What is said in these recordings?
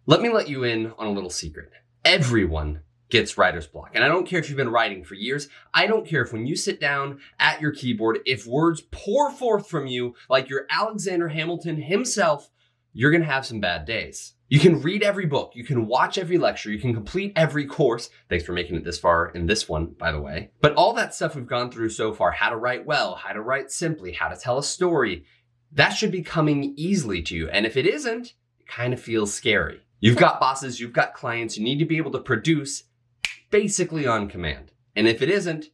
Let me let you in on a little secret. Everyone gets writer's block. And I don't care if you've been writing for years. I don't care if when you sit down at your keyboard, if words pour forth from you like you're Alexander Hamilton himself, you're going to have some bad days. You can read every book. You can watch every lecture. You can complete every course. Thanks for making it this far in this one, by the way. But all that stuff we've gone through so far, how to write well, how to write simply, how to tell a story, that should be coming easily to you. And if it isn't, it kind of feels scary. You've got bosses, you've got clients, you need to be able to produce basically on command. And if it isn't,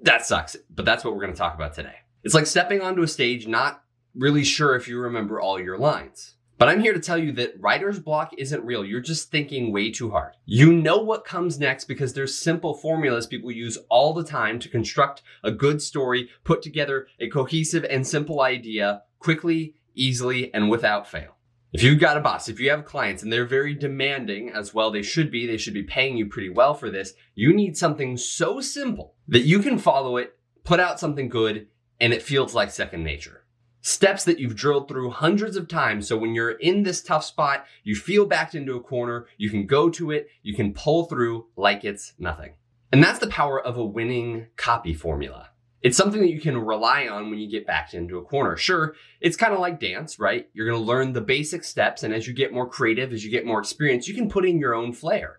that sucks. But that's what we're going to talk about today. It's like stepping onto a stage, not really sure if you remember all your lines. But I'm here to tell you that writer's block isn't real. You're just thinking way too hard. You know what comes next because there's simple formulas people use all the time to construct a good story, put together a cohesive and simple idea quickly, easily, and without fail. If you've got a boss, if you have clients and they're very demanding as well, they should be paying you pretty well for this. You need something so simple that you can follow it, put out something good, and it feels like second nature. Steps that you've drilled through hundreds of times. So when you're in this tough spot, you feel backed into a corner, you can go to it, you can pull through like it's nothing. And that's the power of a winning copy formula. It's something that you can rely on when you get backed into a corner. Sure, it's kind of like dance, right? You're going to learn the basic steps, and as you get more creative, as you get more experience, you can put in your own flair.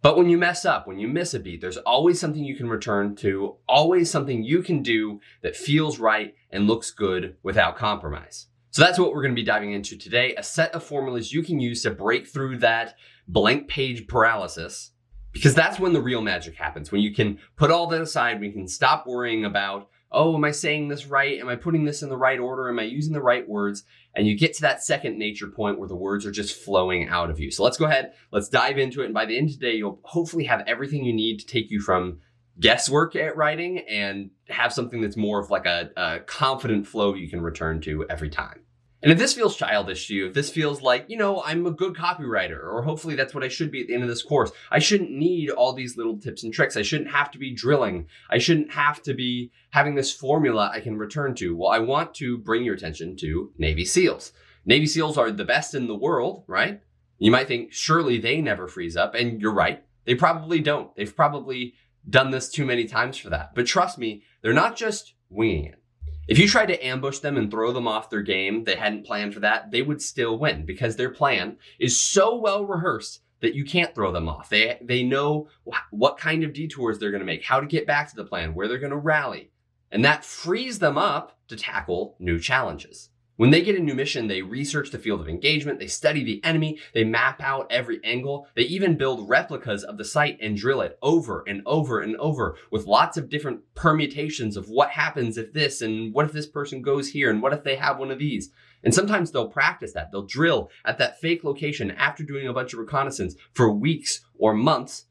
But when you mess up, when you miss a beat, there's always something you can return to, always something you can do that feels right and looks good without compromise. So that's what we're going to be diving into today, a set of formulas you can use to break through that blank page paralysis. Because that's when the real magic happens, when you can put all that aside, when you can stop worrying about, oh, am I saying this right? Am I putting this in the right order? Am I using the right words? And you get to that second nature point where the words are just flowing out of you. So let's go ahead, let's dive into it. And by the end of today, you'll hopefully have everything you need to take you from guesswork at writing and have something that's more of like a confident flow you can return to every time. And if this feels childish to you, if this feels like, I'm a good copywriter, or hopefully that's what I should be at the end of this course, I shouldn't need all these little tips and tricks. I shouldn't have to be drilling. I shouldn't have to be having this formula I can return to. Well, I want to bring your attention to Navy SEALs. Navy SEALs are the best in the world, right? You might think, surely they never freeze up. And you're right. They probably don't. They've probably done this too many times for that. But trust me, they're not just winging it. If you tried to ambush them and throw them off their game, they hadn't planned for that, they would still win because their plan is so well rehearsed that you can't throw them off. They know what kind of detours they're going to make, how to get back to the plan, where they're going to rally. And that frees them up to tackle new challenges. When they get a new mission, they research the field of engagement, they study the enemy, they map out every angle, they even build replicas of the site and drill it over and over and over with lots of different permutations of what happens if this, and what if this person goes here, and what if they have one of these. And sometimes they'll practice that. They'll drill at that fake location after doing a bunch of reconnaissance for weeks or months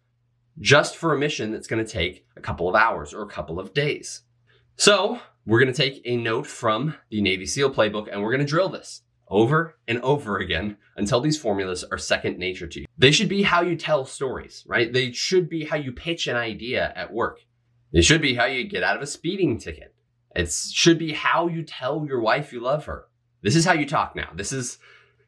just for a mission that's going to take a couple of hours or a couple of days. So we're going to take a note from the Navy SEAL playbook and we're going to drill this over and over again until these formulas are second nature to you. They should be how you tell stories, right? They should be how you pitch an idea at work. They should be how you get out of a speeding ticket. It should be how you tell your wife you love her. This is how you talk now.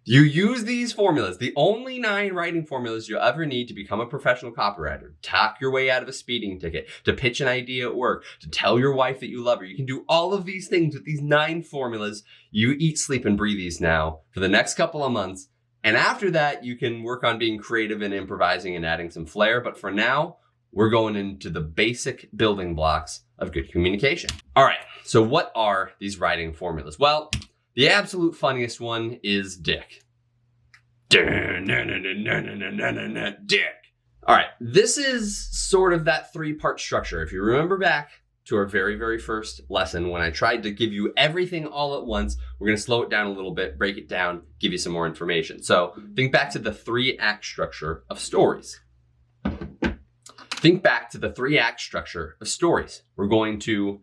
You use these formulas, the only 9 writing formulas you'll ever need to become a professional copywriter, talk your way out of a speeding ticket, to pitch an idea at work, to tell your wife that you love her. You can do all of these things with these 9 formulas. You eat, sleep, and breathe these now for the next couple of months. And after that, you can work on being creative and improvising and adding some flair. But for now, we're going into the basic building blocks of good communication. All right, so what are these writing formulas? Well, the absolute funniest one is Dick. Dick. All right, this is sort of that 3-part structure. If you remember back to our very, very first lesson when I tried to give you everything all at once, we're going to slow it down a little bit, break it down, give you some more information. So think back to the 3-act structure of stories. Think back to the 3-act structure of stories. We're going to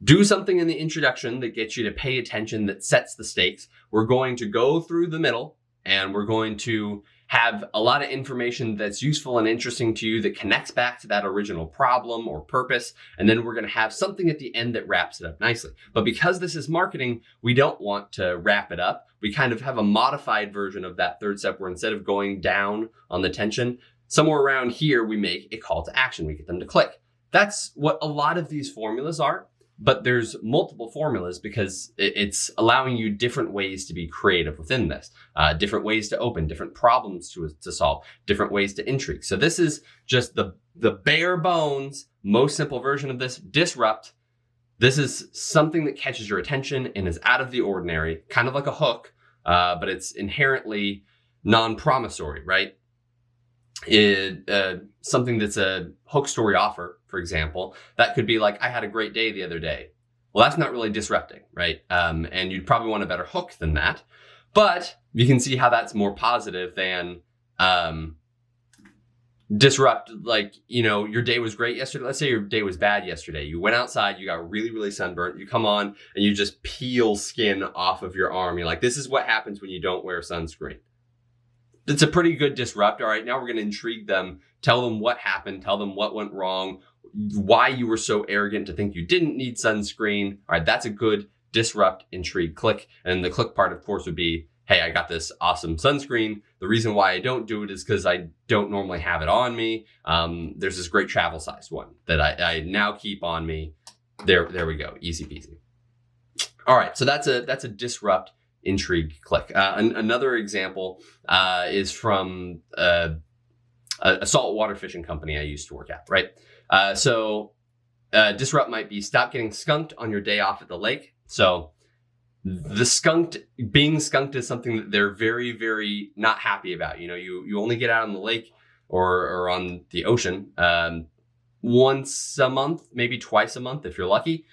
do something in the introduction that gets you to pay attention, that sets the stakes. We're going to go through the middle, and we're going to have a lot of information that's useful and interesting to you that connects back to that original problem or purpose. And then we're going to have something at the end that wraps it up nicely. But because this is marketing, we don't want to wrap it up. We kind of have a modified version of that third step where instead of going down on the tension, somewhere around here, we make a call to action. We get them to click. That's what a lot of these formulas are. But there's multiple formulas because it's allowing you different ways to be creative within this, different ways to open, different problems to solve, different ways to intrigue. So this is just the bare bones, most simple version of this. Disrupt. This is something that catches your attention and is out of the ordinary, kind of like a hook, but it's inherently non-promissory, right? Something that's a hook story offer, for example, that could be like, I had a great day the other day. Well, that's not really disrupting, right? And you'd probably want a better hook than that. But you can see how that's more positive than disrupt. Like, your day was great yesterday. Let's say your day was bad yesterday. You went outside, you got really, really sunburnt. You come on and you just peel skin off of your arm. You're like, this is what happens when you don't wear sunscreen. It's a pretty good disrupt. All right, now we're going to intrigue them, tell them what happened, tell them what went wrong, why you were so arrogant to think you didn't need sunscreen. All right, that's a good disrupt, intrigue, click. And the click part, of course, would be, hey, I got this awesome sunscreen. The reason why I don't do it is because I don't normally have it on me. There's this great travel sized one that I now keep on me. There we go. Easy peasy. All right, so that's a disrupt, intrigue, click. Another example is from a saltwater fishing company I used to work at, right? So disrupt might be stop getting skunked on your day off at the lake. So being skunked is something that they're very, very not happy about. You only get out on the lake or on the ocean once a month, maybe twice a month if you're lucky.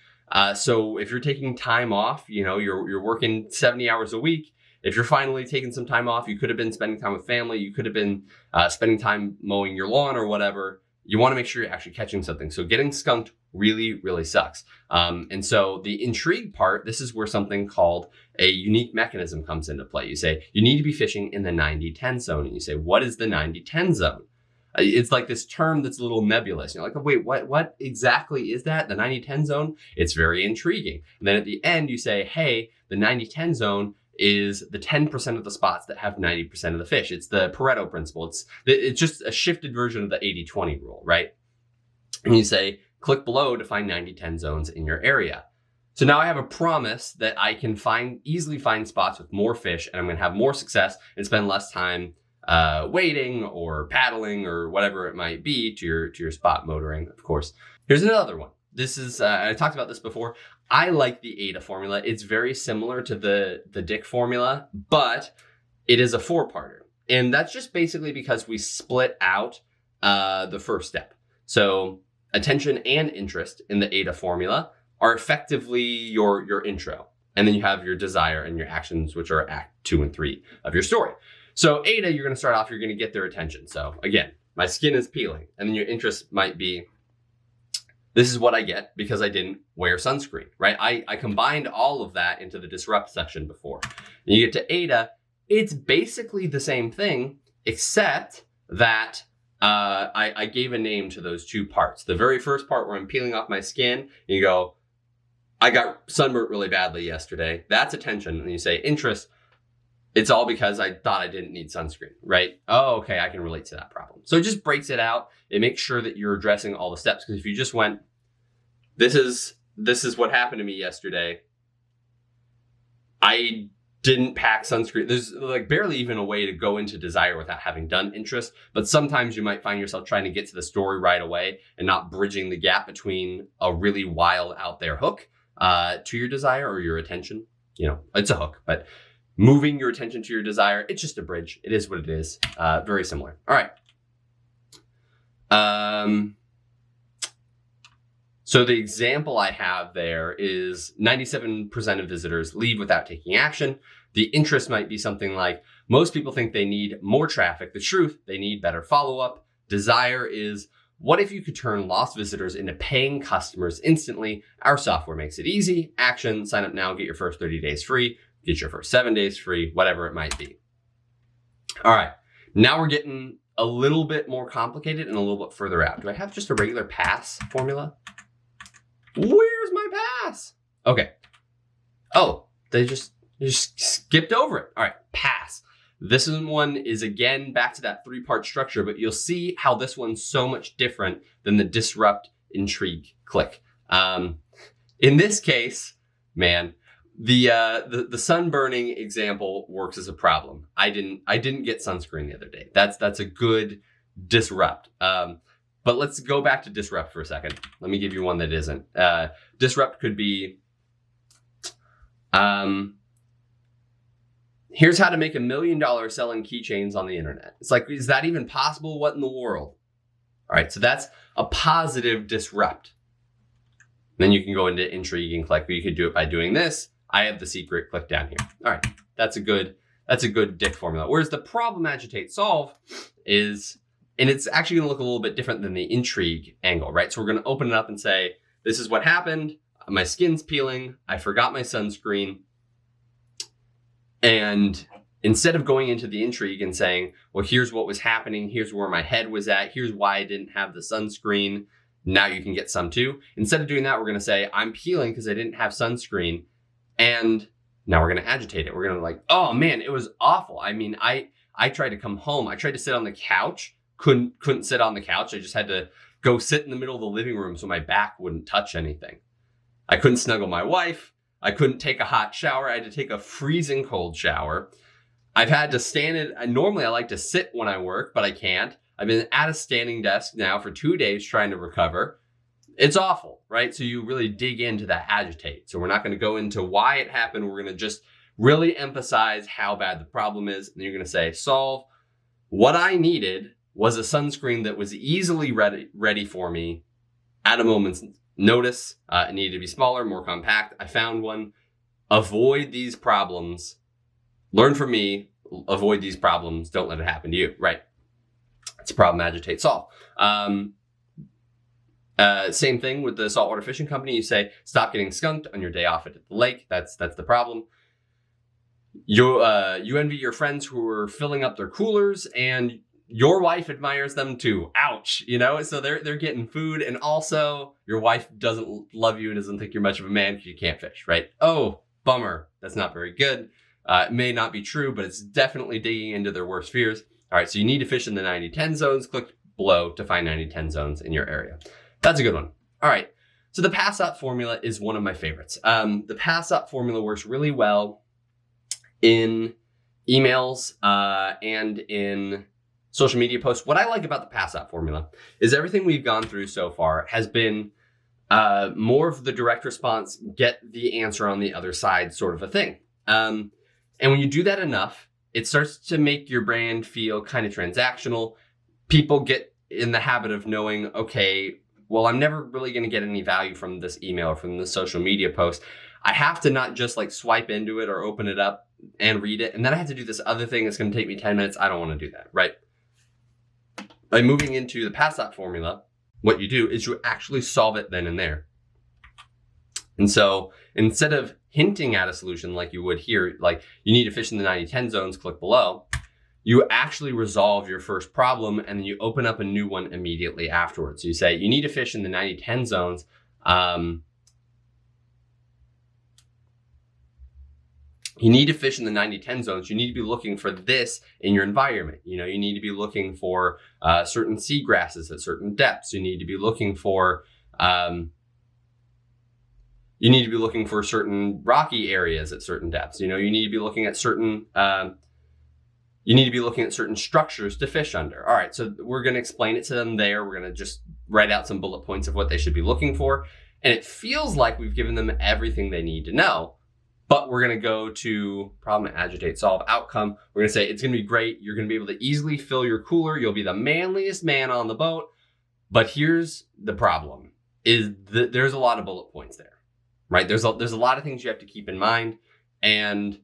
So if you're taking time off, you're working 70 hours a week. If you're finally taking some time off, you could have been spending time with family. You could have been spending time mowing your lawn or whatever. You want to make sure you're actually catching something. So getting skunked really, really sucks. And so the intrigue part, this is where something called a unique mechanism comes into play. You say, you need to be fishing in the 90-10 zone. And you say, what is the 90-10 zone? It's like this term that's a little nebulous. You're like, oh, wait, what exactly is that? The 90-10 zone? It's very intriguing. And then at the end, you say, hey, the 90-10 zone is the 10% of the spots that have 90% of the fish. It's the Pareto principle. It's just a shifted version of the 80-20 rule, right? And you say, click below to find 90-10 zones in your area. So now I have a promise that I can easily find spots with more fish, and I'm going to have more success and spend less time waiting or paddling or whatever it might be to your spot motoring, of course. Here's another one. This is, I talked about this before. I like the AIDA formula. It's very similar to the Dick formula, but it is a 4-parter. And that's just basically because we split out the first step. So attention and interest in the AIDA formula are effectively your intro. And then you have your desire and your actions, which are act 2 and 3 of your story. So AIDA, you're going to start off, you're going to get their attention. So again, my skin is peeling. And then your interest might be, this is what I get because I didn't wear sunscreen, right? I combined all of that into the disrupt section before. And you get to AIDA, it's basically the same thing, except that I gave a name to those 2 parts. The very first part where I'm peeling off my skin, and you go, I got sunburnt really badly yesterday. That's attention. And you say interest, it's all because I thought I didn't need sunscreen, right? Oh, okay, I can relate to that problem. So it just breaks it out. It makes sure that you're addressing all the steps. Because if you just went, this is what happened to me yesterday. I didn't pack sunscreen. There's like barely even a way to go into desire without having done interest. But sometimes you might find yourself trying to get to the story right away and not bridging the gap between a really wild out there hook to your desire or your attention. It's a hook, but moving your attention to your desire, it's just a bridge. It is what it is. Very similar. All right. So the example I have there is 97% of visitors leave without taking action. The interest might be something like, most people think they need more traffic. The truth, they need better follow-up. Desire is, what if you could turn lost visitors into paying customers instantly? Our software makes it easy. Action, sign up now, get your first 30 days free. Get your first 7 days free, whatever it might be. All right. Now we're getting a little bit more complicated and a little bit further out. Do I have just a regular pass formula? Where's my pass? Okay. Oh, they just skipped over it. All right, pass. This one is again back to that 3-part structure, but you'll see how this one's so much different than the disrupt, intrigue, click. In this case, man, the sun burning example works as a problem. I didn't get sunscreen the other day. That's a good disrupt. But let's go back to disrupt for a second. Let me give you one that isn't. Disrupt could be, here's how to make $1 million selling keychains on the internet. It's like, is that even possible? What in the world? All right, so that's a positive disrupt. Then you can go into intrigue and click, but you could do it by doing this. I have the secret, click down here. All right, that's a good dick formula. Whereas the problem, agitate, solve is, and it's actually gonna look a little bit different than the intrigue angle, right? So we're gonna open it up and say, this is what happened. My skin's peeling. I forgot my sunscreen. And instead of going into the intrigue and saying, well, here's what was happening. Here's where my head was at. Here's why I didn't have the sunscreen. Now you can get some too. Instead of doing that, we're going to say, I'm peeling because I didn't have sunscreen. And now we're going to agitate it. We're going to like, oh man, it was awful. I mean, I tried to come home. I tried to sit on the couch. Couldn't sit on the couch. I just had to go sit in the middle of the living room so my back wouldn't touch anything. I couldn't snuggle my wife. I couldn't take a hot shower. I had to take a freezing cold shower. I've had to stand it. Normally I like to sit when I work, but I can't. I've been at a standing desk now for 2 days trying to recover. It's awful, right? So you really dig into that agitate. So we're not going to go into why it happened. We're going to just really emphasize how bad the problem is. And you're going to say, solve. What I needed was a sunscreen that was easily ready for me at a moment's notice. It needed to be smaller, more compact. I found one. Avoid these problems. Learn from me. Avoid these problems. Don't let it happen to you, right? It's a problem, agitate, solve. Same thing with the saltwater fishing company. You say, stop getting skunked on your day off at the lake. That's the problem. You envy your friends who are filling up their coolers, and your wife admires them too. Ouch, you know? So they're getting food, and also your wife doesn't love you and doesn't think you're much of a man because you can't fish, right? Oh, bummer. That's not very good. It may not be true, but it's definitely digging into their worst fears. All right, so you need to fish in the 90-10 zones. Click below to find 90-10 zones in your area. That's a good one. All right, so the PASOP formula is one of my favorites. The PASOP formula works really well in emails and in social media posts. What I like about the PASOP formula is everything we've gone through so far has been more of the direct response, get the answer on the other side sort of a thing. And when you do that enough, it starts to make your brand feel kind of transactional. People get in the habit of knowing, okay, well, I'm never really going to get any value from this email or from the social media post. I have to not just like swipe into it or open it up and read it. And then I have to do this other thing that's going to take me 10 minutes. I don't want to do that, right? By moving into the PASOP formula, what you do is you actually solve it then and there. And so instead of hinting at a solution like you would here, like you need to fish in the 90-10 zones, click below, you actually resolve your first problem and then you open up a new one immediately afterwards. So you say, you need to fish in the 90-10 zones. You need to fish in the 90-10 zones. You need to be looking for this in your environment. You know, you need to be looking for certain seagrasses at certain depths. You need to be looking for certain rocky areas at certain depths. You know, you need to be looking at certain structures to fish under. All right, so we're going to explain it to them there. We're going to just write out some bullet points of what they should be looking for. And it feels like we've given them everything they need to know. But we're going to go to problem, agitate, solve, outcome. We're going to say it's going to be great. You're going to be able to easily fill your cooler. You'll be the manliest man on the boat. But here's the problem, is that there's a lot of bullet points there, right? There's a lot of things you have to keep in mind. And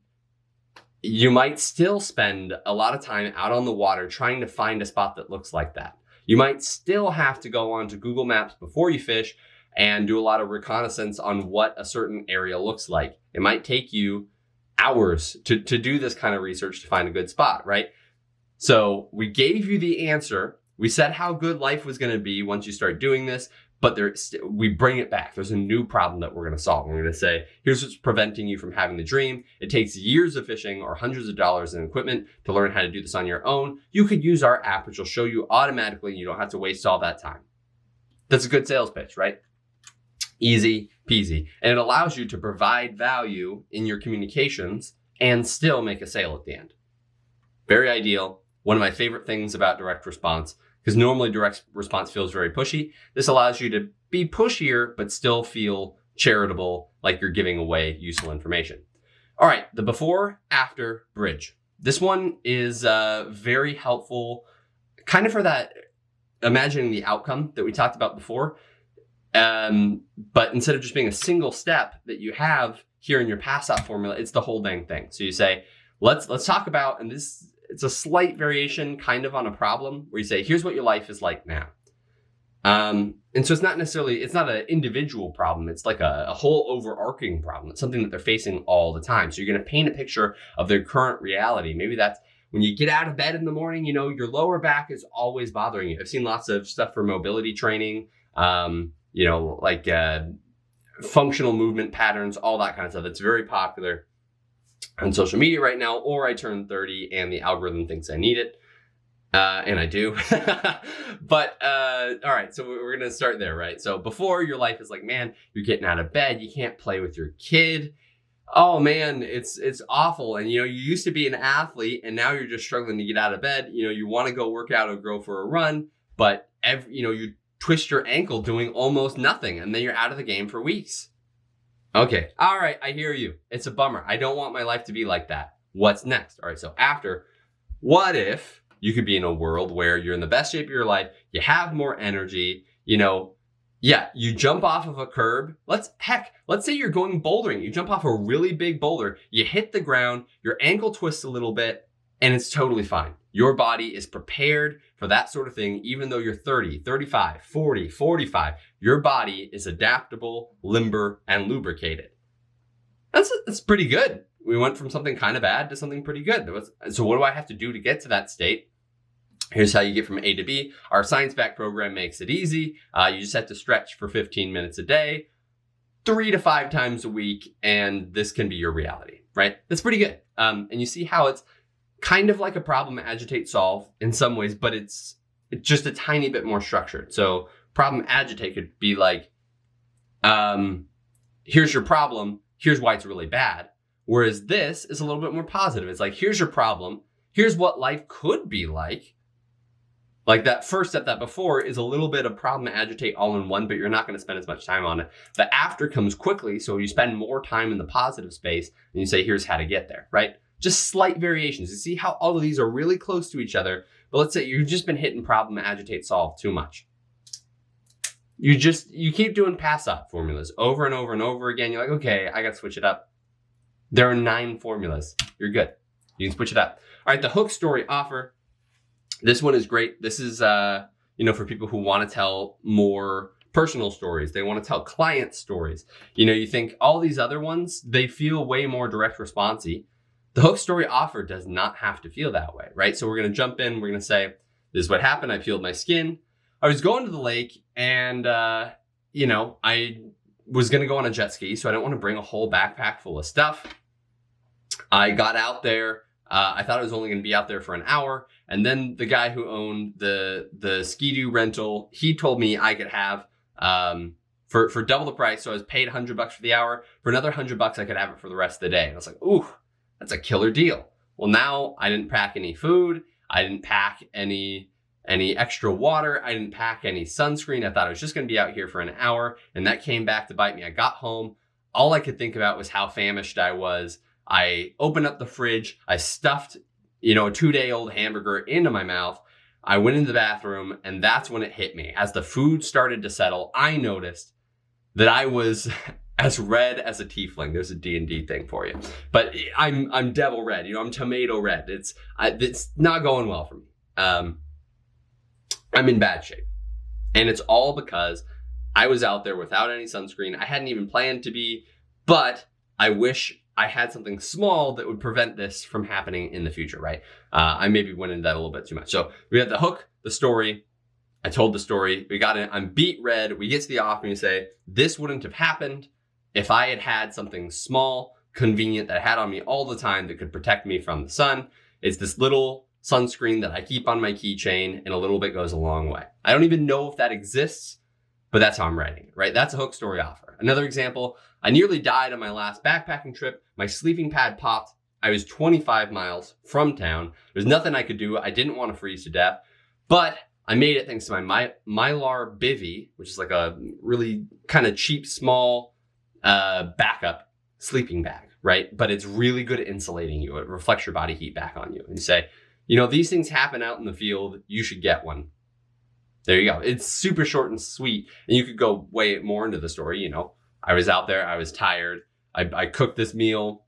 you might still spend a lot of time out on the water trying to find a spot that looks like that. You might still have to go onto Google Maps before you fish and do a lot of reconnaissance on what a certain area looks like. It might take you hours to do this kind of research to find a good spot, right? So we gave you the answer. We said how good life was going to be once you start doing this, but we bring it back. There's a new problem that we're going to solve. We're going to say, here's what's preventing you from having the dream. It takes years of fishing or hundreds of dollars in equipment to learn how to do this on your own. You could use our app, which will show you automatically. You don't have to waste all that time. That's a good sales pitch, right? Easy peasy. And it allows you to provide value in your communications and still make a sale at the end. Very ideal. One of my favorite things about direct response, because normally direct response feels very pushy. This allows you to be pushier, but still feel charitable, like you're giving away useful information. All right, the before-after bridge. This one is very helpful, kind of for that imagining the outcome that we talked about before. But instead of just being a single step that you have here in your PASOP formula, it's the whole dang thing. So you say, let's talk about, and it's a slight variation kind of on a problem where you say, here's what your life is like now. And so it's not an individual problem. It's like a whole overarching problem. It's something that they're facing all the time. So you're going to paint a picture of their current reality. Maybe that's when you get out of bed in the morning, your lower back is always bothering you. I've seen lots of stuff for mobility training, like functional movement patterns, all that kind of stuff. That's very popular on social media right now, or I turned 30 and the algorithm thinks I need it. And I do. But, all right, so we're going to start there, right? So before, your life is like, man, you're getting out of bed. You can't play with your kid. Oh man, it's awful. And you used to be an athlete and now you're just struggling to get out of bed. You want to go work out or go for a run, but you twist your ankle doing almost nothing and then you're out of the game for weeks. Okay. All right. I hear you. It's a bummer. I don't want my life to be like that. What's next? All right. So after, what if you could be in a world where you're in the best shape of your life, you have more energy, you jump off of a curb. Let's say you're going bouldering. You jump off a really big boulder, you hit the ground, your ankle twists a little bit, and it's totally fine. Your body is prepared for that sort of thing, even though you're 30, 35, 40, 45. Your body is adaptable, limber, and lubricated. That's pretty good. We went from something kind of bad to something pretty good. So what do I have to do to get to that state? Here's how you get from A to B. Our science-backed program makes it easy. You just have to stretch for 15 minutes a day, 3 to 5 times a week, and this can be your reality, right? That's pretty good. And you see how it's kind of like a problem agitate solve in some ways, but it's just a tiny bit more structured. So problem agitate could be like, here's your problem, here's why it's really bad. Whereas this is a little bit more positive. It's like, here's your problem, here's what life could be like. Like that first step, that before is a little bit of problem agitate all in one, but you're not going to spend as much time on it. The after comes quickly, so you spend more time in the positive space and you say, here's how to get there, right? Just slight variations. You see how all of these are really close to each other, but let's say you've just been hitting problem agitate solve too much. You keep doing PASOP formulas over and over and over again. You're like, okay, I got to switch it up. There are 9 formulas. You're good. You can switch it up. All right, the hook story offer. This one is great. This is, for people who want to tell more personal stories. They want to tell client stories. You think all these other ones, they feel way more direct response-y. The hook story offer does not have to feel that way, right? So we're going to jump in. We're going to say, this is what happened. I peeled my skin. I was going to the lake and, I was going to go on a jet ski. So I don't want to bring a whole backpack full of stuff. I got out there. I thought I was only going to be out there for an hour. And then the guy who owned the Ski-Doo rental, he told me I could have, for double the price. So I was paid $100 for the hour. For another $100, I could have it for the rest of the day. And I was like, ooh, that's a killer deal. Well, now I didn't pack any food. I didn't pack any extra water. I didn't pack any sunscreen. I thought I was just going to be out here for an hour. And that came back to bite me. I got home. All I could think about was how famished I was. I opened up the fridge. I stuffed, a 2-day-old hamburger into my mouth. I went into the bathroom, and that's when it hit me. As the food started to settle, I noticed that I was as red as a tiefling. There's a D&D thing for you. But I'm devil red. I'm tomato red. It's not going well for me. I'm in bad shape. And it's all because I was out there without any sunscreen. I hadn't even planned to be, but I wish I had something small that would prevent this from happening in the future, right? I maybe went into that a little bit too much. So we had the hook, the story. I told the story. We got it. I'm beat red. We get to the offer and you say, this wouldn't have happened if I had had something small, convenient that I had on me all the time that could protect me from the sun. It's this little sunscreen that I keep on my keychain, and a little bit goes a long way. I don't even know if that exists, but that's how I'm writing it, right? That's a hook, story, offer. Another example, I nearly died on my last backpacking trip. My sleeping pad popped. I was 25 miles from town. There's nothing I could do. I didn't want to freeze to death, but I made it thanks to my Mylar bivy, which is like a really kind of cheap, small backup sleeping bag, right? But it's really good at insulating you. It reflects your body heat back on you. And you say, you know, these things happen out in the field. You should get one. There you go. It's super short and sweet. And you could go way more into the story. You know, I was out there. I was tired. I cooked this meal.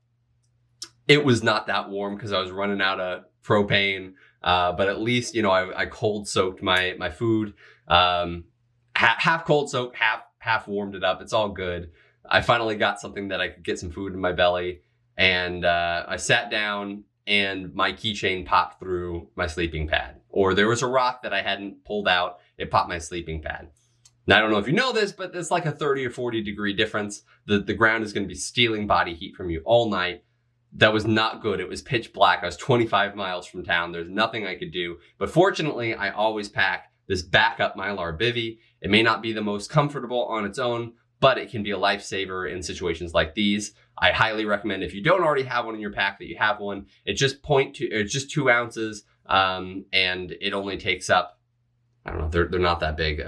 It was not that warm because I was running out of propane. But at least, you know, I cold soaked my food. Half cold soaked, half warmed it up. It's all good. I finally got something that I could get some food in my belly. And I sat down and my keychain popped through my sleeping pad. Or there was a rock that I hadn't pulled out. It popped my sleeping pad. Now, I don't know if you know this, but it's like a 30 or 40 degree difference. The ground is going to be stealing body heat from you all night. That was not good. It was pitch black. I was 25 miles from town. There's nothing I could do. But fortunately, I always pack this backup Mylar bivy. It may not be the most comfortable on its own, but it can be a lifesaver in situations like these. I highly recommend, if you don't already have one in your pack, that you have one. It's just 2 ounces, and it only takes up, I don't know, they're not that big.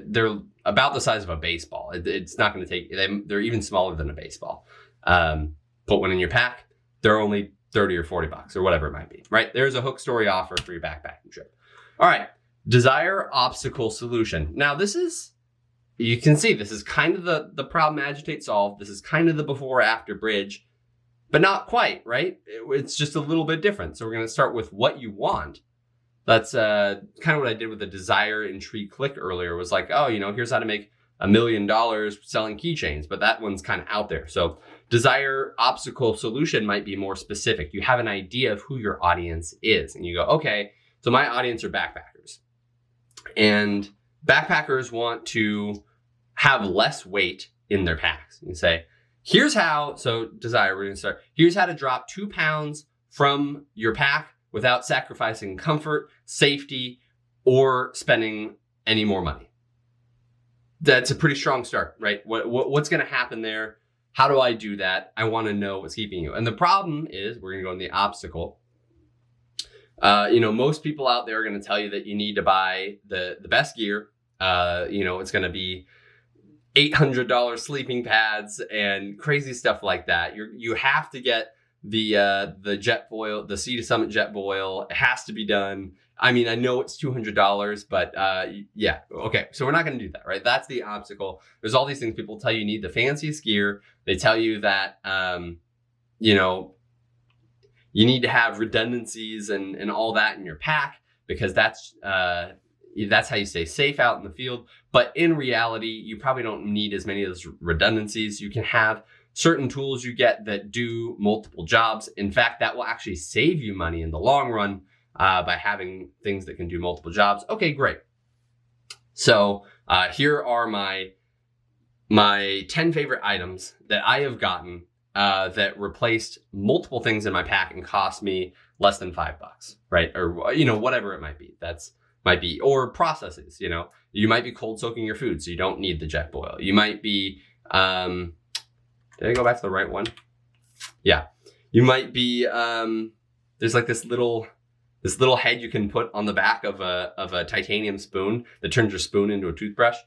They're about the size of a baseball. It's not going to take, they're even smaller than a baseball. Put one in your pack. They're only 30 or 40 bucks or whatever it might be, right? There's a hook, story, offer for your backpacking trip. All right. Desire, obstacle, solution. Now this is, you can see this is kind of the problem Agitate solved. This is kind of the before after bridge, but not quite, right? It's just a little bit different. So we're going to start with what you want. That's kind of what I did with the desire, intrigue, click earlier, was like, oh, you know, here's how to make $1 million selling keychains, but that one's kind of out there. So desire, obstacle, solution might be more specific. You have an idea of who your audience is, and you go, okay, so my audience are backpackers, and backpackers want to have less weight in their packs. You say, here's how, so desire, we're going to start, here's how to drop 2 pounds from your pack without sacrificing comfort, safety, or spending any more money. That's a pretty strong start, right? What's going to happen there? How do I do that? I want to know what's keeping you. And the problem is, we're going to go in the obstacle. You know, most people out there are going to tell you that you need to buy the best gear. You know, it's going to be $800 sleeping pads and crazy stuff like that. You have to get the jet boil, the Sea to Summit jet boil. It has to be done. I mean, I know it's $200, but yeah, okay. So we're not going to do that, right? That's the obstacle. There's all these things people tell you need the fanciest gear. They tell you that, you know, you need to have redundancies and all that in your pack, because that's how you stay safe out in the field. But in reality, you probably don't need as many of those redundancies. You can have certain tools you get that do multiple jobs. In fact, that will actually save you money in the long run by having things that can do multiple jobs. Okay, great. So here are my 10 favorite items that I have gotten that replaced multiple things in my pack and cost me less than $5, right? Or, you know, whatever it might be. Might be, or processes, you know, you might be cold soaking your food, so you don't need the jet boil. You might be, did I go back to the right one? Yeah. You might be, there's like this little head you can put on the back of a titanium spoon that turns your spoon into a toothbrush.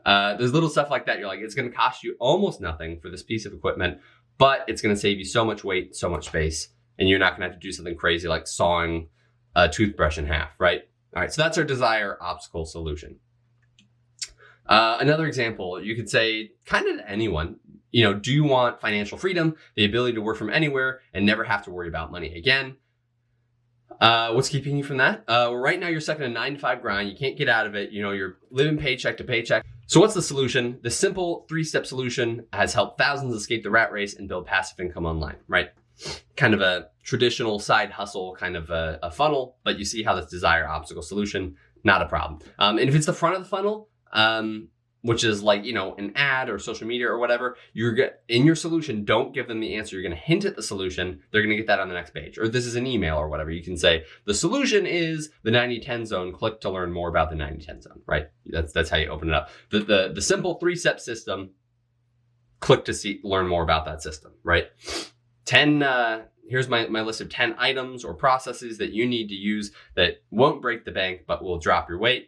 There's little stuff like that. You're like, it's going to cost you almost nothing for this piece of equipment, but it's going to save you so much weight, so much space, and you're not going to have to do something crazy like sawing a toothbrush in half, right? All right, so that's our desire, obstacle, solution. Another example, you could say kind of to anyone, you know, do you want financial freedom, the ability to work from anywhere and never have to worry about money again? What's keeping you from that? Well, right now you're stuck in a 9-to-5 grind. You can't get out of it. You know, you're living paycheck to paycheck. So what's the solution? The simple 3-step solution has helped thousands escape the rat race and build passive income online, right? Kind of a traditional side hustle, kind of a funnel, but you see how this desired obstacle solution, not a problem. And if it's the front of the funnel, which is like, an ad or social media or whatever, in your solution, don't give them the answer. You're going to hint at the solution. They're going to get that on the next page. Or this is an email or whatever. You can say, the solution is the 90-10 zone. Click to learn more about the 90-10 zone, right? That's how you open it up. The simple 3-step system, click to learn more about that system, right? Here's my list of 10 items or processes that you need to use that won't break the bank, but will drop your weight.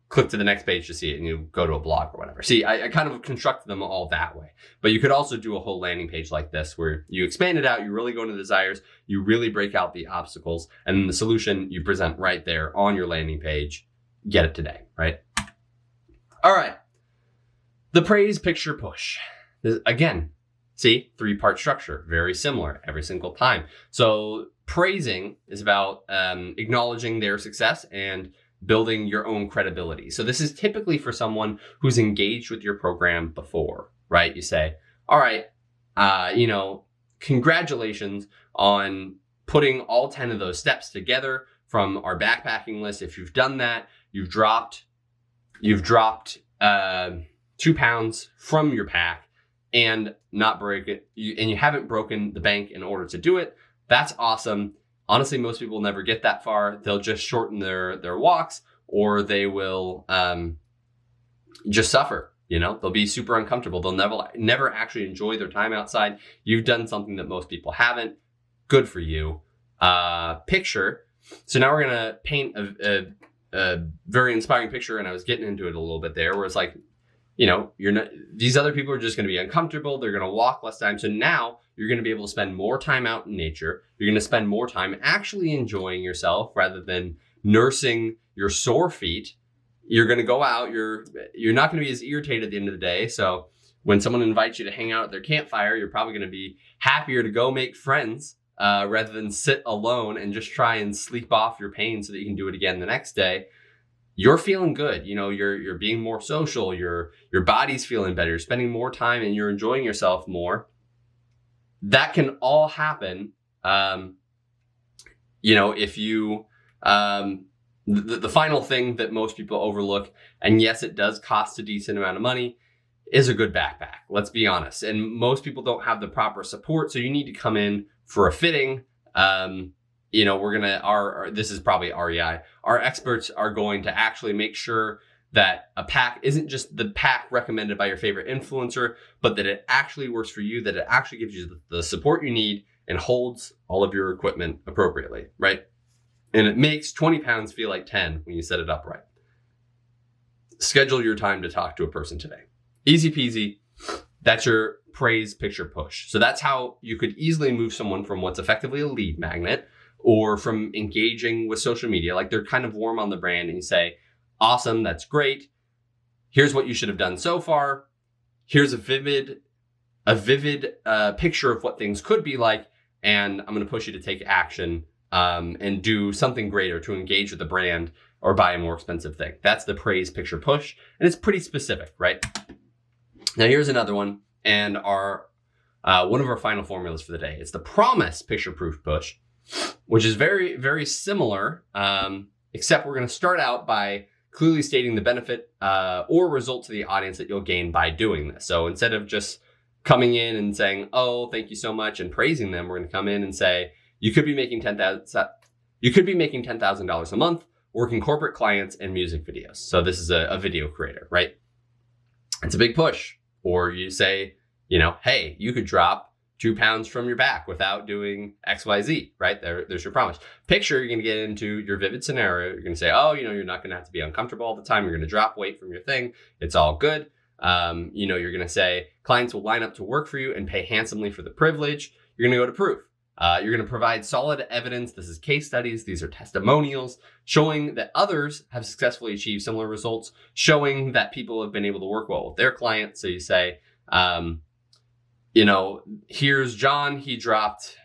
Click to the next page to see it and you go to a blog or whatever. See, I kind of constructed them all that way, but you could also do a whole landing page like this where you expand it out, you really go into the desires, you really break out the obstacles, and then the solution you present right there on your landing page. Get it today, right? All right. The praise, picture, push. Again, see, 3-part structure, very similar every single time. So praising is about acknowledging their success and building your own credibility. So this is typically for someone who's engaged with your program before, right? You say, all right, congratulations on putting all 10 of those steps together from our backpacking list. If you've done that, you've dropped 2 pounds from your pack and not break it, and you haven't broken the bank in order to do it. That's awesome. Honestly, most people will never get that far. They'll just shorten their walks, or they will just suffer. They'll be super uncomfortable. They'll never actually enjoy their time outside. You've done something that most people haven't. Good for you. Picture. So now we're gonna paint a very inspiring picture, and I was getting into it a little bit there, where it's like, these other people are just going to be uncomfortable. They're going to walk less time. So now you're going to be able to spend more time out in nature. You're going to spend more time actually enjoying yourself rather than nursing your sore feet. You're going to go out. You're not going to be as irritated at the end of the day. So when someone invites you to hang out at their campfire, you're probably going to be happier to go make friends rather than sit alone and just try and sleep off your pain so that you can do it again the next day. You're feeling good. You're being more social. Your body's feeling better. You're spending more time and you're enjoying yourself more. That can all happen. If you, the final thing that most people overlook, and yes, it does cost a decent amount of money, is a good backpack. Let's be honest. And most people don't have the proper support. So you need to come in for a fitting. This is probably REI. Our experts are going to actually make sure that a pack isn't just the pack recommended by your favorite influencer, but that it actually works for you, that it actually gives you the support you need and holds all of your equipment appropriately, right? And it makes 20 pounds feel like 10 when you set it up right. Schedule your time to talk to a person today. Easy peasy. That's your praise, picture, push. So that's how you could easily move someone from what's effectively a lead magnet or from engaging with social media, like they're kind of warm on the brand, and you say, awesome, that's great. Here's what you should have done so far. Here's a vivid picture of what things could be like, and I'm going to push you to take action and do something greater to engage with the brand or buy a more expensive thing. That's the praise, picture, push, and it's pretty specific, right? Now here's another one, and one of our final formulas for the day. It's the promise, picture, proof, push, which is very, very similar, except we're going to start out by clearly stating the benefit or result to the audience that you'll gain by doing this. So instead of just coming in and saying, oh, thank you so much, and praising them, we're going to come in and say, you could be making $10,000 a month working corporate clients and music videos. So this is a video creator, right? It's a big push. Or you say, hey, you could drop 2 pounds from your back without doing XYZ, right? There's your promise. Picture, you're going to get into your vivid scenario. You're going to say, oh, you're not going to have to be uncomfortable all the time. You're going to drop weight from your thing. It's all good. You're going to say clients will line up to work for you and pay handsomely for the privilege. You're going to go to proof. You're going to provide solid evidence. This is case studies. These are testimonials showing that others have successfully achieved similar results, showing that people have been able to work well with their clients. So you say, here's John. He dropped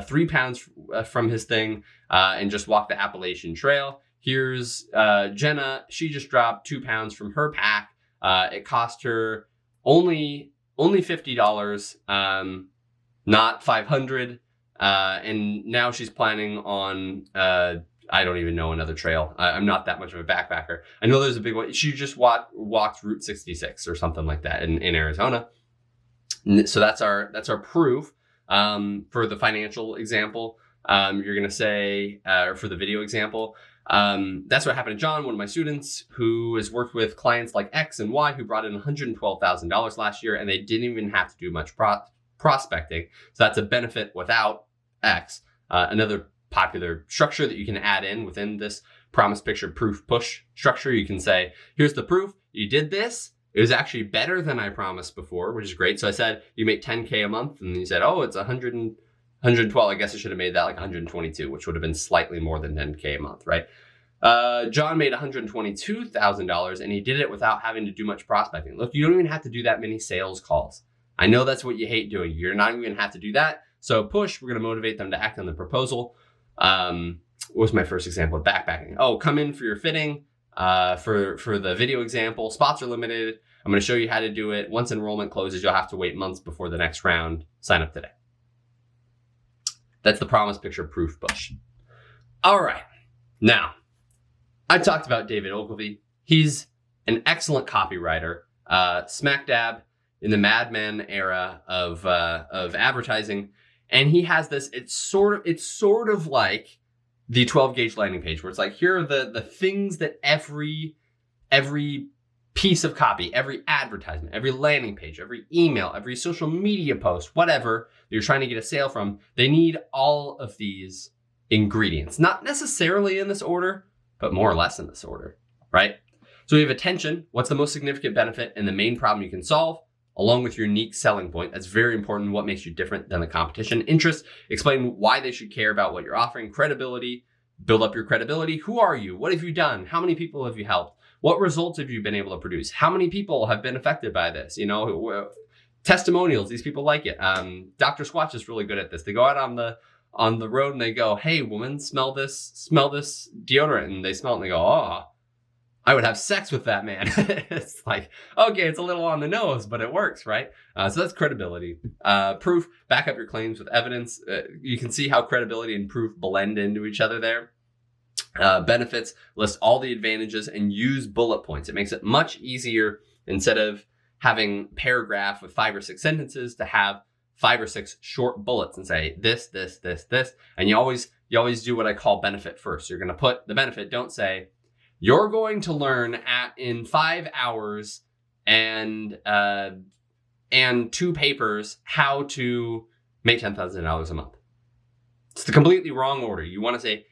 3 pounds from his thing and just walked the Appalachian Trail. Here's Jenna. She just dropped 2 pounds from her pack It cost her only $50, not $500. And now she's planning on, I don't even know another trail. I'm not that much of a backpacker. I know there's a big one. She just walked Route 66 or something like that in Arizona. So that's our proof. For the financial example, you're going to say, or for the video example, that's what happened to John, one of my students who has worked with clients like X and Y who brought in $112,000 last year, and they didn't even have to do much prospecting. So that's a benefit without X. Another popular structure that you can add in within this promise, picture, proof, push structure. You can say, here's the proof. You did this. It was actually better than I promised before, which is great. So I said, you make 10K a month. And you said, oh, it's 112. I guess I should have made that like 122, which would have been slightly more than 10K a month, right? John made $122,000 and he did it without having to do much prospecting. Look, you don't even have to do that many sales calls. I know that's what you hate doing. You're not even going to have to do that. So push, we're going to motivate them to act on the proposal. What was my first example of backpacking? Oh, come in for your fitting. For the video example, spots are limited. I'm going to show you how to do it. Once enrollment closes, you'll have to wait months before the next round. Sign up today. That's the promise, picture, proof, push. All right. Now, I talked about David Ogilvy. He's an excellent copywriter, smack dab in the Mad Men era of advertising. And he has this, it's sort of like the 12-gauge landing page where it's like, here are the things that every piece of copy, every advertisement, every landing page, every email, every social media post, whatever that you're trying to get a sale from, they need all of these ingredients. Not necessarily in this order, but more or less in this order, right? So we have attention. What's the most significant benefit and the main problem you can solve, along with your unique selling point. That's very important. What makes you different than the competition? Interest, explain why they should care about what you're offering. Credibility, build up your credibility. Who are you? What have you done? How many people have you helped? What results have you been able to produce? How many people have been affected by this? You know, testimonials, these people like it. Dr. Squatch is really good at this. They go out on the road and they go, hey, woman, smell this deodorant. And they smell it and they go, oh, I would have sex with that man. It's like, okay, it's a little on the nose, but it works, right? So that's credibility. Proof, back up your claims with evidence. You can see how credibility and proof blend into each other there. Benefits, list all the advantages and use bullet points. It makes it much easier, instead of having paragraph with 5 or 6 sentences, to have 5 or 6 short bullets and say this. And you always do what I call benefit first. You're going to put the benefit. Don't say, you're going to learn in 5 hours and 2 papers how to make $10,000 a month. It's the completely wrong order. You want to say,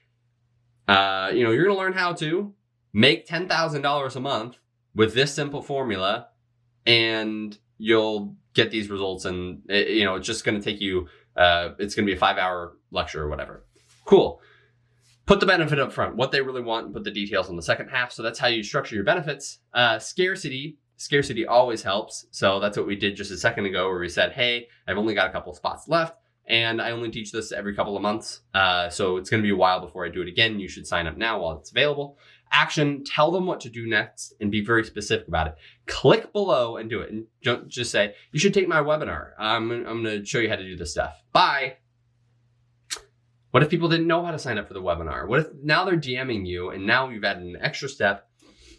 you're going to learn how to make $10,000 a month with this simple formula, and you'll get these results. And it's just going to take you. It's going to be a 5-hour lecture or whatever. Cool. Put the benefit up front, what they really want, and put the details on the second half. So that's how you structure your benefits. Scarcity always helps. So that's what we did just a second ago, where we said, hey, I've only got a couple spots left, and I only teach this every couple of months. So it's going to be a while before I do it again. You should sign up now while it's available. Action, tell them what to do next and be very specific about it. Click below and do it. And don't just say, you should take my webinar. I'm going to show you how to do this stuff. Bye. What if people didn't know how to sign up for the webinar? What if now they're DMing you and now you've added an extra step?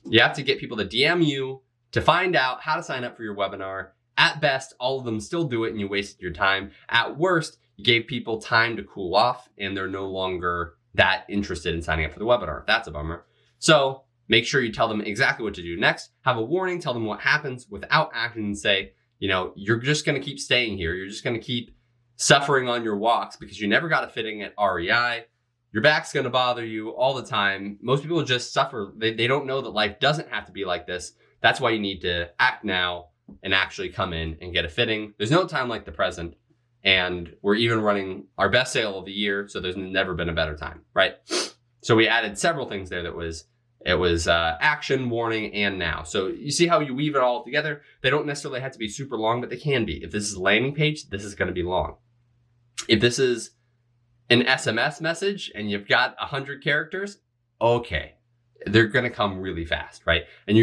You have to get people to DM you to find out how to sign up for your webinar. At best, all of them still do it and you wasted your time. At worst, you gave people time to cool off and they're no longer that interested in signing up for the webinar. That's a bummer. So make sure you tell them exactly what to do next. Have a warning, tell them what happens without action, and say, you're just going to keep staying here. You're just going to keep suffering on your walks because you never got a fitting at REI. Your back's going to bother you all the time. Most people just suffer. They don't know that life doesn't have to be like this. That's why you need to act now and actually come in and get a fitting. There's no time like the present. And we're even running our best sale of the year. So there's never been a better time, right? So we added several things there it was action, warning, and now. So you see how you weave it all together? They don't necessarily have to be super long, but they can be. If this is a landing page, this is going to be long. If this is an SMS message and you've got 100 characters, okay, they're going to come really fast, right? And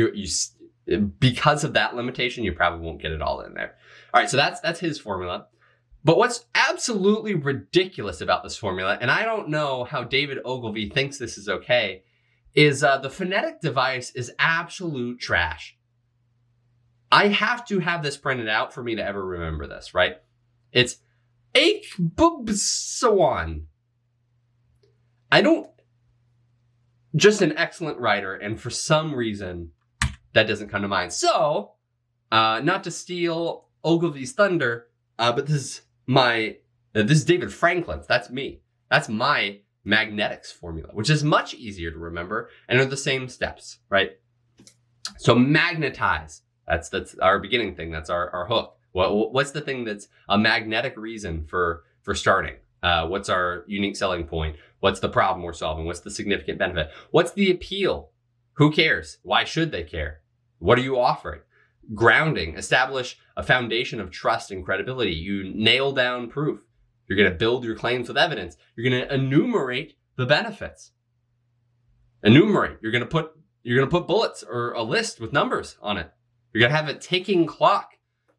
because of that limitation, you probably won't get it all in there. All right, so that's his formula. But what's absolutely ridiculous about this formula, and I don't know how David Ogilvy thinks this is okay, is the phonetic device is absolute trash. I have to have this printed out for me to ever remember this, right? It's AICPBSAWN. Just an excellent writer, and for some reason, that doesn't come to mind. So, not to steal Ogilvy's thunder, but this is David Franklin's. That's me. That's my magnetics formula, which is much easier to remember and are the same steps, right? So magnetize. That's our beginning thing. That's our hook. What's the thing that's a magnetic reason for starting? What's our unique selling point? What's the problem we're solving? What's the significant benefit? What's the appeal? Who cares? Why should they care? What are you offering? Grounding. Establish a foundation of trust and credibility. You nail down proof. You're going to build your claims with evidence. You're going to enumerate the benefits. Enumerate. You're going to put bullets or a list with numbers on it. You're going to have a ticking clock.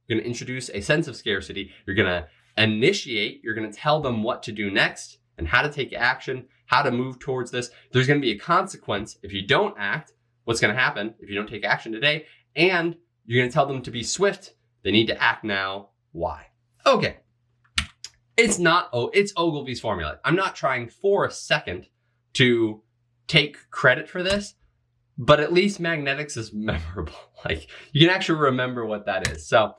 You're going to introduce a sense of scarcity. You're going to initiate. You're going to tell them what to do next and how to take action, how to move towards this. There's going to be a consequence if you don't act. What's going to happen if you don't take action today? And you're going to tell them to be swift. They need to act now. Why? Okay. It's Ogilvy's formula. I'm not trying for a second to take credit for this, but at least magnetics is memorable. Like, you can actually remember what that is. So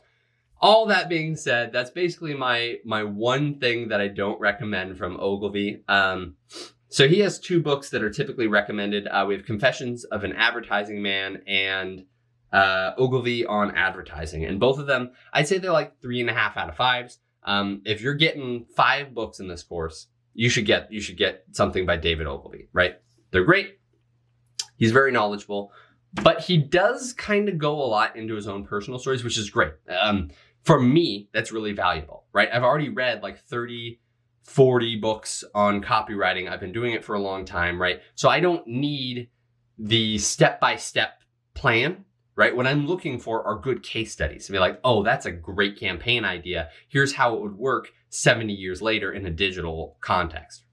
all that being said, that's basically my one thing that I don't recommend from Ogilvy. So he has two books that are typically recommended. We have Confessions of an Advertising Man and Ogilvy on Advertising. And both of them, I'd say they're like 3.5 out of 5s. If you're getting 5 books in this course, you should get something by David Ogilvy, right? They're great. He's very knowledgeable, but he does kind of go a lot into his own personal stories, which is great. For me, that's really valuable, right? I've already read like 30, 40 books on copywriting. I've been doing it for a long time, right? So I don't need the step-by-step plan, right? What I'm looking for are good case studies to be like, oh, that's a great campaign idea. Here's how it would work 70 years later in a digital context.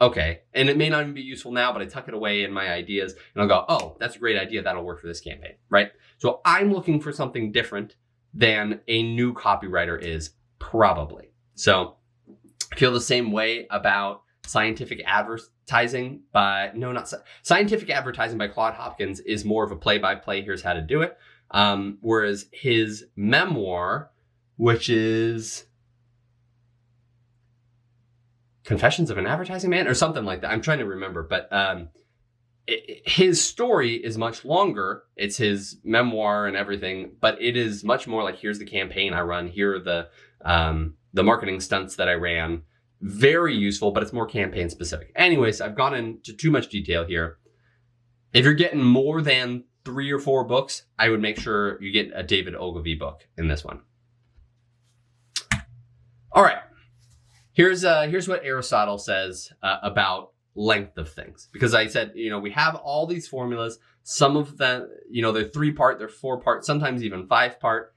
Okay. And it may not even be useful now, but I tuck it away in my ideas and I'll go, oh, that's a great idea. That'll work for this campaign, right? So I'm looking for something different than a new copywriter is probably. So I feel the same way about Scientific Advertising by Claude Hopkins is more of a play-by-play, here's how to do it. Whereas his memoir, which is Confessions of an Advertising Man or something like that. I'm trying to remember, but his story is much longer. It's his memoir and everything, but it is much more like, here's the campaign I run. Here are the marketing stunts that I ran. Very useful, but it's more campaign specific. Anyways, I've gone into too much detail here. If you're getting more than 3 or 4 books, I would make sure you get a David Ogilvy book in this one. All right. Here's what Aristotle says about length of things. Because I said, we have all these formulas. Some of them, they're 3-part, they're 4-part, sometimes even 5-part.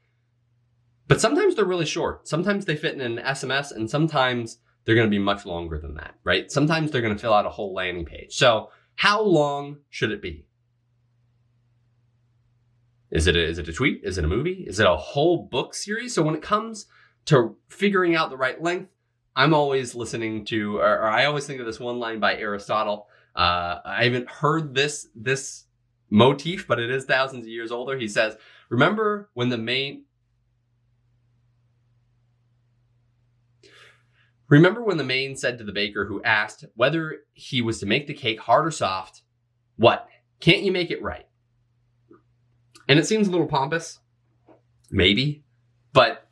But sometimes they're really short. Sometimes they fit in an SMS, and sometimes they're going to be much longer than that, right? Sometimes they're going to fill out a whole landing page. So how long should it be? Is it a tweet? Is it a movie? Is it a whole book series? So when it comes to figuring out the right length, I'm always listening to, or I always think of this one line by Aristotle. I haven't heard this motif, but it is thousands of years older. He says, remember when the main said to the baker who asked whether he was to make the cake hard or soft, what? Can't you make it right? And it seems a little pompous, maybe, but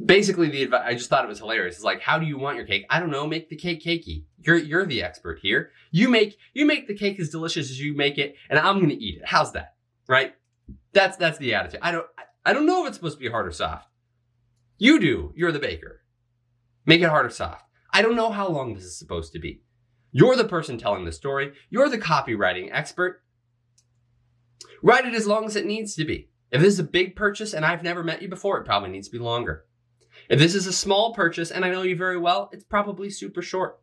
basically the advice, I just thought it was hilarious. It's like, how do you want your cake? I don't know, make the cake cakey. You're the expert here. You make the cake as delicious as you make it, and I'm going to eat it. How's that? Right? That's the attitude. I don't know if it's supposed to be hard or soft. You do. You're the baker. Make it hard or soft. I don't know how long this is supposed to be. You're the person telling the story. You're the copywriting expert. Write it as long as it needs to be. If this is a big purchase and I've never met you before, it probably needs to be longer. If this is a small purchase and I know you very well, it's probably super short.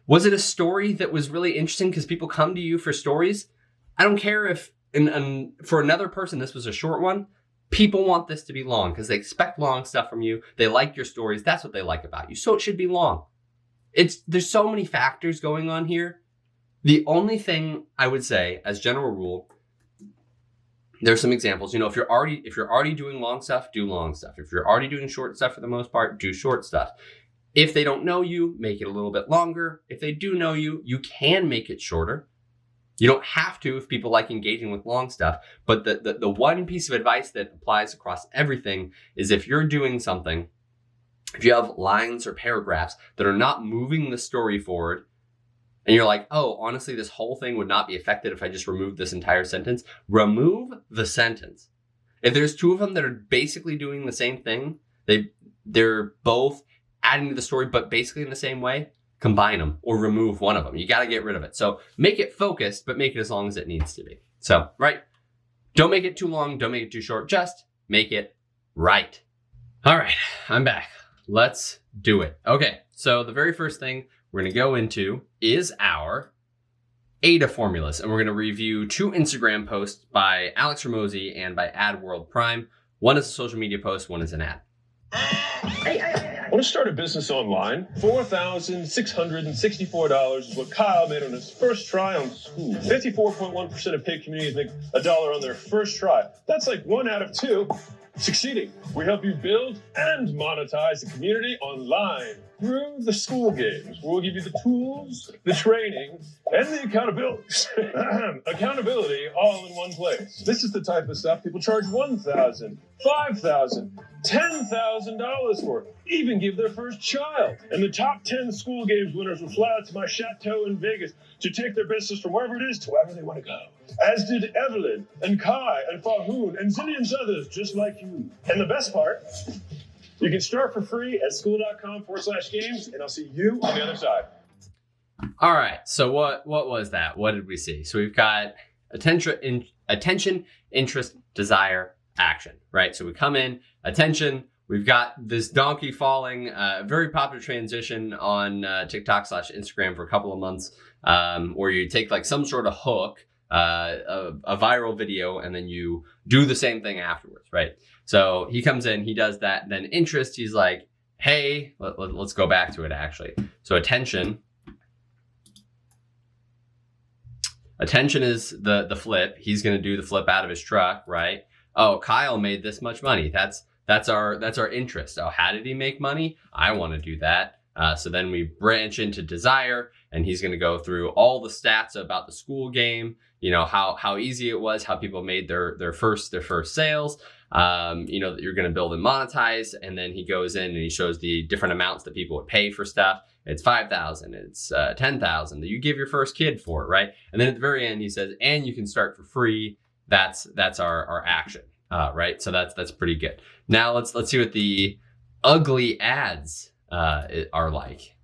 Was it a story that was really interesting because people come to you for stories? I don't care if for another person this was a short one. People want this to be long because they expect long stuff from you. They like your stories. That's what they like about you. So it should be long. There's so many factors going on here. The only thing I would say as general rule, there's some examples. If you're already doing long stuff, do long stuff. If you're already doing short stuff for the most part, do short stuff. If they don't know you, make it a little bit longer. If they do know you, you can make it shorter. You don't have to if people like engaging with long stuff. But the one piece of advice that applies across everything is if you're doing something, if you have lines or paragraphs that are not moving the story forward, and you're like, oh, honestly, this whole thing would not be affected if I just removed this entire sentence, remove the sentence. If there's two of them that are basically doing the same thing, they're both adding to the story, but basically in the same way, combine them or remove one of them. You got to get rid of it. So make it focused, but make it as long as it needs to be. So, right. Don't make it too long. Don't make it too short. Just make it right. All right. I'm back. Let's do it. Okay. So the very first thing we're going to go into is our AIDA formulas. And we're going to review two Instagram posts by Alex Ramosi and by AdWorld Prime. One is a social media post. One is an ad. Want to start a business online? $4,664 is what Kyle made on his first try on school. 54.1% of paid communities make $1 on their first try. That's like 1 out of 2 succeeding. We help you build and monetize the community online through the school games. We'll give you the tools, the training, and the accountability. Accountability all in one place. This is the type of stuff people charge $1,000, $5,000, $10,000 for, even give their first child. And the top 10 school games winners will fly out to my chateau in Vegas to take their business from wherever it is to wherever they want to go. As did Evelyn and Kai and Fahoon and zillions others just like you. And the best part, you can start for free at school.com/games, and I'll see you on the other side. All right. So what was that? What did we see? So we've got attention, interest, desire, action, right? So we come in, attention. We've got this donkey falling, very popular transition on TikTok/Instagram for a couple of months, where you take like some sort of hook, a viral video, and then you do the same thing afterwards, right? So he comes in, he does that, then interest, he's like, hey, let's go back to it actually. So attention is the flip. He's going to do the flip out of his truck, right? Oh, Kyle made this much money. That's our interest. Oh, how did he make money? I want to do that. So then we branch into desire, and he's going to go through all the stats about the school game, how easy it was, how people made their first sales, that you're going to build and monetize. And then he goes in and he shows the different amounts that people would pay for stuff. It's $5,000, it's $10,000 that you give your first kid for, right? And then at the very end, he says, and you can start for free. That's our action, right? So that's pretty good. Now let's see what the ugly ads are like.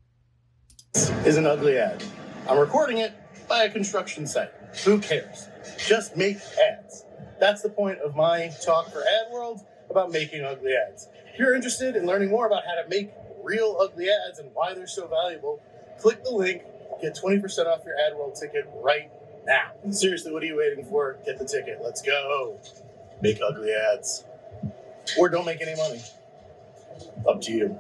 This is an ugly ad. I'm recording it by a construction site. Who cares? Just make ads. That's the point of my talk for AdWorld about making ugly ads. If you're interested in learning more about how to make real ugly ads and why they're so valuable, click the link, get 20% off your AdWorld ticket right now. Seriously, what are you waiting for? Get the ticket. Let's go. Make ugly ads. Or don't make any money. Up to you.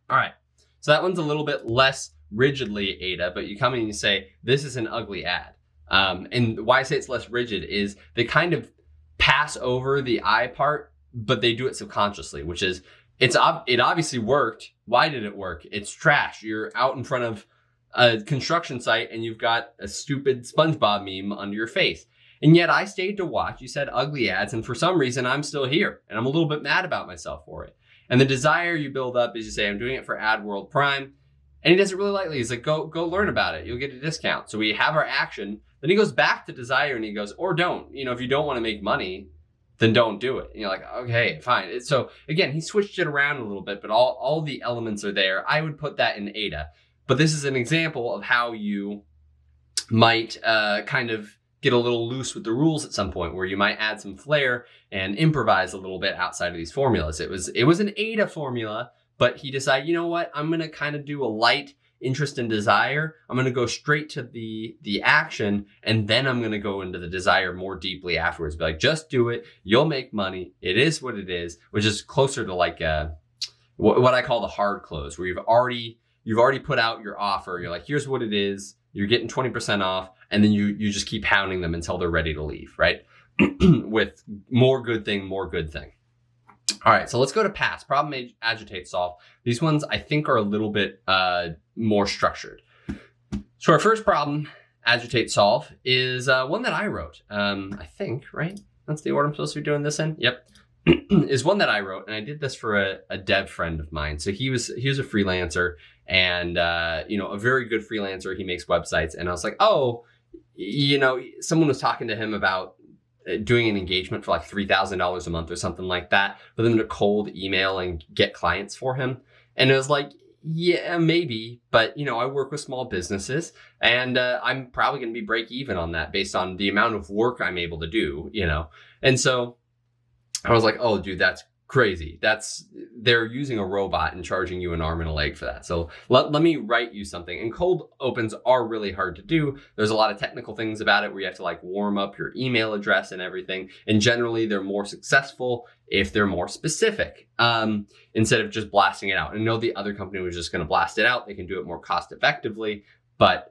All right. So that one's a little bit less rigidly AIDA, but you come in and you say, this is an ugly ad. And why I say it's less rigid is they kind of pass over the I part, but they do it subconsciously, which is it obviously worked. Why did it work? It's trash. You're out in front of a construction site and you've got a stupid SpongeBob meme under your face. And yet I stayed to watch. You said ugly ads, and for some reason I'm still here, and I'm a little bit mad about myself for it. And the desire you build up is you say, I'm doing it for AdWorld Prime. And he does it really lightly. He's like, go learn about it. You'll get a discount. So we have our action. Then he goes back to desire and he goes, or don't. If you don't want to make money, then don't do it. And you're like, okay, fine. So again, he switched it around a little bit, but all the elements are there. I would put that in AIDA. But this is an example of how you might kind of get a little loose with the rules at some point, where you might add some flair and improvise a little bit outside of these formulas. It was an AIDA formula, but he decided, you know what, I'm going to kind of do a light interest and desire. I'm going to go straight to the action, and then I'm going to go into the desire more deeply afterwards. Be like, just do it. You'll make money. It is what it is, which is closer to like what I call the hard close, where you've already put out your offer. You're like, here's what it is. You're getting 20% off, and then you just keep hounding them until they're ready to leave, right? With more good thing. All right, so let's go to PASS, problem, agitate, solve. These ones I think are a little bit more structured. So our first problem, agitate, solve, is one that I wrote. I think, right? That's the order I'm supposed to be doing this in? Yep. Is one that I wrote, and I did this for a dev friend of mine. So he was a freelancer, and a very good freelancer. He makes websites, and I was like, oh, someone was talking to him about doing an engagement for like $3,000 a month or something like that, for them to cold email and get clients for him. And it was like, yeah, maybe, but I work with small businesses, and I'm probably going to be break even on that based on the amount of work I'm able to do, And so I was like, oh, dude, that's crazy. They're using a robot and charging you an arm and a leg for that. So let me write you something. And cold opens are really hard to do. There's a lot of technical things about it where you have to like warm up your email address and everything. And generally they're more successful if they're more specific, instead of just blasting it out. And I know the other company was just going to blast it out. They can do it more cost effectively, but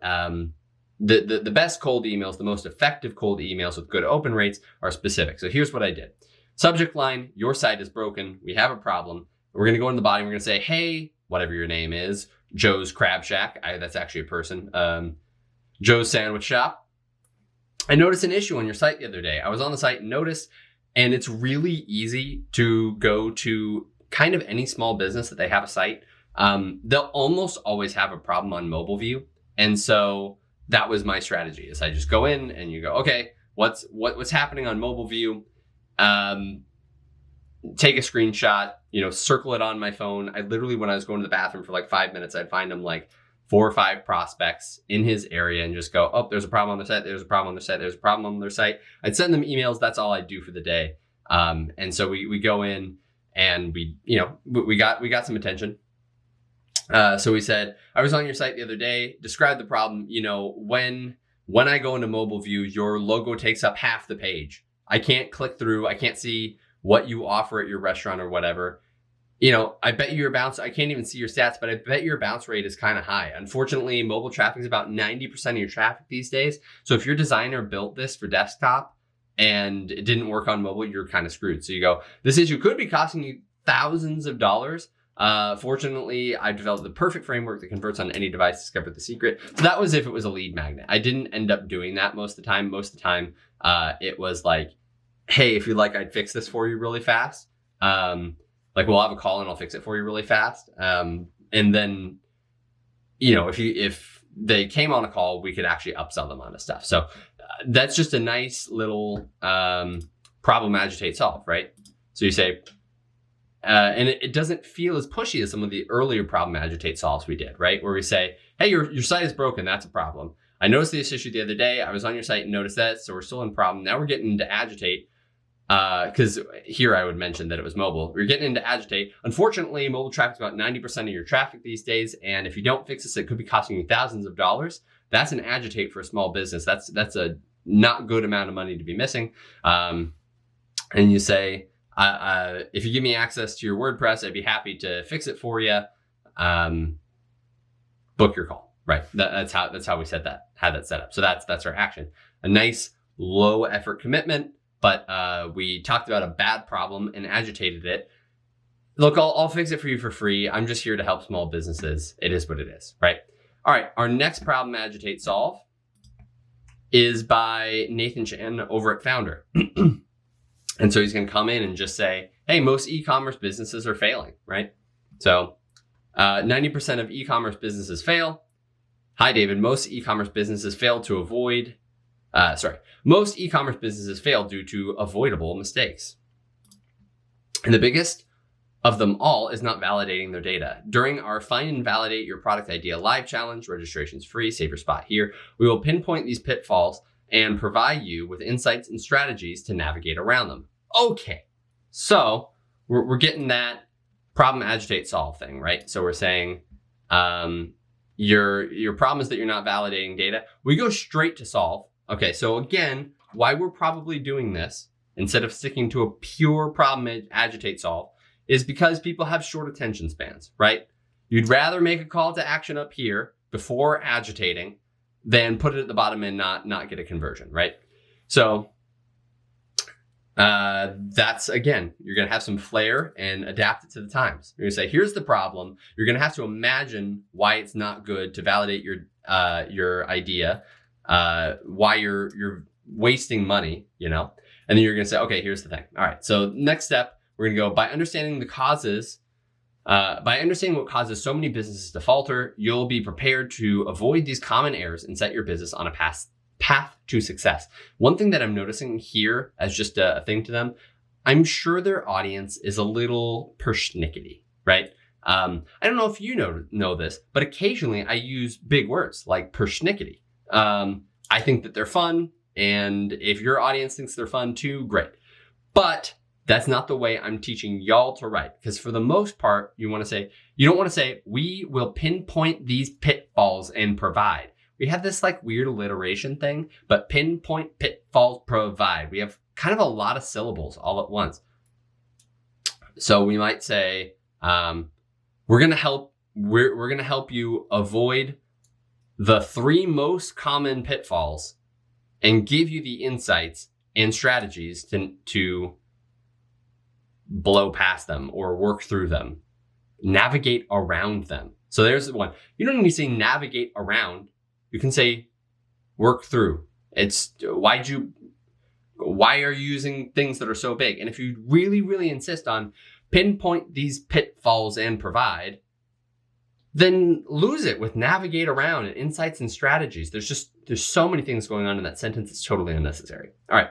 the best cold emails, the most effective cold emails with good open rates are specific. So here's what I did. Subject line, your site is broken. We have a problem. We're going to go in the body. We're going to say, hey, whatever your name is, Joe's Crab Shack. That's actually a person. Joe's Sandwich Shop. I noticed an issue on your site the other day. I was on the site and noticed, and it's really easy to go to kind of any small business that they have a site. They'll almost always have a problem on mobile view. And so that was my strategy, is I just go in and you go, okay, what's happening on mobile view? Take a screenshot, circle it on my phone. I literally, when I was going to the bathroom for like 5 minutes, I'd find them like 4 or 5 prospects in his area and just go, oh, there's a problem on their site. There's a problem on their site. There's a problem on their site. I'd send them emails. That's all I do for the day. And so we go in and we got some attention. So we said, I was on your site the other day, describe the problem. When I go into mobile view, your logo takes up half the page. I can't click through. I can't see what you offer at your restaurant or whatever. I bet your bounce, I can't even see your stats, but I bet your bounce rate is kind of high. Unfortunately, mobile traffic is about 90% of your traffic these days. So if your designer built this for desktop and it didn't work on mobile, you're kind of screwed. So you go, this issue could be costing you thousands of dollars. Fortunately, I developed the perfect framework that converts on any device. Discovered the secret. So that was if it was a lead magnet. I didn't end up doing that most of the time. Most of the time, it was like, hey, if you'd like, I'd fix this for you really fast. Like we'll have a call and I'll fix it for you really fast. And then, if they came on a call, we could actually upsell them onto stuff. So that's just a nice little problem, agitate, solve, right? So you say, and it doesn't feel as pushy as some of the earlier problem, agitate, solves we did, right? Where we say, hey, your site is broken. That's a problem. I noticed this issue the other day. I was on your site and noticed that. So we're still in problem. Now we're getting into agitate. Because here I would mention that it was mobile. We're getting into agitate. Unfortunately, mobile traffic is about 90% of your traffic these days. And if you don't fix this, it could be costing you thousands of dollars. That's an agitate for a small business. That's a not good amount of money to be missing. And you say, if you give me access to your WordPress, I'd be happy to fix it for you. Book your call. Right. That's how we had that set up. So that's our action. A nice low effort commitment. But we talked about a bad problem and agitated it. Look, I'll fix it for you for free. I'm just here to help small businesses. It is what it is, right? All right, our next problem, agitate, solve, is by Nathan Chan over at Founder. And so he's going to come in and just say, hey, most e-commerce businesses are failing, right? So 90% of e-commerce businesses fail. Hi, David. Most e-commerce businesses fail to avoid... most e-commerce businesses fail due to avoidable mistakes. And the biggest of them all is not validating their data. During our Find and Validate Your Product Idea Live Challenge, registration's free, save your spot here, we will pinpoint these pitfalls and provide you with insights and strategies to navigate around them. Okay, so we're getting that problem, agitate, solve thing, right? So we're saying your problem is that you're not validating data. We go straight to solve. Okay, so again, why we're probably doing this instead of sticking to a pure problem, agitate, solve, is because people have short attention spans, right? You'd rather make a call to action up here before agitating than put it at the bottom and not get a conversion, right? So that's, again, you're going to have some flair and adapt it to the times. You're going to say, here's the problem. You're going to have to imagine why it's not good to validate your idea, why you're wasting money, you know? And then you're going to say, okay, here's the thing. All right. So next step, we're going to go by understanding the causes. By understanding what causes so many businesses to falter, you'll be prepared to avoid these common errors and set your business on a path to success. One thing that I'm noticing here as just a thing to them, I'm sure their audience is a little persnickety, right? I don't know if you know this, but occasionally I use big words like persnickety. I think that they're fun, and if your audience thinks they're fun too, great. But that's not the way I'm teaching y'all to write. Because for the most part, you don't want to say, we will pinpoint these pitfalls and provide. We have this like weird alliteration thing, but pinpoint, pitfalls, provide. We have kind of a lot of syllables all at once. So we might say, we're going to help you avoid the 3 most common pitfalls and give you the insights and strategies to blow past them or work through them, navigate around them. So there's one. You don't need to say navigate around. You can say work through. It's why are you using things that are so big? And if you really, really insist on pinpoint these pitfalls and provide, then lose it with navigate around and insights and strategies. There's so many things going on in that sentence. It's totally unnecessary. All right.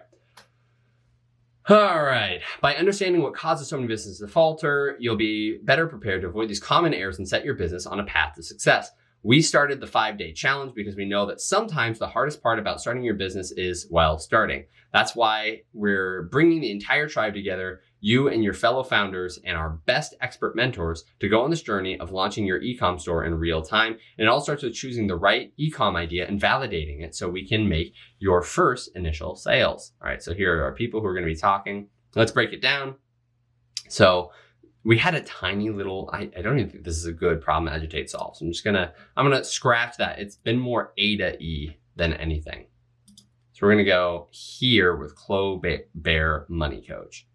By understanding what causes so many businesses to falter, you'll be better prepared to avoid these common errors and set your business on a path to success. We started the 5-day challenge because we know that sometimes the hardest part about starting your business is, well, starting. That's why we're bringing the entire tribe together, you and your fellow founders and our best expert mentors, to go on this journey of launching your e-com store in real time. And it all starts with choosing the right e-com idea and validating it so we can make your first initial sales. All right, so here are people who are going to be talking. Let's break it down. So we had a tiny little, I don't even think this is a good problem, agitate, solve. So I'm gonna scratch that. It's been more AIDA-y than anything. So we're gonna go here with Bear Money Coach.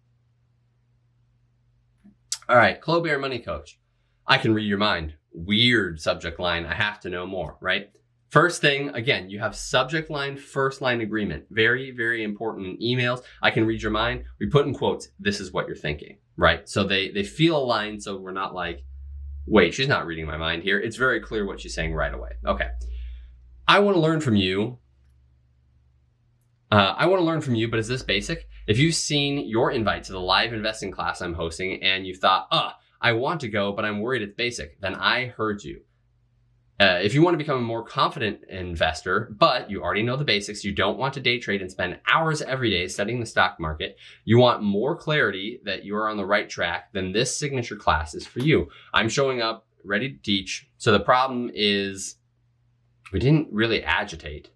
All right, Bear Money Coach. I can read your mind. Weird subject line. I have to know more, right? First thing, again, you have subject line, first line agreement. Very, very important in emails. I can read your mind. We put in quotes, this is what you're thinking, right? So they feel aligned, so we're not like, wait, she's not reading my mind here. It's very clear what she's saying right away. Okay. I want to learn from you. But is this basic? If you've seen your invite to the live investing class I'm hosting and you thought, I want to go, but I'm worried it's basic, then I heard you. If you want to become a more confident investor, but you already know the basics, you don't want to day trade and spend hours every day studying the stock market, you want more clarity that you are on the right track, then this signature class is for you. I'm showing up ready to teach. So the problem is we didn't really agitate.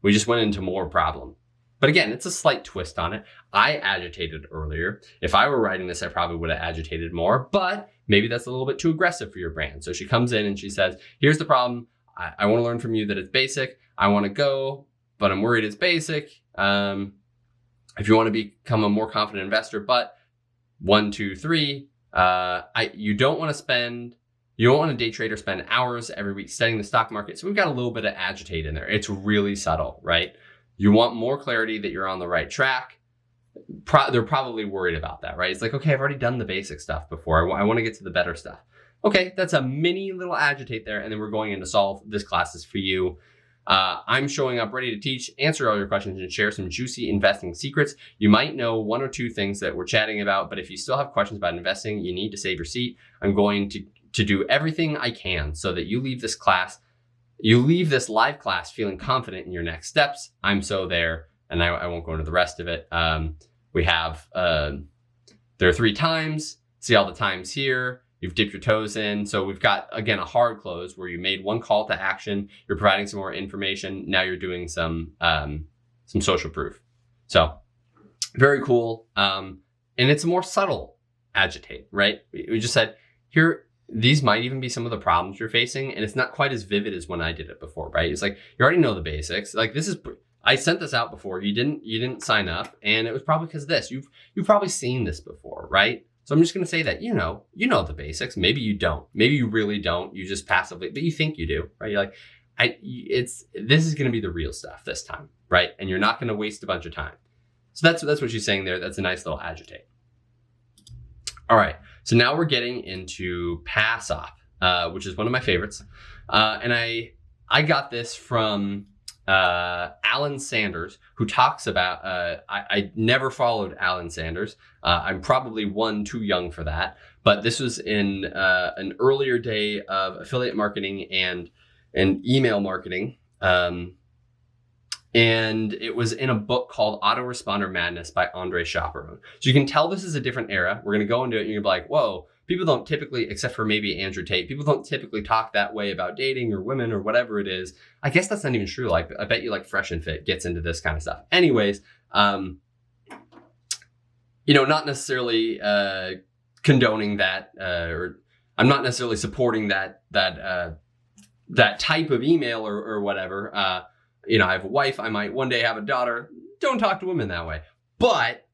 We just went into more problem. But again, it's a slight twist on it. I agitated earlier. If I were writing this, I probably would have agitated more, but maybe that's a little bit too aggressive for your brand. So she comes in and she says, here's the problem. I want to learn from you that it's basic. I want to go, but I'm worried it's basic. If you want to become a more confident investor, but 1, 2, 3, you don't want to day trade or spend hours every week studying the stock market. So we've got a little bit of agitate in there. It's really subtle, right? You want more clarity that you're on the right track. They're probably worried about that, right? It's like, okay, I've already done the basic stuff before. I want to get to the better stuff. Okay, that's a mini little agitate there. And then we're going into solve. This class is for you. I'm showing up ready to teach, answer all your questions, and share some juicy investing secrets. You might know one or two things that we're chatting about, but if you still have questions about investing, you need to save your seat. I'm going to do everything I can so that you leave this live class feeling confident in your next steps. I'm so there, and I won't go into the rest of it. We have, there are 3 times. See all the times here. You've dipped your toes in. So we've got, again, a hard close where you made one call to action. You're providing some more information. Now you're doing some social proof. So very cool. And it's a more subtle agitate, right? We just said here, these might even be some of the problems you're facing. And it's not quite as vivid as when I did it before, right? It's like, you already know the basics. Like I sent this out before. You didn't sign up. And it was probably because of this. You've probably seen this before, right? So I'm just going to say that, you know the basics. Maybe you don't. Maybe you really don't. You just passively, but you think you do, right? You're like, this is going to be the real stuff this time, right? And you're not going to waste a bunch of time. So that's what she's saying there. That's a nice little agitate. All right. So now we're getting into PASOP, which is one of my favorites. And I got this from Alan Sanders, who talks about, I never followed Alan Sanders. I'm probably one too young for that, but this was in an earlier day of affiliate marketing and email marketing. And it was in a book called Autoresponder Madness by Andre Chaperon. So you can tell this is a different era. We're going to go into it and you're like, whoa, people don't typically, except for maybe Andrew Tate, people don't typically talk that way about dating or women or whatever it is. I guess that's not even true. Like, I bet you like Fresh and Fit gets into this kind of stuff. Anyways, not necessarily condoning that, or I'm not necessarily supporting that type of email or whatever. I have a wife. I might one day have a daughter. Don't talk to women that way. But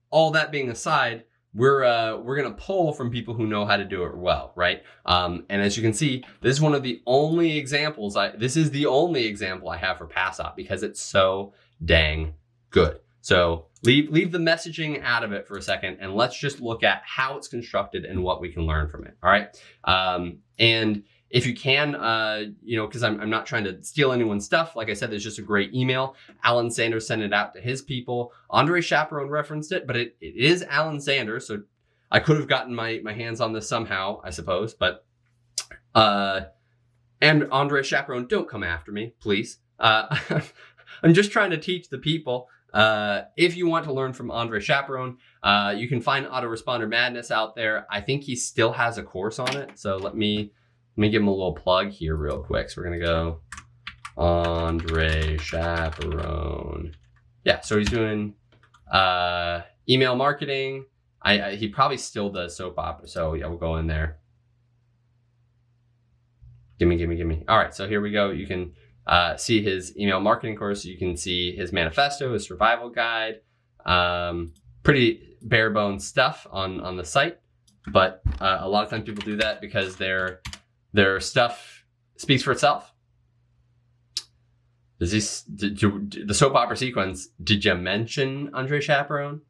all that being aside, we're going to pull from people who know how to do it well, right? And as you can see, this is one of the only examples. This is the only example I have for PASOP because it's so dang good. So leave the messaging out of it for a second, and let's just look at how it's constructed and what we can learn from it. All right. And if you can, because I'm not trying to steal anyone's stuff. Like I said, there's just a great email. Alan Sanders sent it out to his people. Andre Chaperon referenced it, but it is Alan Sanders. So I could have gotten my hands on this somehow, I suppose. But, and Andre Chaperon, don't come after me, please. I'm just trying to teach the people. If you want to learn from Andre Chaperon, you can find Autoresponder Madness out there. I think he still has a course on it. So let me give him a little plug here real quick. So we're going to go Andre Chaperon. Yeah, so he's doing email marketing. He probably still does soap opera. So yeah, we'll go in there. Gimme. All right, so here we go. You can see his email marketing course. You can see his manifesto, his survival guide. Pretty bare bones stuff on the site. But a lot of times people do that because their stuff speaks for itself. The soap opera sequence, did you mention Andre Chaperon?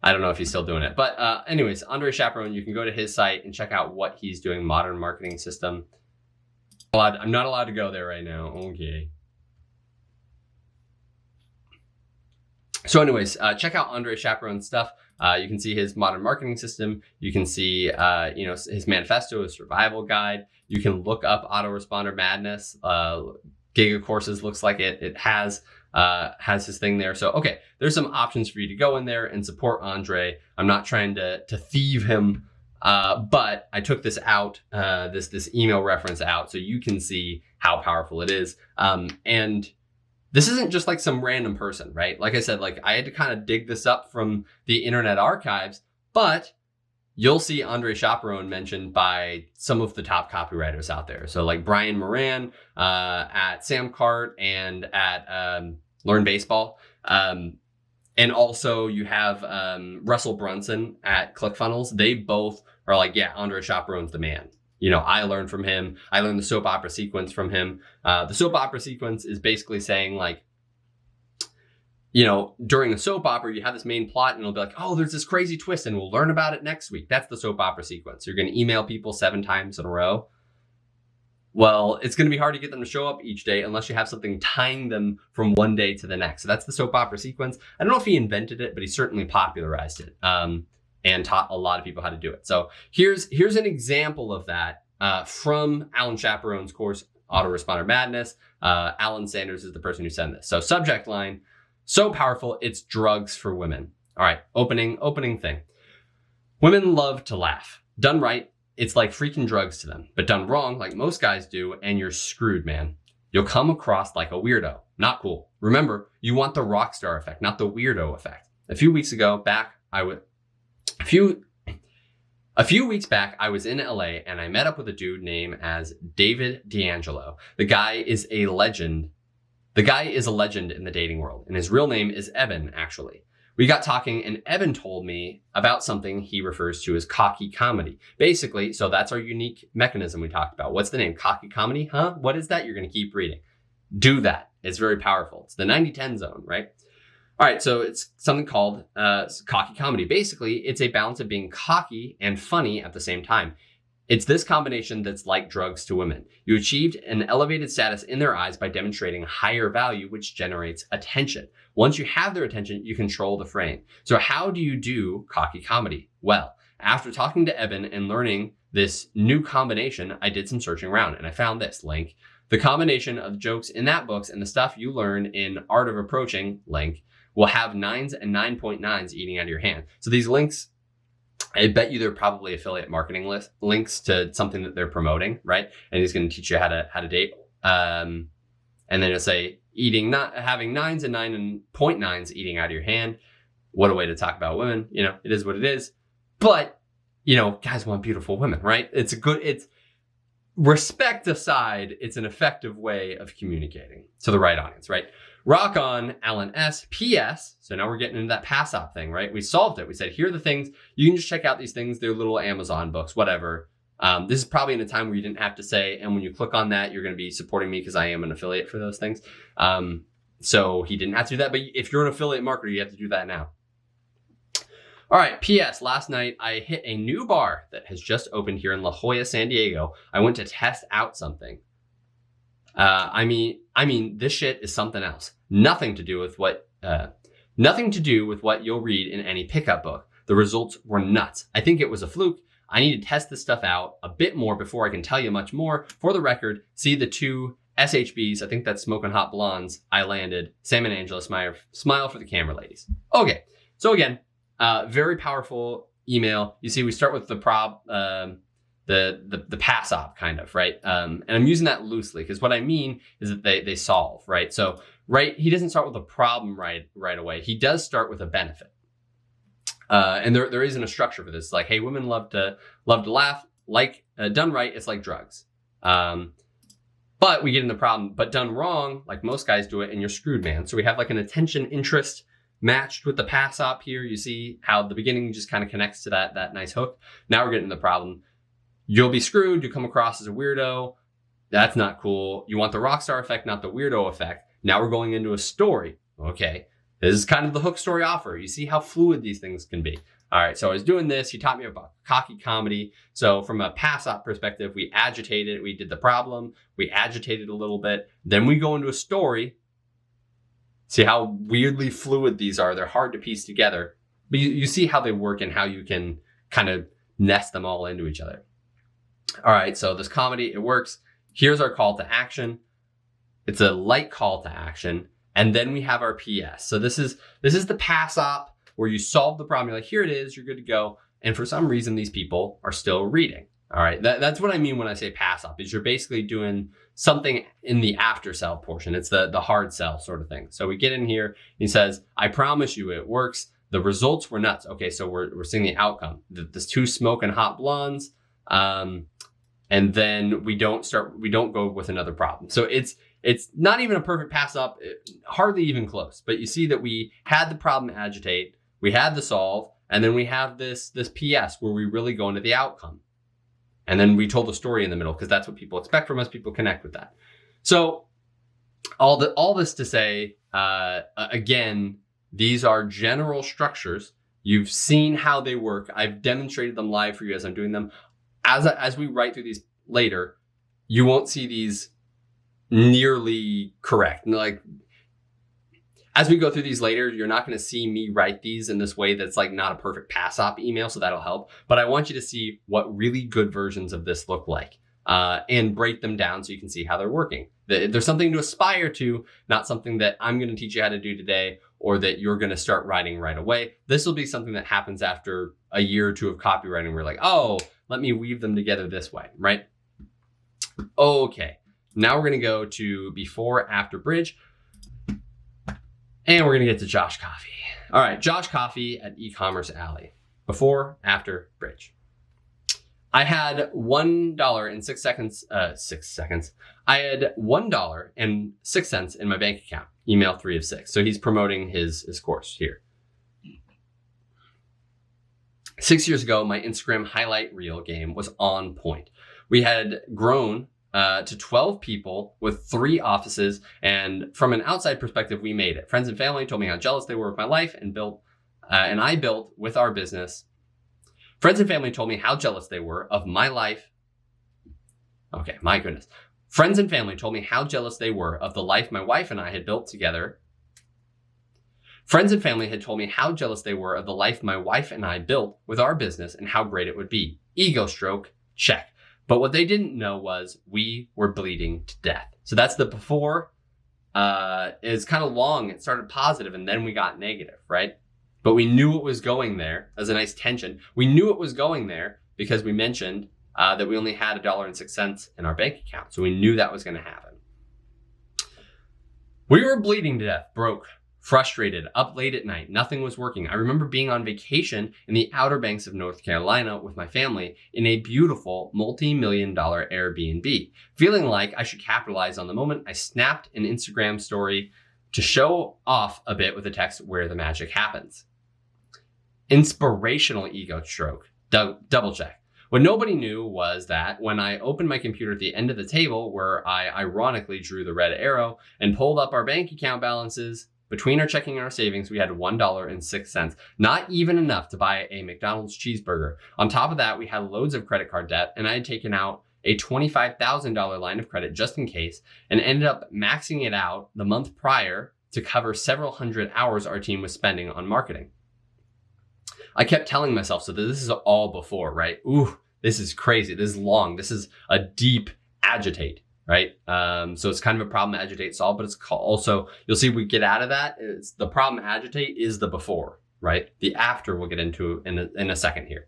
I don't know if he's still doing it. But anyways, Andre Chaperon, you can go to his site and check out what he's doing, modern marketing system. I'm not allowed to go there right now. Okay. So anyways, check out Andre Chaperon's stuff. You can see his modern marketing system. You can see, his manifesto, his survival guide. You can look up Autoresponder Madness. Giga Courses looks like it has his thing there. So, okay, there's some options for you to go in there and support Andre. I'm not trying to thieve him, but I took this out, this email reference out so you can see how powerful it is. And this isn't just like some random person, right? Like I said, like I had to kind of dig this up from the Internet Archives, but you'll see Andre Chaperon mentioned by some of the top copywriters out there. So like Brian Moran at Sam Cart and at Learn Baseball. And also you have Russell Brunson at ClickFunnels. They both are like, yeah, Andre Chaperon's the man. I learned from him. I learned the soap opera sequence from him. The soap opera sequence is basically saying like, during a soap opera, you have this main plot and it'll be like, oh, there's this crazy twist and we'll learn about it next week. That's the soap opera sequence. You're going to email people 7 times in a row. Well, it's going to be hard to get them to show up each day unless you have something tying them from one day to the next. So that's the soap opera sequence. I don't know if he invented it, but he certainly popularized it and taught a lot of people how to do it. So here's an example of that from Alan Chaperone's course, Autoresponder Madness. Alan Sanders is the person who sent this. So subject line, so powerful, it's drugs for women. All right, opening thing. Women love to laugh. Done right, it's like freaking drugs to them, but done wrong, like most guys do, and you're screwed, man. You'll come across like a weirdo. Not cool. Remember, you want the rock star effect, not the weirdo effect. A few weeks back, I was in LA and I met up with a dude named as David D'Angelo. The guy is a legend. The guy is a legend in the dating world, and his real name is Evan, actually. We got talking and Evan told me about something he refers to as cocky comedy. Basically, so that's our unique mechanism we talked about. What's the name? Cocky comedy? Huh? What is that? You're going to keep reading. Do that. It's very powerful. It's the 90-10 zone, right? All right, so it's something called cocky comedy. Basically, it's a balance of being cocky and funny at the same time. It's this combination that's like drugs to women. You achieved an elevated status in their eyes by demonstrating higher value, which generates attention. Once you have their attention, you control the frame. So how do you do cocky comedy? Well, after talking to Evan and learning this new combination, I did some searching around and I found this link. The combination of jokes in that book and the stuff you learn in Art of Approaching, link, will have 9s and 9.9s eating out of your hand. So these links, I bet you they're probably affiliate marketing links to something that they're promoting, right? And he's going to teach you how to date. And then it'll say having 9s and 9.9s eating out of your hand. What a way to talk about women. You know, it is what it is. But, you know, guys want beautiful women, right? It's respect aside, it's an effective way of communicating to the right audience, right? Rock on, Alan S. P.S. So now we're getting into that PASOP thing, right? We solved it. We said, here are the things. You can just check out these things. They're little Amazon books, whatever. This is probably in a time where you didn't have to say, and when you click on that, you're going to be supporting me because I am an affiliate for those things. So he didn't have to do that. But if you're an affiliate marketer, you have to do that now. All right, P.S. Last night, I hit a new bar that has just opened here in La Jolla, San Diego. I went to test out something. I mean, this shit is something else. Nothing to do with what you'll read in any pickup book. The results were nuts. I think it was a fluke. I need to test this stuff out a bit more before I can tell you much more. For the record, see the 2 SHBs. I think that's Smoking Hot Blondes. I landed. Sam and Angela, smile for the camera, ladies. Okay, so again, very powerful email. You see, we start with the the PASOP kind of, right? And I'm using that loosely because what I mean is that they solve, right? So, right, he doesn't start with a problem right away. He does start with a benefit. And there isn't a structure for this. It's like, hey, women love to laugh. Like done right, it's like drugs. But we get in the problem. But done wrong, like most guys do it, and you're screwed, man. So we have like an attention interest matched with the PASOP here. You see how the beginning just kind of connects to that nice hook. Now we're getting to the problem. You'll be screwed. You come across as a weirdo. That's not cool. You want the rock star effect, not the weirdo effect. Now we're going into a story. Okay. This is kind of the hook story offer. You see how fluid these things can be. All right. So I was doing this. He taught me about cocky comedy. So from a PASOP perspective, we agitated. We did the problem. We agitated a little bit. Then we go into a story. See how weirdly fluid these are. They're hard to piece together. But you see how they work and how you can kind of nest them all into each other. All right, so this comedy, it works. Here's our call to action. It's a light call to action. And then we have our PS. So this is the PASOP where you solve the problem. You're like, here it is, you're good to go. And for some reason, these people are still reading. All right, that's what I mean when I say PASOP, is you're basically doing something in the after sell portion. It's the hard sell sort of thing. So we get in here, he says, I promise you it works. The results were nuts. Okay, so we're seeing the outcome. There's 2 smoking hot blondes. And then we don't go with another problem. So it's not even a perfect PASOP, hardly even close. But you see that we had the problem agitate, we had the solve, and then we have this PS where we really go into the outcome. And then we told the story in the middle because that's what people expect from us. People connect with that. So all this to say, again, these are general structures. You've seen how they work. I've demonstrated them live for you as I'm doing them. As we write through these later, you won't see these nearly correct. Like, as we go through these later, you're not going to see me write these in this way that's like not a perfect PASOP email, so that'll help. But I want you to see what really good versions of this look like and break them down so you can see how they're working. There's something to aspire to, not something that I'm going to teach you how to do today or that you're going to start writing right away. This will be something that happens after a year or two of copywriting. We're like, oh, let me weave them together this way, right? Okay, now we're going to go to before, after bridge. And we're going to get to Josh Coffee. All right, Josh Coffee at E-commerce Alley. Before, after, bridge. I had $1.06. I had $1.06 in my bank account. Email 3 of 6. So he's promoting his course here. 6 years ago, my Instagram highlight reel game was on point. We had grown to 12 people with 3 offices. And from an outside perspective, we made it. Friends and family told me how jealous they were of my life and I built with our business. Friends and family told me how jealous they were of my life. Okay, my goodness. Friends and family told me how jealous they were of the life my wife and I had built together. Friends and family had told me how jealous they were of the life my wife and I built with our business and how great it would be. Ego stroke, check. But what they didn't know was we were bleeding to death. So that's the before. Is kind of long. It started positive and then we got negative, right? But we knew it was going there as a nice tension. We knew it was going there because we mentioned that we only had $1.06 in our bank account. So we knew that was going to happen. We were bleeding to death, broke, frustrated, up late at night. Nothing was working. I remember being on vacation in the Outer Banks of North Carolina with my family in a beautiful multi-million-dollar Airbnb. Feeling like I should capitalize on the moment, I snapped an Instagram story to show off a bit with a text where the magic happens. Inspirational ego stroke. Double check. What nobody knew was that when I opened my computer at the end of the table where I ironically drew the red arrow and pulled up our bank account balances, between our checking and our savings, we had $1.06, not even enough to buy a McDonald's cheeseburger. On top of that, we had loads of credit card debt and I had taken out a $25,000 line of credit just in case and ended up maxing it out the month prior to cover several hundred hours our team was spending on marketing. I kept telling myself, so this is all before, right? Ooh, this is crazy. This is long. This is a deep agitate, right? So it's kind of a problem agitate solve, but it's also, you'll see we get out of that. It's the problem agitate is the before, right? The after we'll get into in a second here.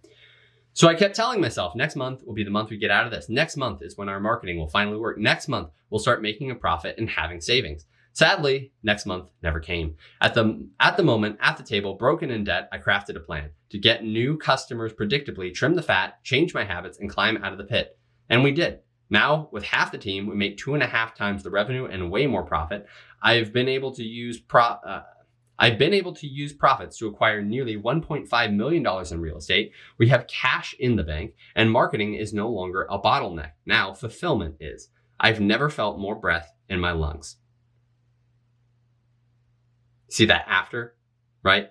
So I kept telling myself, next month will be the month we get out of this. Next month is when our marketing will finally work. Next month, we'll start making a profit and having savings. Sadly, next month never came. At the moment, at the table, broken in debt, I crafted a plan to get new customers predictably, trim the fat, change my habits, and climb out of the pit. And we did. Now, with half the team, we make 2.5 times the revenue and way more profit. I've been able to use profits to acquire nearly $1.5 million in real estate. We have cash in the bank, and marketing is no longer a bottleneck. Now, fulfillment is. I've never felt more breath in my lungs. See that after, right?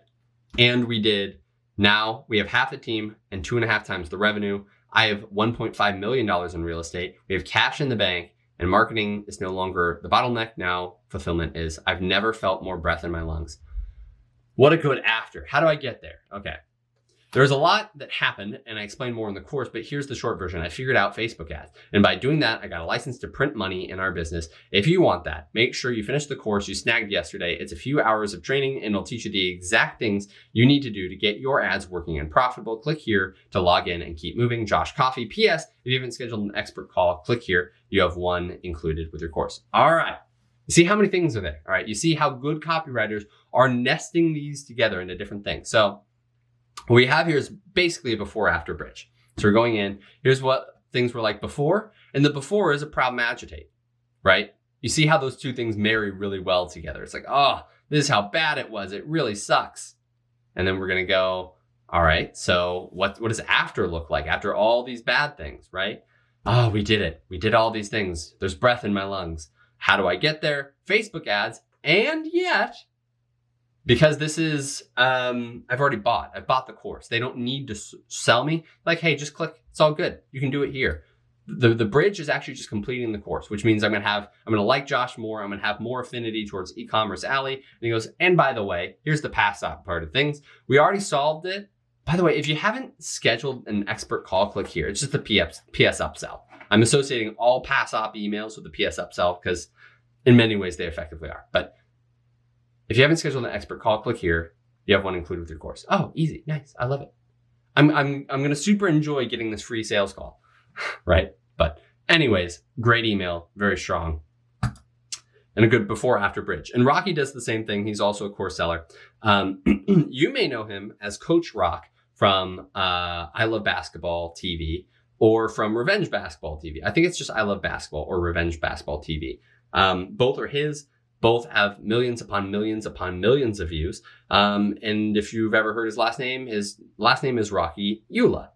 And we did. Now we have half the team and 2.5 times the revenue. I have $1.5 million in real estate. We have cash in the bank and marketing is no longer the bottleneck. Now fulfillment is. I've never felt more breath in my lungs. What a good after. How do I get there? Okay. There's a lot that happened and I explained more in the course, but here's the short version. I figured out Facebook ads. And by doing that, I got a license to print money in our business. If you want that, make sure you finish the course you snagged yesterday. It's a few hours of training and it'll teach you the exact things you need to do to get your ads working and profitable. Click here to log in and keep moving. Josh Coffee. P.S. If you haven't scheduled an expert call, click here. You have one included with your course. All right. You see how many things are there? All right. You see how good copywriters are nesting these together into different things. So what we have here is basically a before-after bridge. So we're going in. Here's what things were like before. And the before is a problem agitate, right? You see how those two things marry really well together. It's like, oh, this is how bad it was. It really sucks. And then we're going to go, all right, so what does after look like after all these bad things, right? Oh, we did it. We did all these things. There's breath in my lungs. How do I get there? Facebook ads. And yet, because this is, I've bought the course. They don't need to sell me. Like, hey, just click. It's all good. You can do it here. The bridge is actually just completing the course, which means I'm going to like Josh more. I'm going to have more affinity towards e-commerce alley. And he goes, and by the way, here's the PASOP part of things. We already solved it. By the way, if you haven't scheduled an expert call, click here. It's just the PS upsell. I'm associating all PASOP emails with the PS upsell because in many ways they effectively are. But if you haven't scheduled an expert call, click here. You have one included with your course. Oh, easy. Nice. I love it. I'm going to super enjoy getting this free sales call, right? But anyways, great email, very strong, and a good before after bridge. And Rocky does the same thing. He's also a course seller. You may know him as Coach Rock from I Love Basketball TV or from Revenge Basketball TV. I think it's just I Love Basketball or Revenge Basketball TV. Both are his. Both have millions upon millions upon millions of views. And if you've ever heard his last name is Rocky Eula.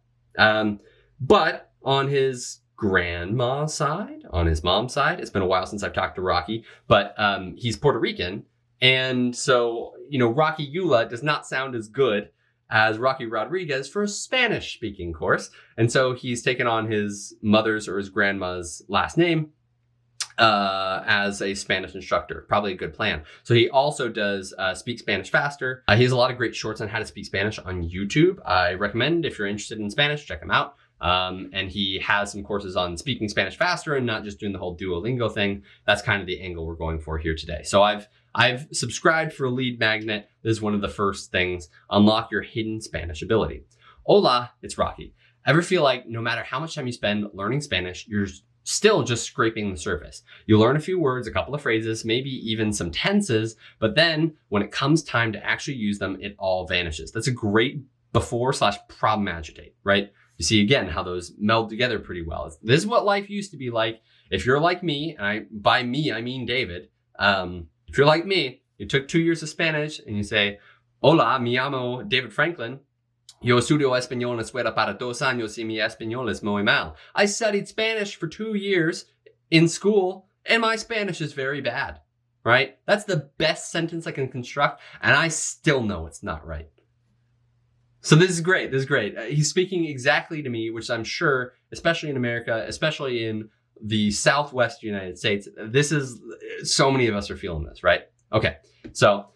But on his grandma's side, on his mom's side, it's been a while since I've talked to Rocky, but he's Puerto Rican. And so, Rocky Eula does not sound as good as Rocky Rodriguez for a Spanish speaking course. And so he's taken on his mother's or his grandma's last name as a Spanish instructor. Probably a good plan. So he also does Speak Spanish Faster. He has a lot of great shorts on how to speak Spanish on YouTube. I recommend if you're interested in Spanish, check him out. And he has some courses on speaking Spanish faster and not just doing the whole Duolingo thing. That's kind of the angle we're going for here today. So I've subscribed for a lead magnet. This is one of the first things. Unlock your hidden Spanish ability. Hola, it's Rocky. Ever feel like no matter how much time you spend learning Spanish, you're still just scraping the surface? You learn a few words, a couple of phrases, maybe even some tenses, but then when it comes time to actually use them, it all vanishes. That's a great before/problem agitate, right? You see again how those meld together pretty well. This is what life used to be like. If you're like me, and by me I mean David, if you're like me, you took 2 years of Spanish and you say, hola, me llamo David Franklin. Yo estudio español en escuela para 2 años y mi español es muy mal. I studied Spanish for 2 years in school and my Spanish is very bad, right? That's the best sentence I can construct and I still know it's not right. So this is great. This is great. He's speaking exactly to me, which I'm sure, especially in America, especially in the Southwest United States, so many of us are feeling this, right? Okay. So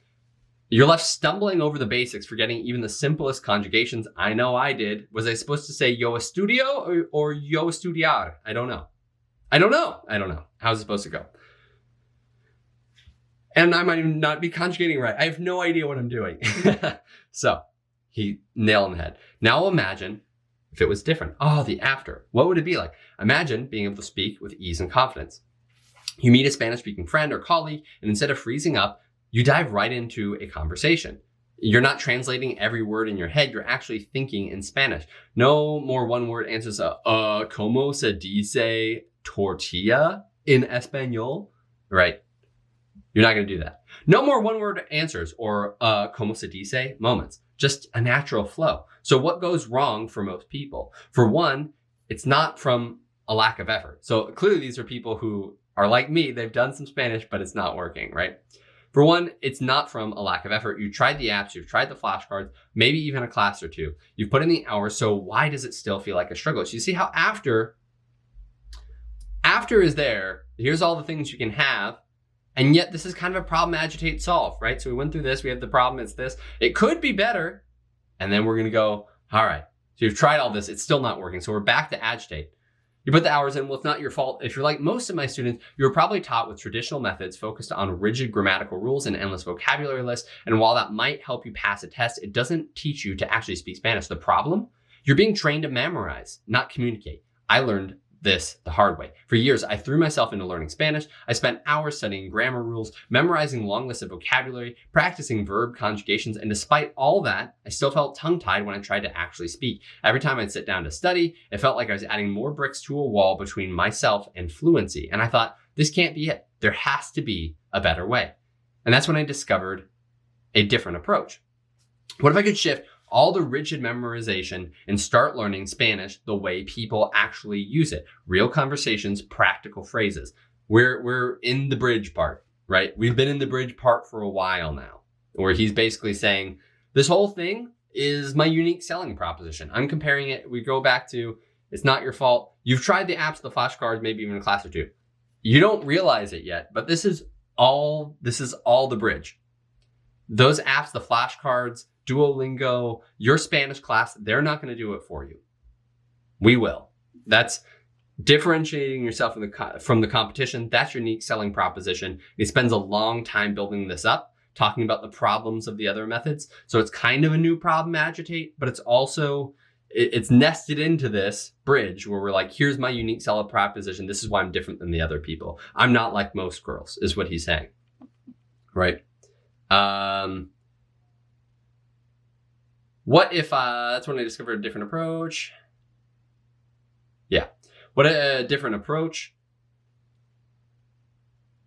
you're left stumbling over the basics, forgetting even the simplest conjugations. I know I did. Was I supposed to say yo estudio or yo estudiar? I don't know. How's it supposed to go? And I might not be conjugating right. I have no idea what I'm doing. So he nailed on the head. Now imagine if it was different. Oh, the after. What would it be like? Imagine being able to speak with ease and confidence. You meet a Spanish-speaking friend or colleague, and instead of freezing up, you dive right into a conversation. You're not translating every word in your head. You're actually thinking in Spanish. No more one-word answers. ¿Cómo se dice tortilla in español? Right? You're not going to do that. No more one-word answers or ¿Cómo se dice moments. Just a natural flow. So what goes wrong for most people? For one, it's not from a lack of effort. So clearly these are people who are like me. They've done some Spanish, but it's not working, right? For one, it's not from a lack of effort. You've tried the apps, you've tried the flashcards, maybe even a class or two. You've put in the hours, so why does it still feel like a struggle? So you see how after is there, here's all the things you can have, and yet this is kind of a problem, agitate, solve, right? So we went through this, we have the problem, it's this. It could be better, and then we're gonna go, all right, so you've tried all this, it's still not working, so we're back to agitate. You put the hours in, well, it's not your fault. If you're like most of my students, you were probably taught with traditional methods focused on rigid grammatical rules and endless vocabulary lists. And while that might help you pass a test, it doesn't teach you to actually speak Spanish. The problem? You're being trained to memorize, not communicate. I learned this the hard way. For years, I threw myself into learning Spanish. I spent hours studying grammar rules, memorizing long lists of vocabulary, practicing verb conjugations, and despite all that, I still felt tongue-tied when I tried to actually speak. Every time I'd sit down to study, it felt like I was adding more bricks to a wall between myself and fluency. And I thought, this can't be it. There has to be a better way. And that's when I discovered a different approach. What if I could shift all the rigid memorization and start learning Spanish the way people actually use it? Real conversations, practical phrases. We're in the bridge part, right? We've been in the bridge part for a while now, where he's basically saying, this whole thing is my unique selling proposition. I'm comparing it. We go back to, It's not your fault. You've tried the apps, the flashcards, maybe even a class or two. You don't realize it yet, but this is all the bridge. Those apps, the flashcards, Duolingo, your Spanish class, they're not going to do it for you. We will. That's differentiating yourself from the competition. That's your unique selling proposition. It spends a long time building this up, talking about the problems of the other methods. So it's kind of a new problem, Agitate, but it's also, it's nested into this bridge where we're like, here's my unique seller proposition. This is why I'm different than the other people. I'm not like most girls, is what he's saying, right? What if, that's when I discovered a different approach. Yeah. What a different approach.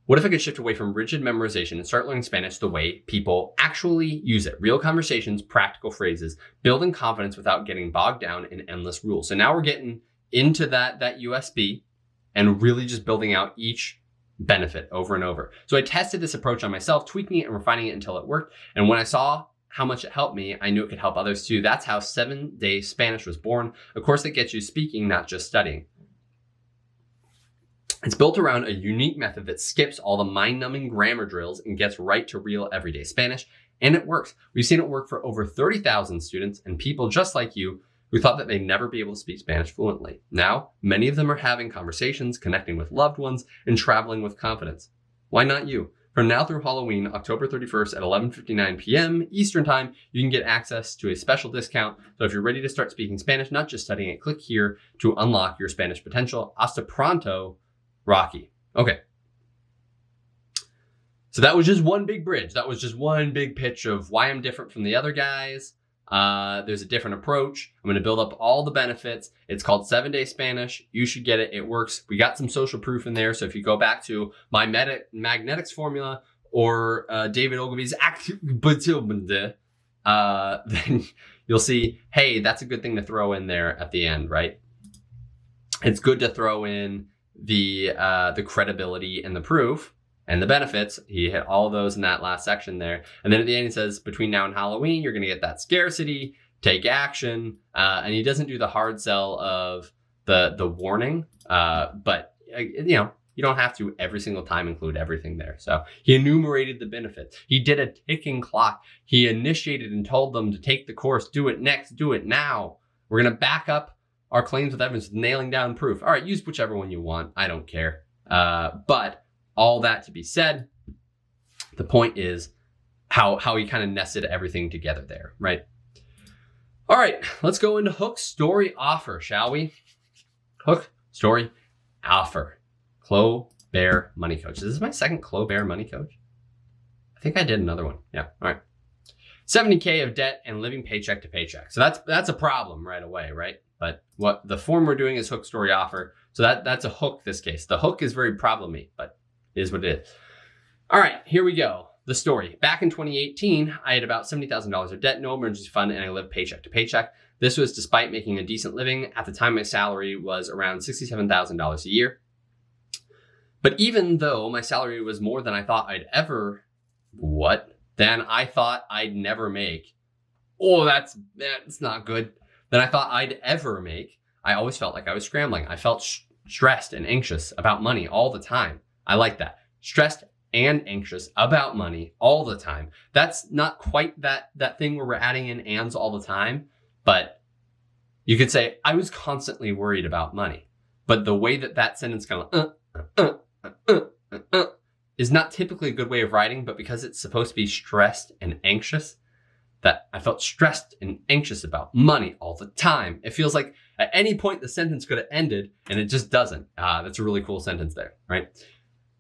What if I could shift away from rigid memorization and start learning Spanish the way people actually use it? Real conversations, practical phrases, building confidence without getting bogged down in endless rules. So now we're getting into that USB and really just building out each benefit over and over. So I tested this approach on myself, tweaking it and refining it until it worked. And when I saw how much it helped me, I knew it could help others too. That's how 7-Day Spanish was born, a course that gets you speaking, not just studying. It's built around a unique method that skips all the mind-numbing grammar drills and gets right to real everyday Spanish, and it works. We've seen it work for over 30,000 students and people just like you who thought that they'd never be able to speak Spanish fluently. Now, many of them are having conversations, connecting with loved ones, and traveling with confidence. Why not you? From now through Halloween, October 31st at 11:59 p.m. Eastern Time, you can get access to a special discount. So if you're ready to start speaking Spanish, not just studying it, click here to unlock your Spanish potential. Hasta pronto, Rocky. Okay. So that was just one big bridge. That was just one big pitch of why I'm different from the other guys. There's a different approach. I'm going to build up all the benefits. It's called 7-Day Spanish. You should get it. It works. We got some social proof in there. So if you go back to my magnetics formula or David Ogilvy's then you'll see, hey, that's a good thing to throw in there at the end, right? It's good to throw in the credibility and the proof and the benefits. He hit all of those in that last section there. And then at the end, he says, between now and Halloween, you're going to get that scarcity, take action. And he doesn't do the hard sell of the warning. But, you know, you don't have to every single time include everything there. So he enumerated the benefits. He did a ticking clock. He initiated and told them to take the course, do it next, do it now. We're going to back up our claims with evidence, nailing down proof. All right, use whichever one you want. I don't care. But all that to be said, the point is how he kind of nested everything together there, right? All right, let's go into hook, story, offer, shall we? Hook, story, offer. Clo Bear Money Coach. This is my second Clo Bear Money Coach. I think I did another one. Yeah, all right. 70K of debt and living paycheck to paycheck. So that's a problem right away, right? But what the form we're doing is hook, story, offer. So that's a hook this case. The hook is very problemy, but it is what it is. All right, here we go. The story. Back in 2018, I had about $70,000 of debt, no emergency fund, and I lived paycheck to paycheck. This was despite making a decent living. At the time, my salary was around $67,000 a year. But even though my salary was more than I thought I'd ever, Then I thought I'd never make. Oh, that's not good. Than I thought I'd ever make. I always felt like I was scrambling. I felt stressed and anxious about money all the time. I like that. Stressed and anxious about money all the time. That's not quite that thing where we're adding in ands all the time, but you could say I was constantly worried about money. But the way that sentence kind of is not typically a good way of writing, but because it's supposed to be stressed and anxious, that I felt stressed and anxious about money all the time. It feels like at any point the sentence could have ended, and it just doesn't. That's a really cool sentence there, right?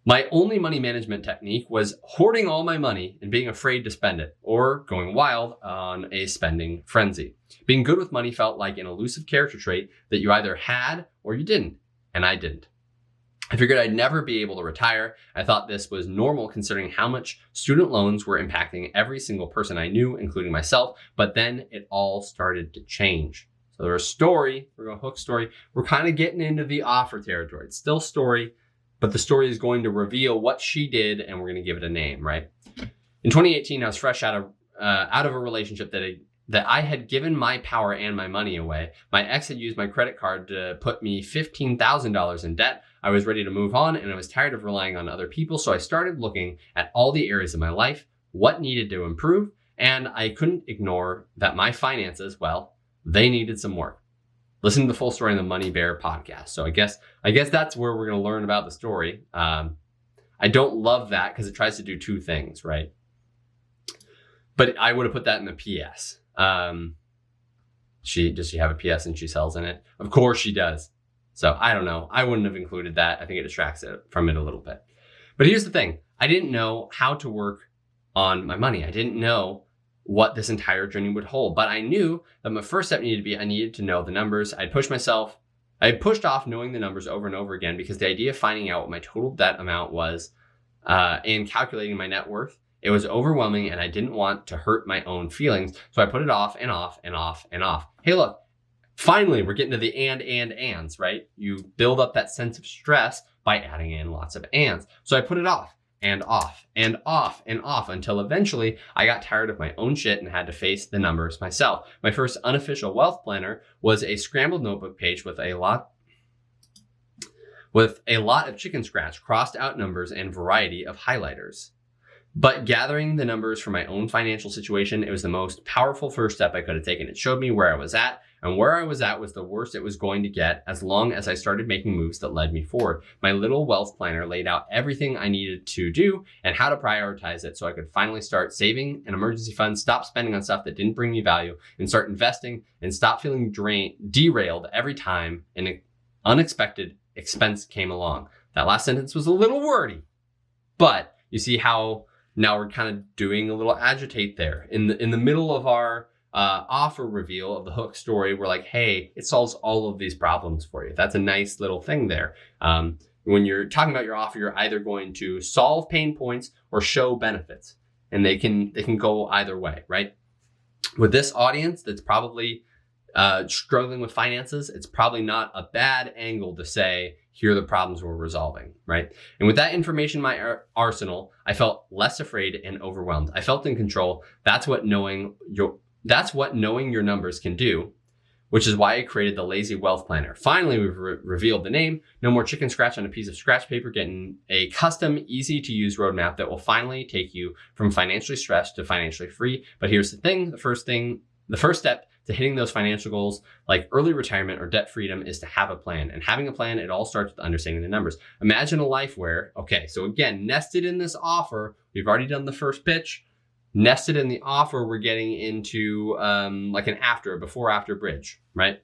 My only money management technique was hoarding all my money and being afraid to spend it, or going wild on a spending frenzy. Being good with money felt like an elusive character trait that you either had or you didn't, and I didn't. I figured I'd never be able to retire. I thought this was normal considering how much student loans were impacting every single person I knew, including myself. But then it all started to change. So there's a story. We're going to hook story. We're kind of getting into the offer territory. It's still story, but the story is going to reveal what she did, and we're going to give it a name, right? In 2018, I was fresh out of a relationship that I had given my power and my money away. My ex had used my credit card to put me $15,000 in debt. I was ready to move on and I was tired of relying on other people. So I started looking at all the areas of my life, what needed to improve. And I couldn't ignore that my finances, well, they needed some work. Listen to the full story in the Money Bear podcast. So I guess that's where we're going to learn about the story. I don't love that because it tries to do two things, right? But I would have put that in the PS. Does she have a PS and she sells in it? Of course she does. So I don't know. I wouldn't have included that. I think it distracts it from it a little bit. But here's the thing. I didn't know how to work on my money. I didn't know what this entire journey would hold. But I knew that my first step needed to be, I needed to know the numbers. I pushed off knowing the numbers over and over again because the idea of finding out what my total debt amount was and calculating my net worth, it was overwhelming and I didn't want to hurt my own feelings. So I put it off and off and off and off. Hey, look, finally, we're getting to the ands, right? You build up that sense of stress by adding in lots of ands. So I put it off and off and off and off until eventually I got tired of my own shit and had to face the numbers myself. My first unofficial wealth planner was a scrambled notebook page with a lot of chicken scratch, crossed out numbers, and variety of highlighters. But gathering the numbers for my own financial situation, it was the most powerful first step I could have taken. It showed me where I was at, and where I was at was the worst it was going to get as long as I started making moves that led me forward. My little wealth planner laid out everything I needed to do and how to prioritize it so I could finally start saving an emergency fund, stop spending on stuff that didn't bring me value, and start investing and stop feeling derailed every time an unexpected expense came along. That last sentence was a little wordy, but you see how now we're kind of doing a little agitate there. In the middle of our offer reveal of the hook story, we're like, hey, it solves all of these problems for you. That's a nice little thing there. When you're talking about your offer, you're either going to solve pain points or show benefits, and they can go either way, right? With this audience that's probably struggling with finances, it's probably not a bad angle to say, here are the problems we're resolving, right? And with that information in my arsenal, I felt less afraid and overwhelmed. I felt in control. That's what knowing your numbers can do, which is why I created the Lazy Wealth Planner. Finally, we've revealed the name. No more chicken scratch on a piece of scratch paper, getting a custom, easy to use roadmap that will finally take you from financially stressed to financially free. But here's the thing, the first step to hitting those financial goals like early retirement or debt freedom is to have a plan. And having a plan, it all starts with understanding the numbers. Imagine a life where, okay, so again, nested in this offer, we've already done the first pitch. Nested in the offer, we're getting into like an before-after bridge, right?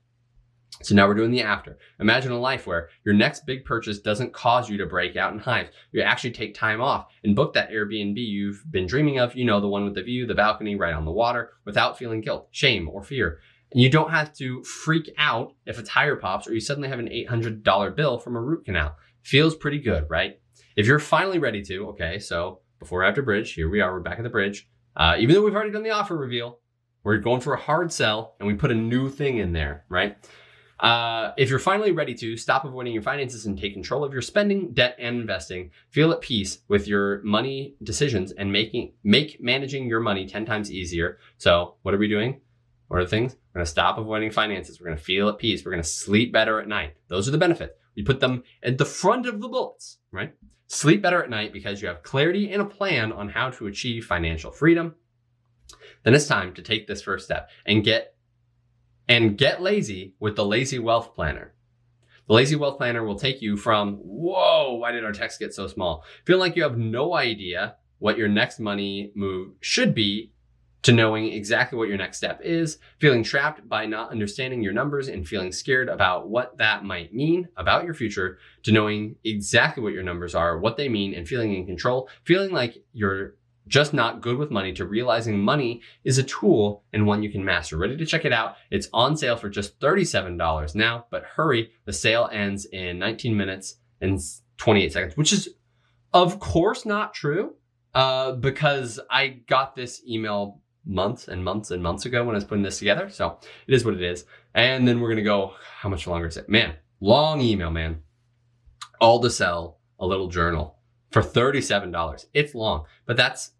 So now we're doing the after. Imagine a life where your next big purchase doesn't cause you to break out in hives. You actually take time off and book that Airbnb you've been dreaming of, the one with the view, the balcony right on the water, without feeling guilt, shame, or fear. And you don't have to freak out if a tire pops or you suddenly have an $800 bill from a root canal. Feels pretty good, right? If you're finally ready to, okay, so before after bridge, here we are, we're back at the bridge. Even though we've already done the offer reveal, we're going for a hard sell and we put a new thing in there, right? If you're finally ready to stop avoiding your finances and take control of your spending, debt, and investing, feel at peace with your money decisions and make managing your money 10 times easier. So what are we doing? What are the things? We're going to stop avoiding finances. We're going to feel at peace. We're going to sleep better at night. Those are the benefits. We put them at the front of the bullets, right? Sleep better at night because you have clarity and a plan on how to achieve financial freedom. Then it's time to take this first step and get lazy with the Lazy Wealth Planner. The Lazy Wealth Planner will take you from, whoa, why did our text get so small? Feeling like you have no idea what your next money move should be, to knowing exactly what your next step is, feeling trapped by not understanding your numbers and feeling scared about what that might mean about your future, to knowing exactly what your numbers are, what they mean, and feeling in control, feeling like you're just not good with money, to realizing money is a tool and one you can master. Ready to check it out? It's on sale for just $37 now, but hurry, the sale ends in 19 minutes and 28 seconds, which is of course not true, because I got this email months and months and months ago when I was putting this together. So it is what it is. And then we're going to go, how much longer is it? Man, long email, man. All to sell a little journal for $37. It's long, but that's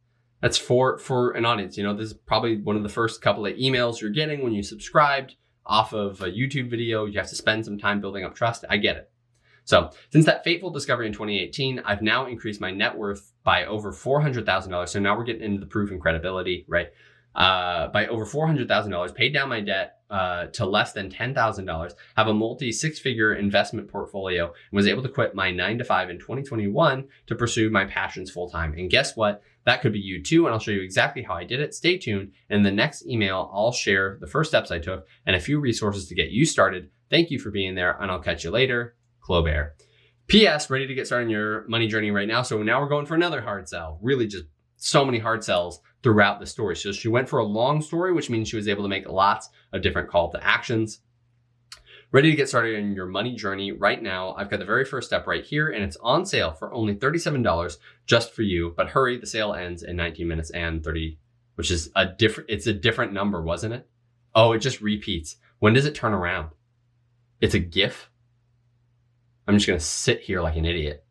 That's for an audience. This is probably one of the first couple of emails you're getting when you subscribed off of a YouTube video. You have to spend some time building up trust. I get it. So since that fateful discovery in 2018, I've now increased my net worth by over $400,000. So now we're getting into the proof and credibility, right? By over $400,000, paid down my debt to less than $10,000, have a multi-six-figure investment portfolio, and was able to quit my 9-to-5 in 2021 to pursue my passions full-time. And guess what? That could be you too, and I'll show you exactly how I did it. Stay tuned. In the next email, I'll share the first steps I took and a few resources to get you started. Thank you for being there, and I'll catch you later. Clobear. P.S. Ready to get started on your money journey right now. So now we're going for another hard sell. Really just so many hard sells throughout the story. So she went for a long story, which means she was able to make lots of different call to actions. Ready to get started on your money journey right now. I've got the very first step right here, and it's on sale for only $37 just for you. But hurry, the sale ends in 19 minutes and 30, which is it's a different number, wasn't it? Oh, it just repeats. When does it turn around? It's a GIF. I'm just going to sit here like an idiot.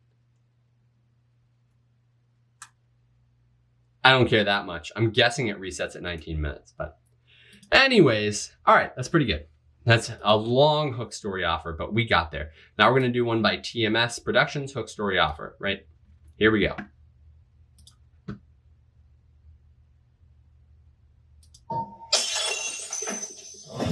I don't care that much. I'm guessing it resets at 19 minutes, but anyways, all right, that's pretty good. That's a long hook story offer, but we got there. Now we're going to do one by TMS Productions hook story offer, right? Here we go.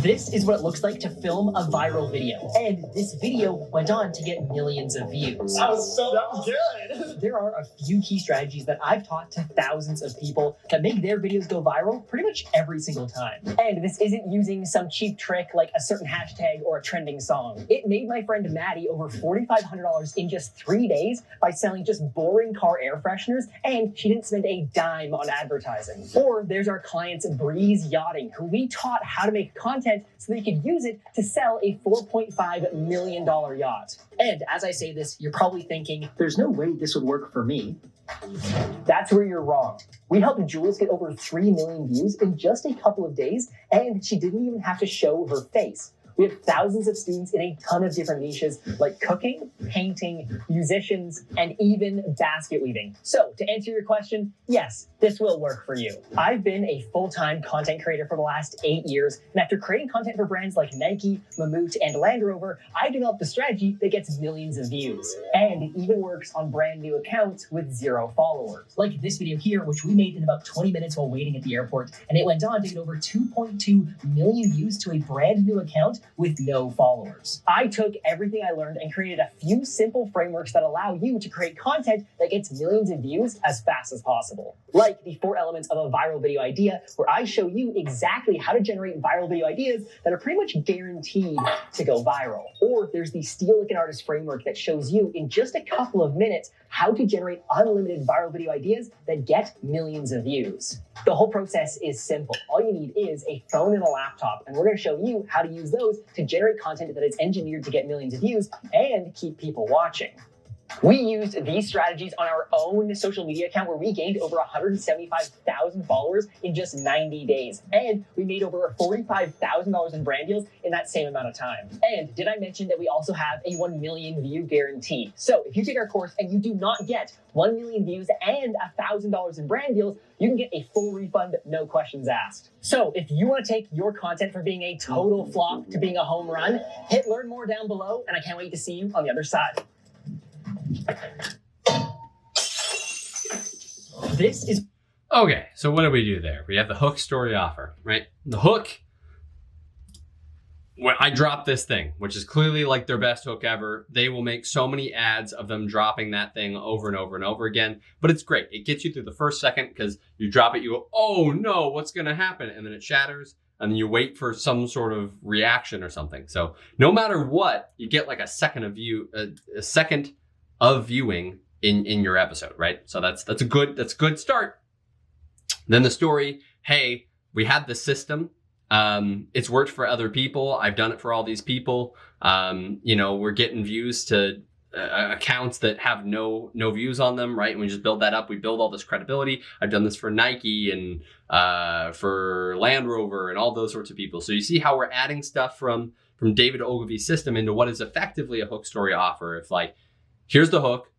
This is what it looks like to film a viral video. And this video went on to get millions of views. That was good. There are a few key strategies that I've taught to thousands of people that make their videos go viral pretty much every single time. And this isn't using some cheap trick like a certain hashtag or a trending song. It made my friend Maddie over $4,500 in just 3 days by selling just boring car air fresheners, and she didn't spend a dime on advertising. Or there's our clients Breeze Yachting, who we taught how to make content so they could use it to sell a $4.5 million yacht. And as I say this, you're probably thinking, there's no way this would work for me. That's where you're wrong. We helped Jules get over 3 million views in just a couple of days, and she didn't even have to show her face. We have thousands of students in a ton of different niches like cooking, painting, musicians, and even basket weaving. So to answer your question, yes, this will work for you. I've been a full-time content creator for the last 8 years, and after creating content for brands like Nike, Mammut, and Land Rover, I developed a strategy that gets millions of views. And it even works on brand new accounts with 0 followers. Like this video here, which we made in about 20 minutes while waiting at the airport, and it went on to get over 2.2 million views to a brand new account with no followers. I took everything I learned and created a few simple frameworks that allow you to create content that gets millions of views as fast as possible. Like the 4 elements of a viral video idea, where I show you exactly how to generate viral video ideas that are pretty much guaranteed to go viral. Or there's the Steal Like an Artist framework that shows you in just a couple of minutes how to generate unlimited viral video ideas that get millions of views. The whole process is simple. All you need is a phone and a laptop, and we're going to show you how to use those to generate content that is engineered to get millions of views and keep people watching. We used these strategies on our own social media account, where we gained over 175,000 followers in just 90 days. And we made over $45,000 in brand deals in that same amount of time. And did I mention that we also have a 1 million view guarantee? So if you take our course and you do not get 1 million views and $1,000 in brand deals, you can get a full refund, no questions asked. So if you want to take your content from being a total flop to being a home run, hit learn more down below, and I can't wait to see you on the other side. This is Okay, so what do we do there? We have the hook story offer, right? The hook, when I drop this thing, which is clearly like their best hook ever. They will make so many ads of them dropping that thing over and over and over again, but it's great. It gets you through the first second because you drop it, you go, oh no, what's gonna happen? And then it shatters, and then you wait for some sort of reaction or something. So no matter what, you get like a second of view, a second of viewing in your episode, right? So that's a good start. Then the story, hey, we had the system. It's worked for other people. I've done it for all these people. We're getting views to accounts that have no views on them, right? And we just build that up. We build all this credibility. I've done this for Nike and for Land Rover and all those sorts of people. So you see how we're adding stuff from David Ogilvy's system into what is effectively a hook story offer. If like, here's the hook,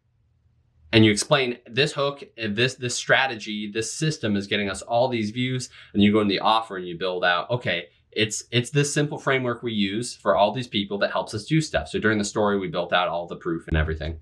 and you explain this hook, this strategy, this system is getting us all these views, and you go in the offer and you build out, okay, it's this simple framework we use for all these people that helps us do stuff. So during the story, we built out all the proof and everything.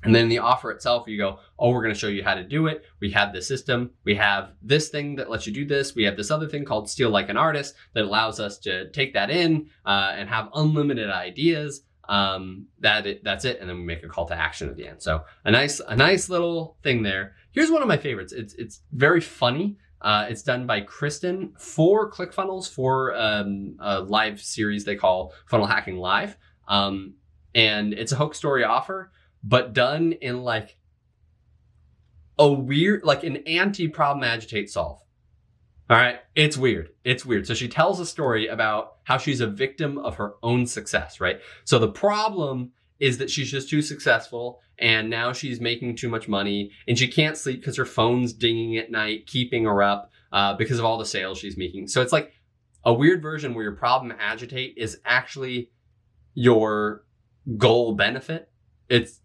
And then in the offer itself, you go, oh, we're going to show you how to do it. We have this system. We have this thing that lets you do this. We have this other thing called Steal Like an Artist that allows us to take that in and have unlimited ideas. That's it. And then we make a call to action at the end. So a nice little thing there. Here's one of my favorites. It's very funny. It's done by Kristen for ClickFunnels for a live series they call Funnel Hacking Live. And it's a hook story offer, but done in like a weird, like an anti-problem agitate solve. All right. It's weird. So she tells a story about how she's a victim of her own success, right? So the problem is that she's just too successful and now she's making too much money and she can't sleep because her phone's dinging at night, keeping her up because of all the sales she's making. So it's like a weird version where your problem agitate is actually your goal benefit. It's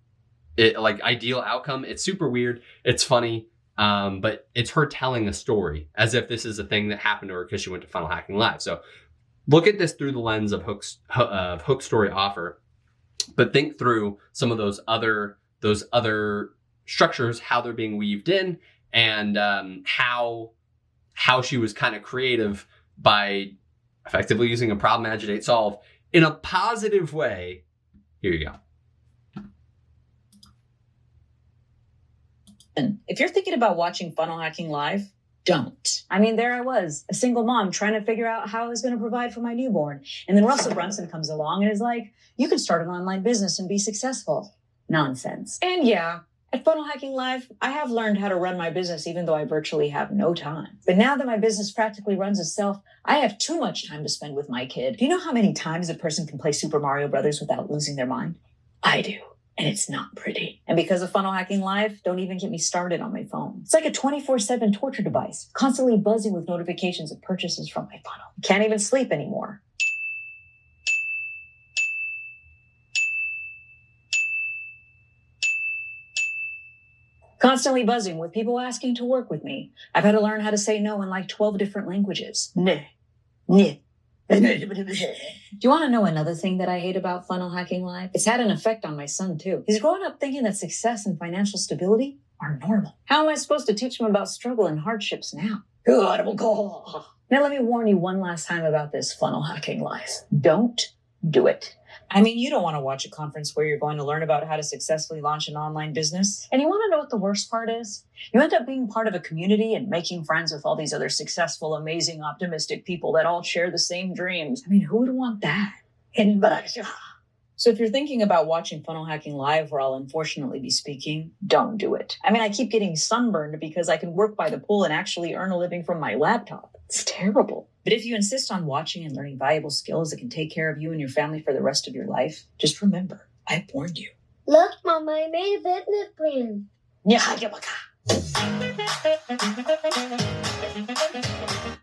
like ideal outcome. It's super weird. It's funny. But it's her telling a story as if this is a thing that happened to her because she went to Funnel Hacking Live. So look at this through the lens of hook story offer, but think through some of those other structures, how they're being weaved in, and how she was kind of creative by effectively using a problem agitate solve in a positive way. Here you go. If you're thinking about watching Funnel Hacking Live, don't. I mean, there I was, a single mom trying to figure out how I was going to provide for my newborn. And then Russell Brunson comes along and is like, you can start an online business and be successful. Nonsense. And yeah, at Funnel Hacking Live, I have learned how to run my business even though I virtually have no time. But now that my business practically runs itself, I have too much time to spend with my kid. Do you know how many times a person can play Super Mario Brothers without losing their mind? I do. And it's not pretty. And because of Funnel Hacking Live, don't even get me started on my phone. It's like a 24/7 torture device, constantly buzzing with notifications of purchases from my funnel. Can't even sleep anymore. Constantly buzzing with people asking to work with me. I've had to learn how to say no in like 12 different languages. Neh. Neh. Do you want to know another thing that I hate about Funnel Hacking Live? It's had an effect on my son, too. He's growing up thinking that success and financial stability are normal. How am I supposed to teach him about struggle and hardships now? Now, let me warn you one last time about this Funnel Hacking Live. Don't do it. I mean, you don't want to watch a conference where you're going to learn about how to successfully launch an online business. And you want to know what the worst part is? You end up being part of a community and making friends with all these other successful, amazing, optimistic people that all share the same dreams. I mean, who would want that? So if you're thinking about watching Funnel Hacking Live, where I'll unfortunately be speaking, don't do it. I mean, I keep getting sunburned because I can work by the pool and actually earn a living from my laptop. It's terrible. But if you insist on watching and learning valuable skills that can take care of you and your family for the rest of your life, just remember, I warned you. Look, Mom, I made a business plan.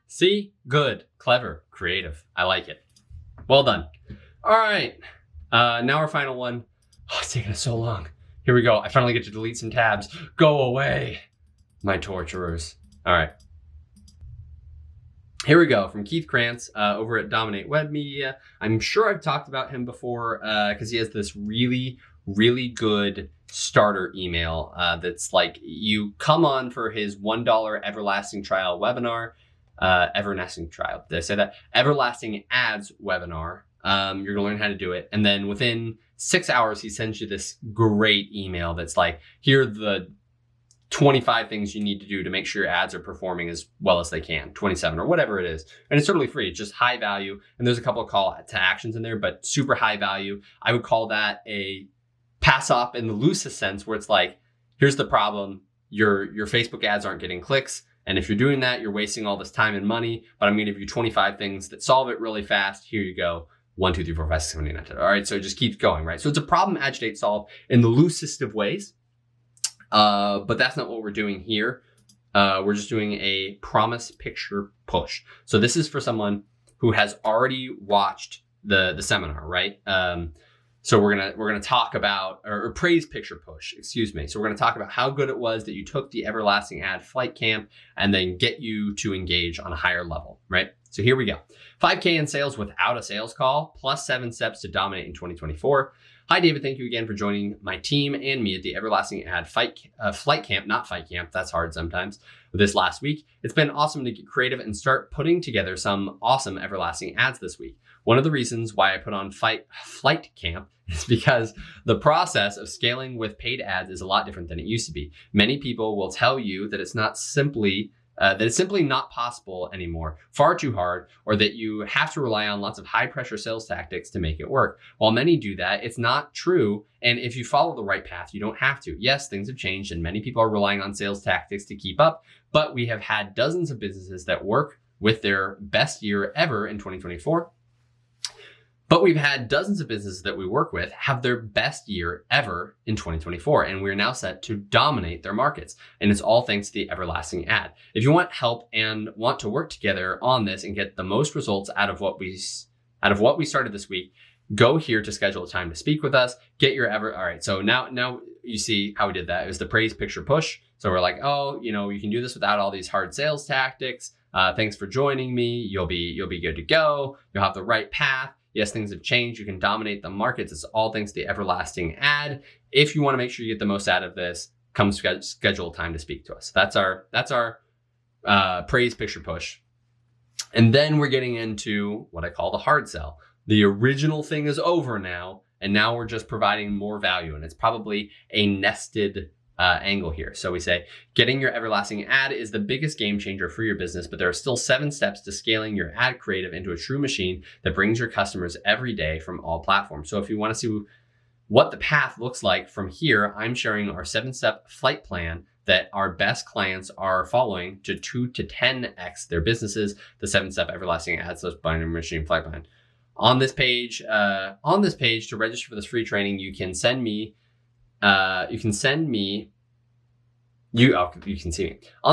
See? Good, clever, creative. I like it. Well done. All right. Now our final one. Oh, it's taking us so long. Here we go. I finally get to delete some tabs. Go away, my torturers. All right. Here we go, from Keith Krantz over at Dominate Web Media. I'm sure I've talked about him before because he has this really, really good starter email that's like, you come on for his $1 everlasting trial webinar, everlasting trial, did I say that? Everlasting ads webinar. You're gonna learn how to do it. And then within 6 hours, he sends you this great email that's like, here are the 25 things you need to do to make sure your ads are performing as well as they can, 27 or whatever it is. And it's totally free. It's just high value. And there's a couple of call to actions in there, but super high value. I would call that a PASOP in the loosest sense, where it's like, here's the problem. Your Facebook ads aren't getting clicks. And if you're doing that, you're wasting all this time and money, but I'm going to give you 25 things that solve it really fast. Here you go. 1, 2, 3, 4, 5, 6, 7, 8, 9, 10. All right. So it just keeps going, right? So it's a problem agitate solve in the loosest of ways. But that's not what we're doing here. We're just doing a promise picture push. So this is for someone who has already watched the seminar, right? So we're gonna talk about or praise picture push, excuse me. So we're gonna talk about how good it was that you took the Everlasting Ad Flight Camp and then get you to engage on a higher level, right? So here we go. 5K in sales without a sales call, plus 7 steps to dominate in 2024. Hi, David. Thank you again for joining my team and me at the Everlasting Ad Flight Camp, not Fight Camp. That's hard sometimes. This last week, it's been awesome to get creative and start putting together some awesome Everlasting ads this week. One of the reasons why I put on Flight Camp is because the process of scaling with paid ads is a lot different than it used to be. Many people will tell you that it's simply not possible anymore, far too hard, or that you have to rely on lots of high pressure sales tactics to make it work. While many do that, it's not true. And if you follow the right path, you don't have to. Yes, things have changed and many people are relying on sales tactics to keep up, but we have had dozens of businesses that work with their best year ever in 2024. But we've had dozens of businesses that we work with have their best year ever in 2024, and we're now set to dominate their markets. And it's all thanks to the Everlasting Ad. If you want help and want to work together on this and get the most results out of what we started this week, go here to schedule a time to speak with us. All right. So now you see how we did that. It was the praise picture push. So we're like, oh, you can do this without all these hard sales tactics. Thanks for joining me. You'll be good to go. You'll have the right path. Yes, things have changed. You can dominate the markets. It's all thanks to the Everlasting Ad. If you want to make sure you get the most out of this, come schedule time to speak to us. That's our praise picture push. And then we're getting into what I call the hard sell. The original thing is over now, and now we're just providing more value. And it's probably a nested angle here. So we say, getting your Everlasting Ad is the biggest game changer for your business, but there are still 7 steps to scaling your ad creative into a true machine that brings your customers every day from all platforms. So if you want to see what the path looks like from here, I'm sharing our 7-step flight plan that our best clients are following to 2 to 10x their businesses, the 7-step Everlasting Ad binary machine flight plan. On this page, to register for this free training, you can see me. On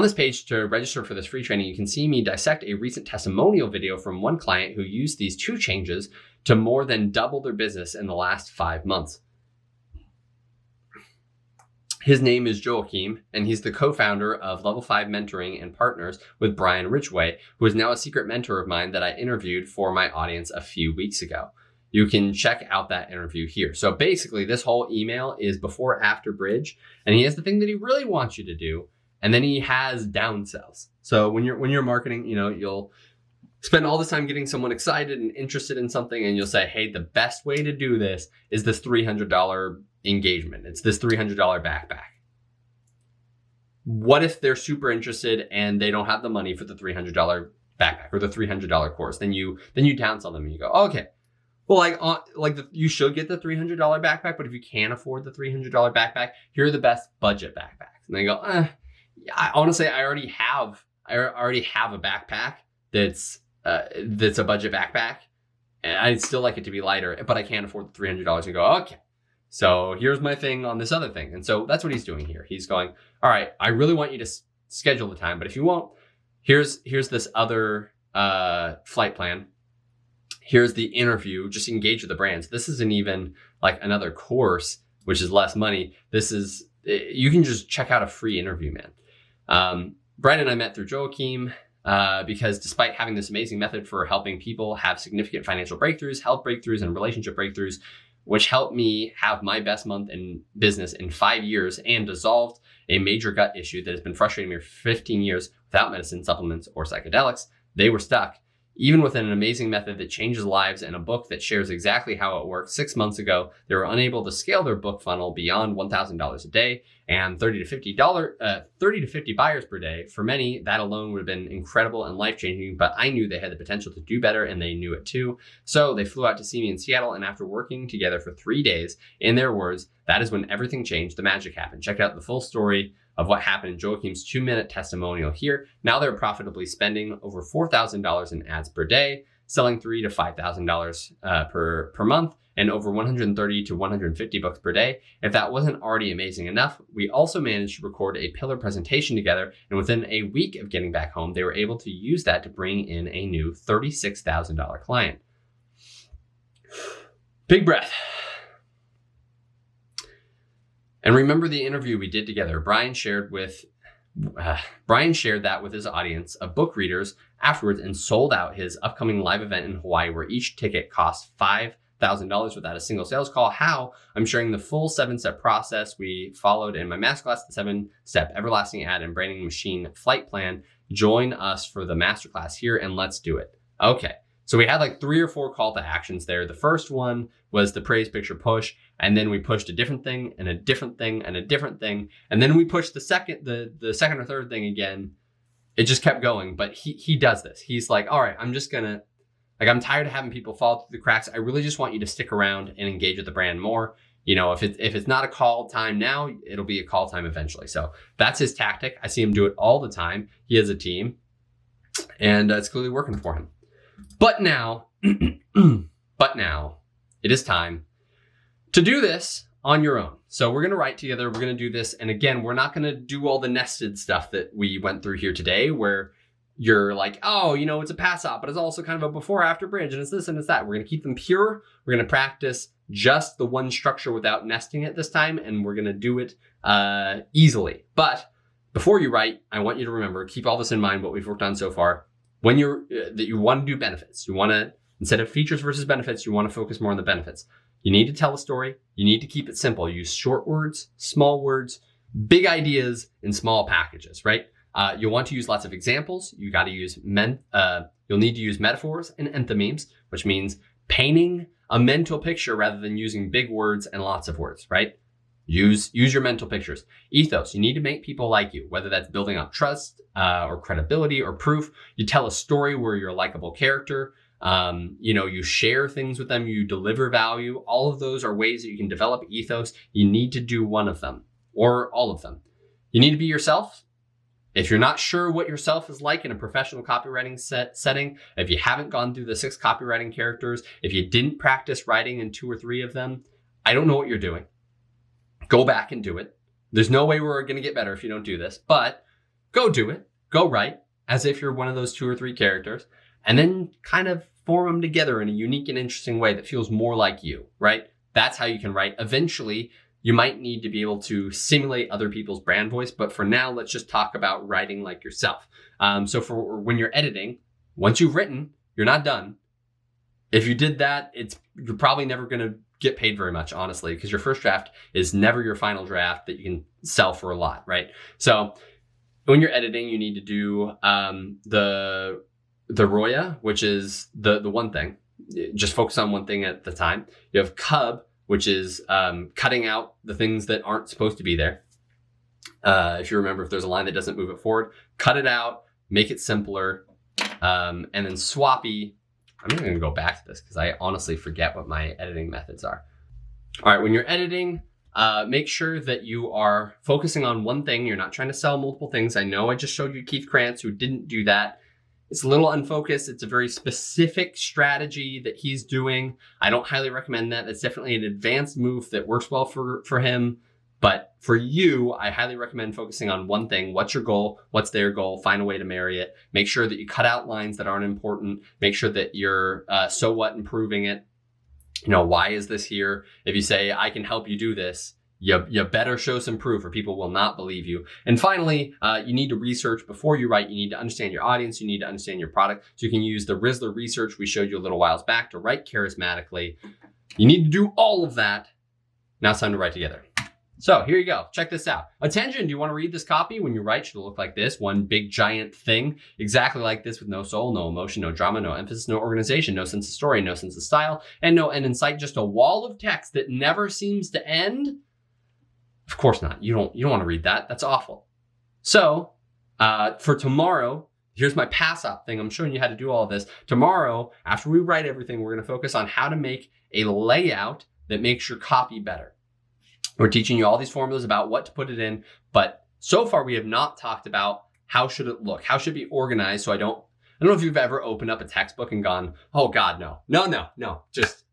this page to register for this free training, you can see me dissect a recent testimonial video from one client who used these 2 changes to more than double their business in the last 5 months. His name is Joachim, and he's the co-founder of Level 5 Mentoring and Partners with Brian Ridgway, who is now a secret mentor of mine that I interviewed for my audience a few weeks ago. You can check out that interview here. So basically, this whole email is before after bridge, and he has the thing that he really wants you to do, and then he has downsells. So when you're marketing, you'll spend all this time getting someone excited and interested in something, and you'll say, hey, the best way to do this is this $300 engagement. It's this $300 backpack. What if they're super interested and they don't have the money for the $300 backpack or the $300 course? Then you downsell them and you go, okay. Well, you should get the $300 backpack, but if you can't afford the $300 backpack, here are the best budget backpacks. And they go, honestly, I already have a backpack that's a budget backpack, and I'd still like it to be lighter, but I can't afford the $300. And go, okay, so here's my thing on this other thing. And so that's what he's doing here. He's going, all right, I really want you to schedule the time, but if you won't, here's this other flight plan. Here's the interview, just engage with the brands. This isn't even like another course, which is less money. You can just check out a free interview, man. Brian and I met through Joachim because despite having this amazing method for helping people have significant financial breakthroughs, health breakthroughs, and relationship breakthroughs, which helped me have my best month in business in 5 years and dissolved a major gut issue that has been frustrating me for 15 years without medicine, supplements, or psychedelics, they were stuck. Even with an amazing method that changes lives and a book that shares exactly how it works, 6 months ago, they were unable to scale their book funnel beyond $1,000 a day and 30 to 50 buyers per day. For many, that alone would have been incredible and life-changing, but I knew they had the potential to do better and they knew it too. So they flew out to see me in Seattle, and after working together for 3 days, in their words, that is when everything changed, the magic happened. Check out the full story of what happened in Joachim's 2-minute testimonial here. Now they're profitably spending over $4,000 in ads per day, selling $3,000 to $5,000 per month, and over 130 to 150 books per day. If that wasn't already amazing enough, we also managed to record a pillar presentation together, and within a week of getting back home, they were able to use that to bring in a new $36,000 client. Big breath. And remember the interview we did together. Brian shared that with his audience of book readers afterwards and sold out his upcoming live event in Hawaii, where each ticket costs $5,000 without a single sales call. How? I'm sharing the full 7-step process we followed in my masterclass, the 7-step everlasting ad and branding machine flight plan. Join us for the masterclass here and let's do it. Okay. So we had like 3 or 4 call to actions there. The first one was the praise picture push. And then we pushed a different thing and a different thing and a different thing. And then we pushed the second or third thing again. It just kept going. But he does this. He's like, all right, I'm tired of having people fall through the cracks. I really just want you to stick around and engage with the brand more. You know, if it's not a call time now, it'll be a call time eventually. So that's his tactic. I see him do it all the time. He has a team and it's clearly working for him. But now, it is time to do this on your own. So we're going to write together. We're going to do this. And again, we're not going to do all the nested stuff that we went through here today where you're like, oh, you know, it's a PASOP, but it's also kind of a before after bridge and it's this and it's that. We're going to keep them pure. We're going to practice just the one structure without nesting it this time. And we're going to do it easily. But before you write, I want you to remember, keep all this in mind, what we've worked on so far. When that you want to do benefits, you want to, instead of features versus benefits, you want to focus more on the benefits. You need to tell a story. You need to keep it simple. Use short words, small words, big ideas in small packages, right? You'll want to use lots of examples. You got to use you'll need to use metaphors and enthymemes, which means painting a mental picture rather than using big words and lots of words, right? Use your mental pictures. Ethos, you need to make people like you, whether that's building up trust or credibility or proof. You tell a story where you're a likable character. You share things with them, you deliver value. All of those are ways that you can develop ethos. You need to do one of them or all of them. You need to be yourself. If you're not sure what yourself is like in a professional copywriting setting, if you haven't gone through the 6 copywriting characters, if you didn't practice writing in 2 or 3 of them, I don't know what you're doing. Go back and do it. There's no way we're going to get better if you don't do this, but go do it. Go write as if you're one of those 2 or 3 characters and then kind of form them together in a unique and interesting way that feels more like you, right? That's how you can write. Eventually, you might need to be able to simulate other people's brand voice, but for now, let's just talk about writing like yourself. So for when you're editing, once you've written, you're not done. If you did that, you're probably never going to get paid very much, honestly, because your first draft is never your final draft that you can sell for a lot, right? So when you're editing, you need to do the ROIA, which is the one thing. Just focus on one thing at the time. You have CUB, which is cutting out the things that aren't supposed to be there. If you remember, if there's a line that doesn't move it forward, cut it out, make it simpler. And then SWAPy, I'm not going to go back to this because I honestly forget what my editing methods are. All right, when you're editing, make sure that you are focusing on one thing. You're not trying to sell multiple things. I know I just showed you Keith Krantz, who didn't do that. It's a little unfocused. It's a very specific strategy that he's doing. I don't highly recommend that. That's definitely an advanced move that works well for him. But for you, I highly recommend focusing on one thing. What's your goal? What's their goal? Find a way to marry it. Make sure that you cut out lines that aren't important. Make sure that you're so what improving it. You know, why is this here? If you say, I can help you do this, you better show some proof or people will not believe you. And finally, you need to research before you write. You need to understand your audience. You need to understand your product. So you can use the Rizzler research we showed you a little whiles back to write charismatically. You need to do all of that. Now it's time to write together. So here you go. Check this out. Attention, do you want to read this copy? When you write, should it look like this? One big giant thing, exactly like this, with no soul, no emotion, no drama, no emphasis, no organization, no sense of story, no sense of style, and no end in sight, just a wall of text that never seems to end? Of course not. You don't want to read that. That's awful. So for tomorrow, here's my PASOP thing. I'm showing you how to do all of this. Tomorrow, after we write everything, we're going to focus on how to make a layout that makes your copy better. We're teaching you all these formulas about what to put it in, but so far we have not talked about how should it look, how should it be organized. So I don't know if you've ever opened up a textbook and gone, oh God, no. Just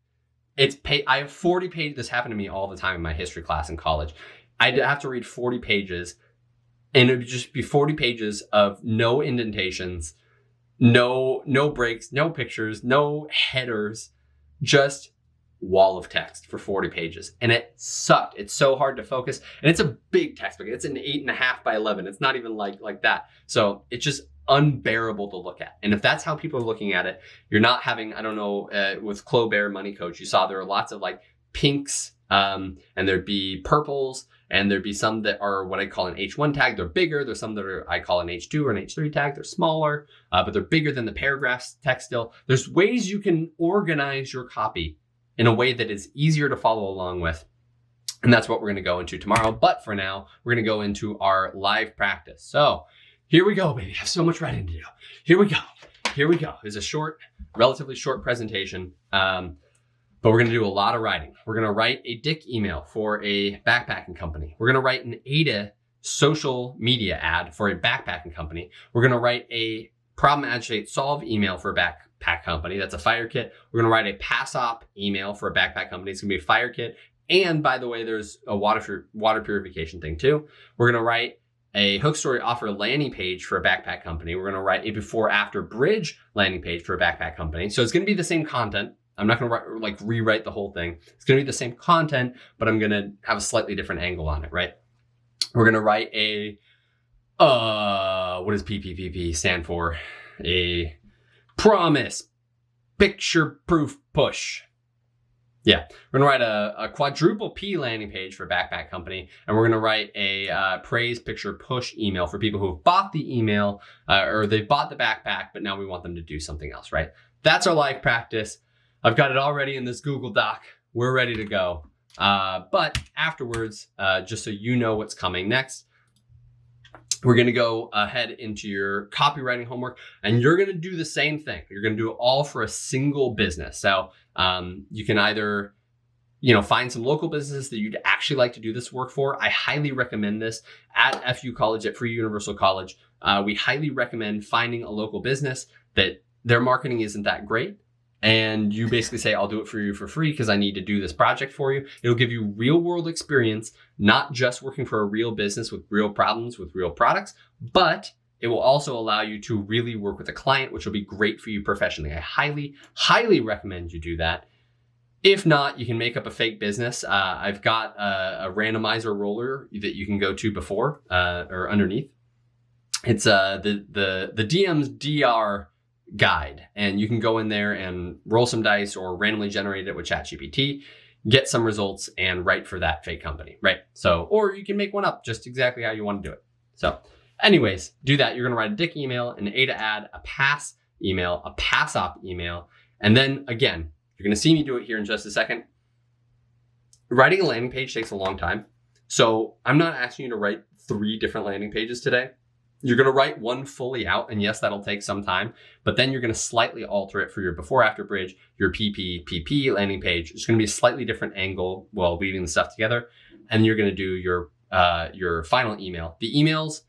I have 40 pages. This happened to me all the time in my history class in college. I'd have to read 40 pages and it would just be 40 pages of no indentations, no breaks, no pictures, no headers, just wall of text for 40 pages. And it sucked. It's so hard to focus. And it's a big textbook. It's an 8.5 by 11. It's not even like that. So it's just unbearable to look at. And if that's how people are looking at it, you're not having, I don't know, with Clobear Money Coach, you saw there are lots of like pinks, and there'd be purples, and there'd be some that are what I call an H1 tag. They're bigger. There's some that are I call an H2 or an H3 tag. They're smaller, but they're bigger than the paragraphs text still. There's ways you can organize your copy in a way that is easier to follow along with. And that's what we're going to go into tomorrow. But for now, we're going to go into our live practice. So here we go, baby. I have so much writing to do. Here we go. Here we go. It's a short, relatively short presentation. But we're going to do a lot of writing. We're going to write a dick email for a backpacking company. We're going to write an AIDA social media ad for a backpacking company. We're going to write a problem agitate solve email for a backpack company. That's a fire kit. We're going to write a PASOP email for a backpack company. It's going to be a fire kit. And by the way, there's a water purification thing too. We're going to write a hook story offer landing page for a backpack company. We're going to write a before after bridge landing page for a backpack company. So it's going to be the same content. I'm not going to rewrite the whole thing. It's going to be the same content, but I'm going to have a slightly different angle on it, right? We're going to write a, what does PPPP stand for? A promise picture proof push. Yeah, we're going to write a quadruple P landing page for a backpack company, and we're going to write a praise picture push email for people who have bought the email or they've bought the backpack, but now we want them to do something else, right? That's our live practice. I've got it already in this Google Doc. We're ready to go. But afterwards, just so you know what's coming next, we're going to go ahead into your copywriting homework, and you're going to do the same thing. You're going to do it all for a single business. So you can either, find some local businesses that you'd actually like to do this work for. I highly recommend this at FU College, at Free Universal College. We highly recommend finding a local business that their marketing isn't that great. And you basically say, I'll do it for you for free because I need to do this project for you. It'll give you real world experience, not just working for a real business with real problems, with real products, but it will also allow you to really work with a client, which will be great for you professionally. I highly, highly recommend you do that. If not, you can make up a fake business. I've got a randomizer roller that you can go to before or underneath. It's the DM's DR guide, and you can go in there and roll some dice or randomly generate it with ChatGPT, get some results, and write for that fake company, right? So, or you can make one up just exactly how you want to do it. So anyways, do that. You're going to write a dick email, an AIDA ad, a pass email, a PASOP email. And then again, you're going to see me do it here in just a second. Writing a landing page takes a long time. So I'm not asking you to write 3 different landing pages today. You're going to write one fully out, and yes, that'll take some time, but then you're going to slightly alter it for your before after bridge, your PPPP landing page. It's going to be a slightly different angle while weaving the stuff together, and you're going to do your final email. The emails,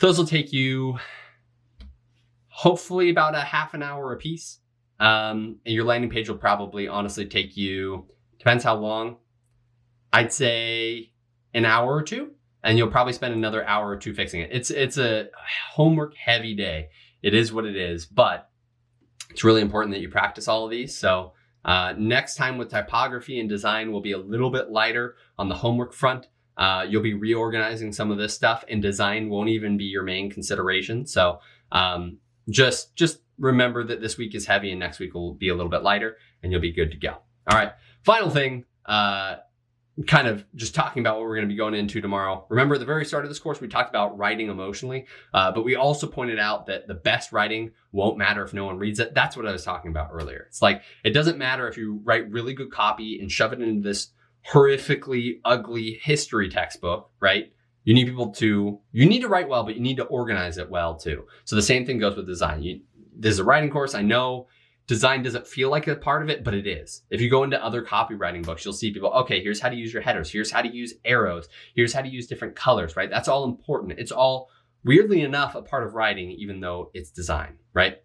those will take you hopefully about a half an hour a piece. And your landing page will probably honestly take you, depends how long, I'd say an hour or 2. And you'll probably spend another hour or 2 fixing it. It's a homework heavy day. It is what it is, but it's really important that you practice all of these. So next time with typography and design will be a little bit lighter on the homework front. You'll be reorganizing some of this stuff, and design won't even be your main consideration. So just remember that this week is heavy and next week will be a little bit lighter, and you'll be good to go. All right, final thing, kind of just talking about what we're going to be going into tomorrow. Remember, at the very start of this course, we talked about writing emotionally, but we also pointed out that the best writing won't matter if no one reads it. That's what I was talking about earlier. It's like, it doesn't matter if you write really good copy and shove it into this horrifically ugly history textbook, right? You need to write well, but you need to organize it well too. So the same thing goes with design. This is a writing course. I know design doesn't feel like a part of it, but it is. If you go into other copywriting books, you'll see people, okay, here's how to use your headers. Here's how to use arrows. Here's how to use different colors, right? That's all important. It's all, weirdly enough, a part of writing, even though it's design, right?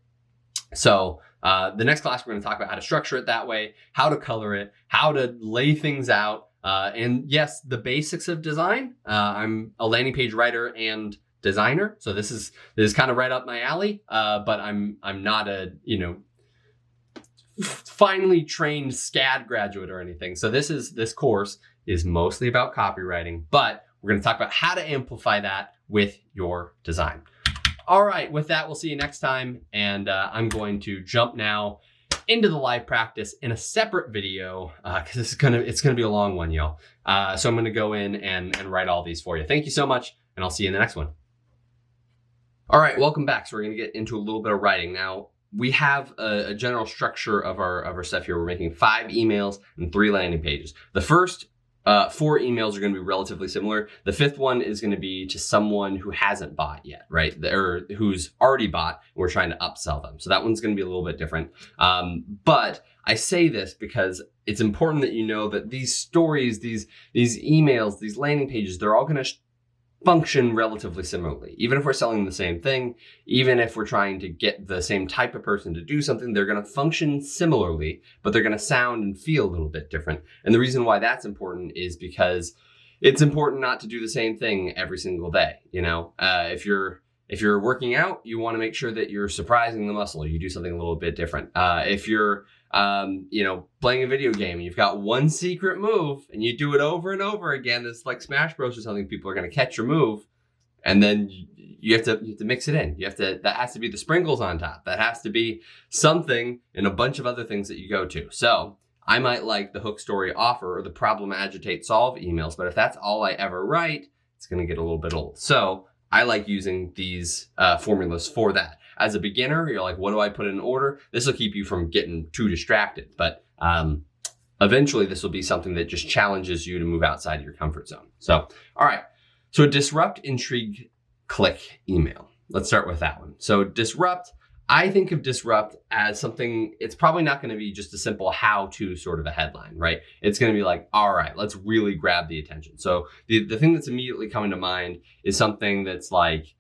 So the next class, we're going to talk about how to structure it that way, how to color it, how to lay things out. And yes, the basics of design. I'm a landing page writer and designer. So this is kind of right up my alley. But I'm not a, finely trained SCAD graduate or anything. So this course is mostly about copywriting, but we're going to talk about how to amplify that with your design. All right, with that, we'll see you next time. And I'm going to jump now into the live practice in a separate video because it's gonna be a long one, y'all. So I'm gonna go in and write all these for you. Thank you so much, and I'll see you in the next one. All right, welcome back. So we're gonna get into a little bit of writing now. We have a general structure of our stuff here. We're making 5 emails and 3 landing pages. The first 4 emails are going to be relatively similar. The 5th one is going to be to someone who hasn't bought yet, right? Or who's already bought, and we're trying to upsell them. So that one's going to be a little bit different. But I say this because it's important that you know that these stories, these emails, these landing pages, they're all going to function relatively similarly. Even if we're selling the same thing, even if we're trying to get the same type of person to do something, they're going to function similarly, but they're going to sound and feel a little bit different. And the reason why that's important is because it's important not to do the same thing every single day. You know, if you're working out, you want to make sure that you're surprising the muscle. You do something a little bit different. If you're playing a video game, you've got one secret move and you do it over and over again. It's like Smash Bros or something. People are going to catch your move, and then you have to mix it in. That has to be the sprinkles on top. That has to be something and a bunch of other things that you go to. So I might like the hook, story, offer, or the problem, agitate, solve emails, but if that's all I ever write, it's going to get a little bit old. So I like using these formulas for that. As a beginner, you're like, what do I put in order? This will keep you from getting too distracted. But eventually, this will be something that just challenges you to move outside of your comfort zone. So, all right. So disrupt, intrigue, click, email. Let's start with that one. So disrupt, I think of disrupt as something, it's probably not going to be just a simple how-to sort of a headline, right? It's going to be like, all right, let's really grab the attention. So the thing that's immediately coming to mind is something that's like,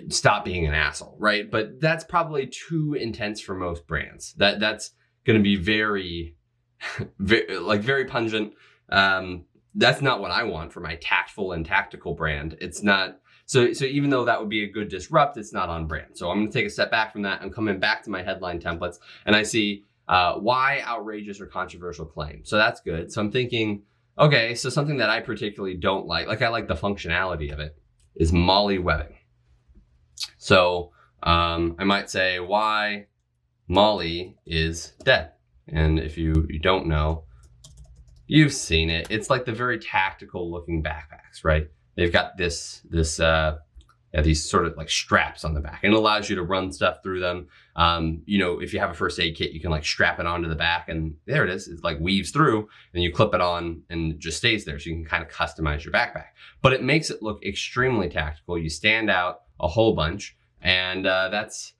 stop being an asshole, right? But that's probably too intense for most brands. That's going to be very, very pungent. That's not what I want for my tactful and tactical brand. It's not. So even though that would be a good disrupt, it's not on brand. So I'm going to take a step back from that. I'm coming back to my headline templates, and I see why outrageous or controversial claim. So that's good. So I'm thinking, okay, so something that I particularly don't like I like the functionality of it, is Molly webbing. So I might say why Molly is dead. And if you don't know, you've seen it. It's like the very tactical looking backpacks, right? They've got these sort of like straps on the back, and it allows you to run stuff through them. If you have a first aid kit, you can like strap it onto the back, and there it is. It like weaves through, and you clip it on and it just stays there. So you can kind of customize your backpack, but it makes it look extremely tactical. You stand out a whole bunch, and that's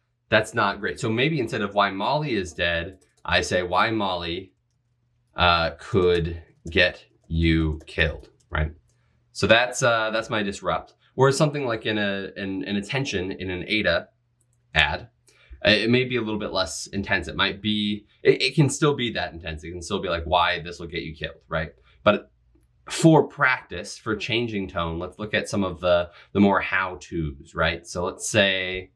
not great. So maybe instead of why Molly is dead, I say why Molly could get you killed, right? So that's my disrupt. Whereas something like in an attention in an AIDA ad, it may be a little bit less intense. It might be, it can still be that intense. It can still be like why this will get you killed, right? But for practice, for changing tone, let's look at some of the more how-tos, right? So let's say,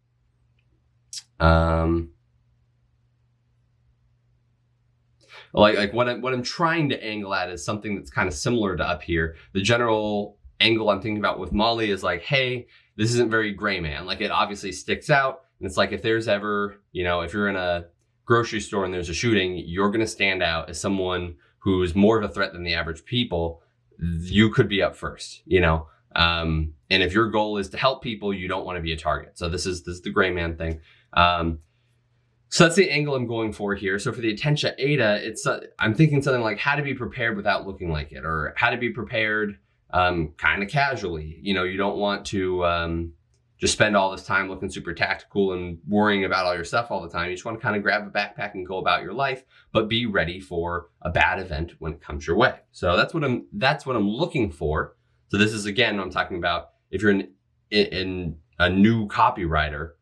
like what I'm trying to angle at is something that's kind of similar to up here. The general angle I'm thinking about with Molly is like, hey, this isn't very gray man. Like it obviously sticks out. And it's like, if there's ever, if you're in a grocery store and there's a shooting, you're going to stand out as someone who's more of a threat than the average people. You could be up first, and if your goal is to help people, you don't want to be a target. So this is the gray man thing. So that's the angle I'm going for here. So for the attention AIDA, I'm thinking something like how to be prepared without looking like it, or how to be prepared kind of casually. You don't want to just spend all this time looking super tactical and worrying about all your stuff all the time. You just want to kind of grab a backpack and go about your life, but be ready for a bad event when it comes your way. So that's what I'm looking for. So this is, again, I'm talking about if you're in a new copywriter,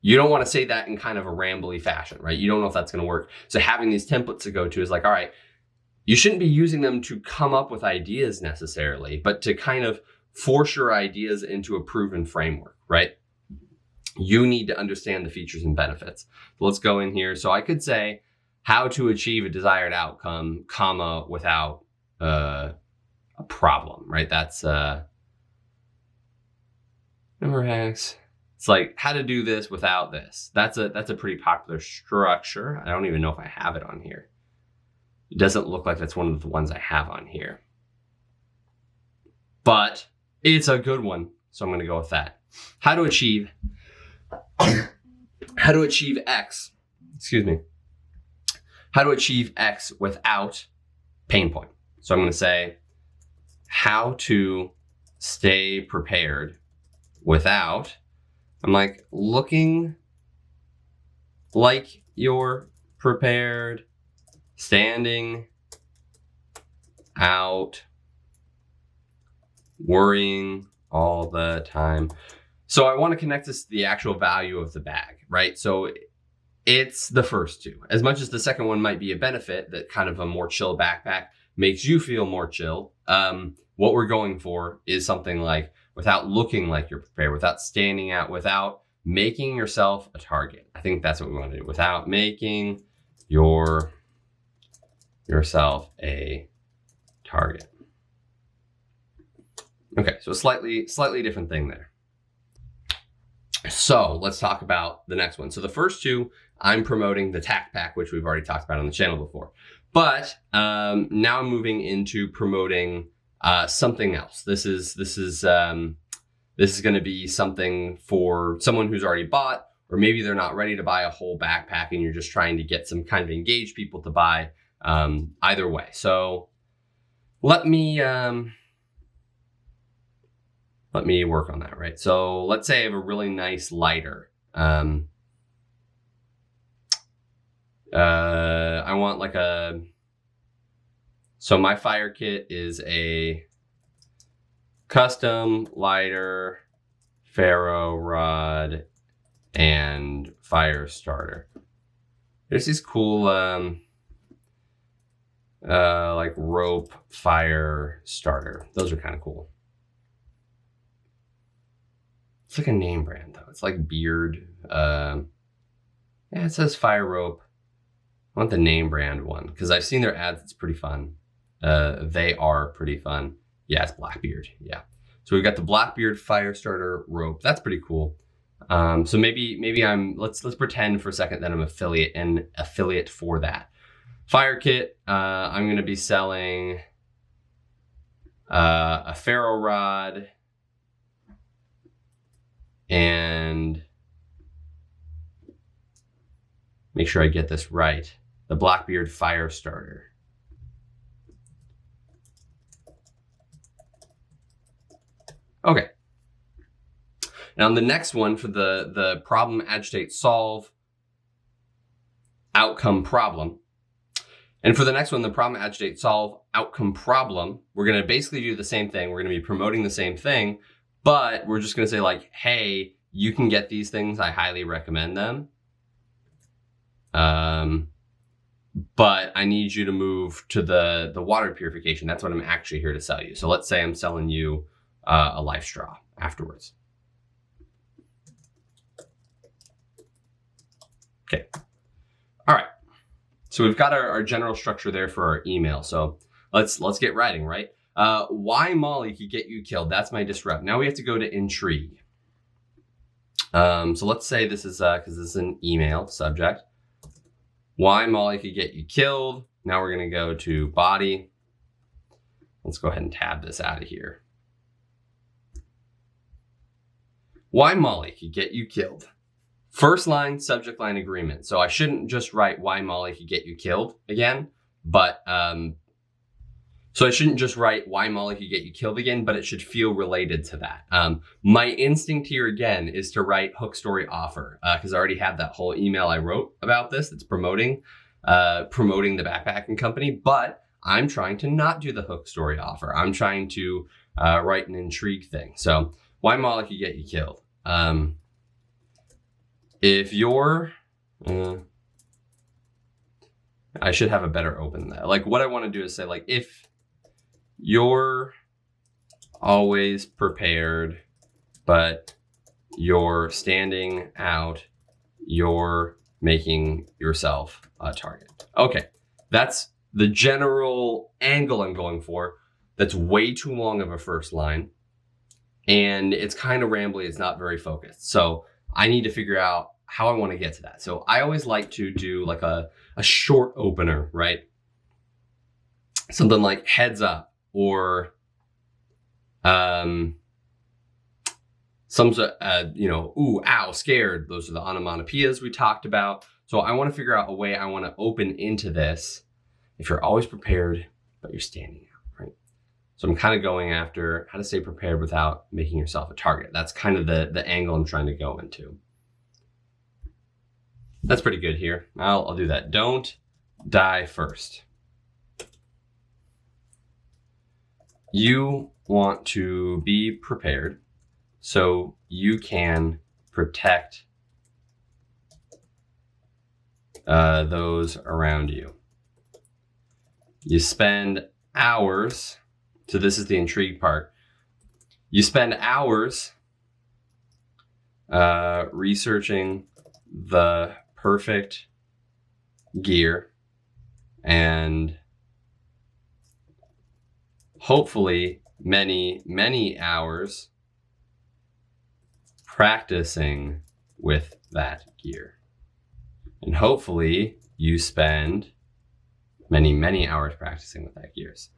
you don't want to say that in kind of a rambly fashion, right? You don't know if that's going to work. So having these templates to go to is like, all right, you shouldn't be using them to come up with ideas necessarily, but to kind of force your ideas into a proven framework, right? You need to understand the features and benefits. So let's go in here. So I could say how to achieve a desired outcome, comma, without a problem, right? That's number hacks. It's like how to do this without this. That's a pretty popular structure. I don't even know if I have it on here. It doesn't look like that's one of the ones I have on here. But it's a good one, so I'm going to go with that. How to achieve X, excuse me. How to achieve X without pain point. So I'm going to say how to stay prepared without, I'm like looking like you're prepared, standing out, worrying all the time. So I want to connect this to the actual value of the bag, right? So it's the first two. As much as the second one might be a benefit, that kind of a more chill backpack makes you feel more chill. What we're going for is something like without looking like you're prepared, without standing out, without making yourself a target. I think that's what we want to do. Without making yourself a target. Okay, so slightly different thing there. So let's talk about the next one. So the first two, I'm promoting the tack pack, which we've already talked about on the channel before. But now I'm moving into promoting something else. This is going to be something for someone who's already bought, or maybe they're not ready to buy a whole backpack and you're just trying to get some kind of engaged people to buy. Either way. So let me work on that, right? So let's say I have a really nice lighter. I want like so my fire kit is a custom lighter, ferro rod, and fire starter. There's these cool, like rope fire starter. Those are kind of cool. It's like a name brand though. It's like Beard. Yeah, it says fire rope. I want the name brand one because I've seen their ads. It's pretty fun. They are pretty fun. Yeah, it's Blackbeard. Yeah. So we've got the Blackbeard fire starter rope. That's pretty cool. So maybe let's pretend for a second that I'm an affiliate for that. Fire kit, I'm going to be selling a ferro rod and make sure I get this right. The Blackbeard fire starter. Okay. Now the next one for the problem, agitate, solve, outcome, problem. And for the next one, the problem, agitate, solve, outcome, problem, we're going to basically do the same thing. We're going to be promoting the same thing, but we're just going to say like, hey, you can get these things. I highly recommend them. But I need you to move to the water purification. That's what I'm actually here to sell you. So let's say I'm selling you a life straw afterwards. Okay. All right. So we've got our general structure there for our email. So let's get writing, right? Why Molly could get you killed. That's my disrupt. Now we have to go to Intrigue. So let's say this is, because this is an email subject. Why Molly could get you killed. Now we're going to go to body. Let's go ahead and tab this out of here. Why Molly could get you killed. First line, subject line, agreement. So I shouldn't just write why Molly could get you killed again, but so I shouldn't just write why Molly could get you killed again, but it should feel related to that. My instinct here again is to write hook story offer because I already have that whole email I wrote about this. It's promoting the backpacking company, but I'm trying to not do the hook story offer. I'm trying to write an intrigue thing. So why Molly could get you killed. If you're, I should have a better open that. Like what I want to do is say like, if you're always prepared, but you're standing out, you're making yourself a target. Okay, that's the general angle I'm going for. That's way too long of a first line. And it's kind of rambly, it's not very focused. So I need to figure out how I want to get to that. So I always like to do like a short opener, right? Something like heads up, or ooh, ow, scared. Those are the onomatopoeias we talked about. So I want to figure out a way I want to open into this. If you're always prepared, but you're standing out, right? So I'm kind of going after how to stay prepared without making yourself a target. That's kind of the angle I'm trying to go into. That's pretty good here. I'll do that. Don't die first. You want to be prepared so you can protect those around you. You spend hours, so this is the intrigue part. You spend hours researching the perfect gear, and hopefully many hours practicing with that gear. And hopefully you spend many hours practicing with that gears.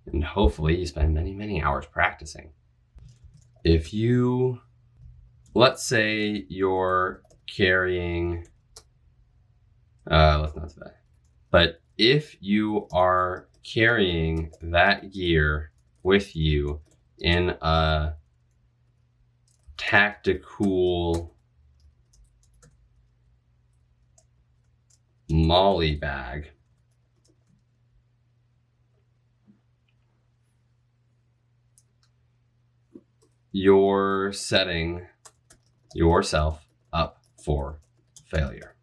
And hopefully you spend many hours practicing. If you, let's say you're carrying, let's not do that. But if you are carrying that gear with you in a tactical molly bag, you're setting yourself up for failure.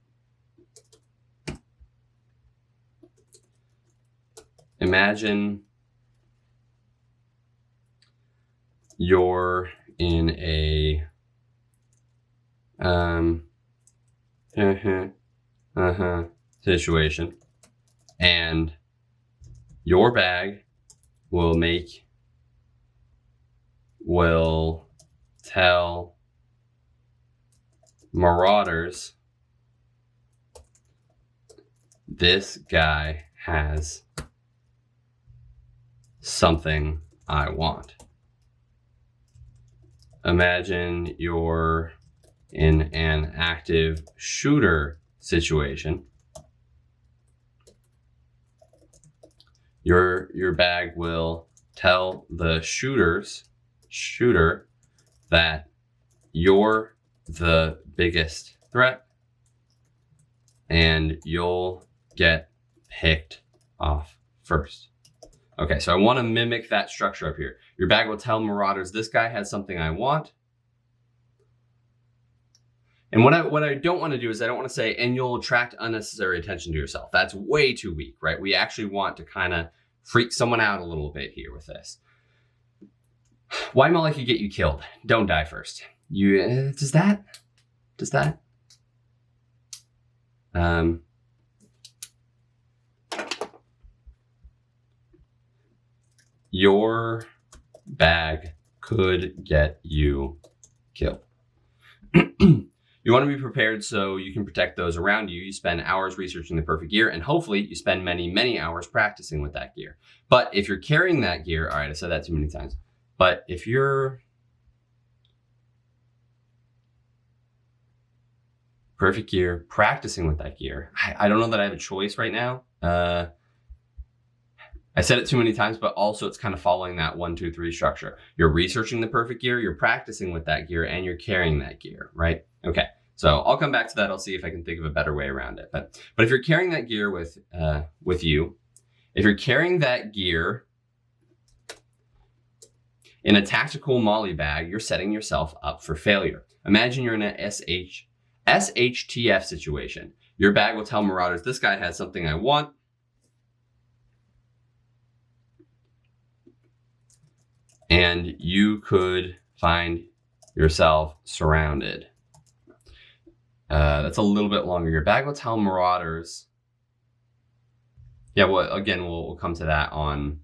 Imagine you're in a situation, and your bag will tell marauders, this guy has something I want. Imagine you're in an active shooter situation. Your bag will tell the shooter that you're the biggest threat, and you'll get picked off first. Okay, so I want to mimic that structure up here. Your bag will tell marauders, this guy has something I want. And what I don't want to do is I don't want to say, and you'll attract unnecessary attention to yourself. That's way too weak, right? We actually want to kind of freak someone out a little bit here with this. Why Molly could get you killed. Don't die first. Does that? Your bag could get you killed. You want to be prepared so you can protect those around you. You spend hours researching the perfect gear, and hopefully you spend many hours practicing with that gear. But if you're carrying that gear, all right, I said that too many times. But if you're perfect gear, practicing with that gear, I don't know that I have a choice right now. I said it too many times, but also it's kind of following that 1, 2, 3 structure. You're researching the perfect gear, you're practicing with that gear, and you're carrying that gear, right? Okay, so I'll come back to that. I'll see if I can think of a better way around it. But if you're carrying that gear with you, if you're carrying that gear in a tactical molly bag, you're setting yourself up for failure. Imagine you're in a SHTF situation. Your bag will tell marauders, this guy has something I want. And you could find yourself surrounded. That's a little bit longer. Your bag will tell marauders. Yeah, well, again, we'll come to that on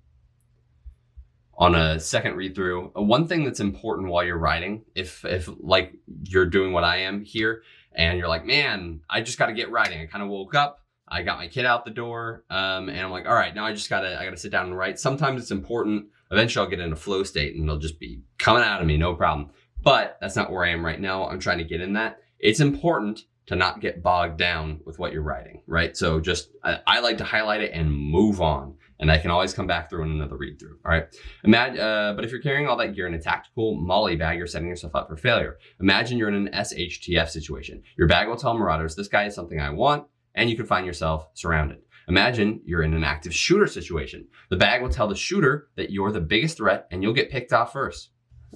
a second read through. One thing that's important while you're writing, if like you're doing what I am here, and you're like, man, I just got to get writing. I kind of woke up, I got my kid out the door, and I'm like, all right, now I gotta sit down and write. Sometimes it's important. Eventually I'll get in a flow state and it'll just be coming out of me, no problem. But that's not where I am right now. I'm trying to get in that. It's important to not get bogged down with what you're writing, right? So just, I like to highlight it and move on. And I can always come back through in another read through, all right? But if you're carrying all that gear in a tactical molly bag, you're setting yourself up for failure. Imagine you're in an SHTF situation. Your bag will tell marauders, this guy is something I want, and you can find yourself surrounded. Imagine you're in an active shooter situation. The bag will tell the shooter that you're the biggest threat and you'll get picked off first.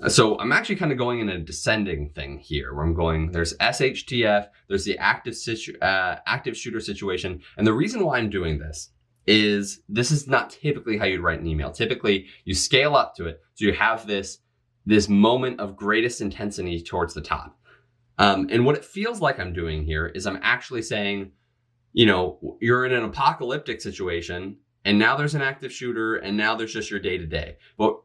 So I'm actually kind of going in a descending thing here where I'm going, there's SHTF, there's the active shooter situation. And the reason why I'm doing this is not typically how you'd write an email. Typically you scale up to it. So you have this moment of greatest intensity towards the top. And what it feels like I'm doing here is I'm actually saying, you know, you're in an apocalyptic situation and now there's an active shooter and now there's just your day-to-day. But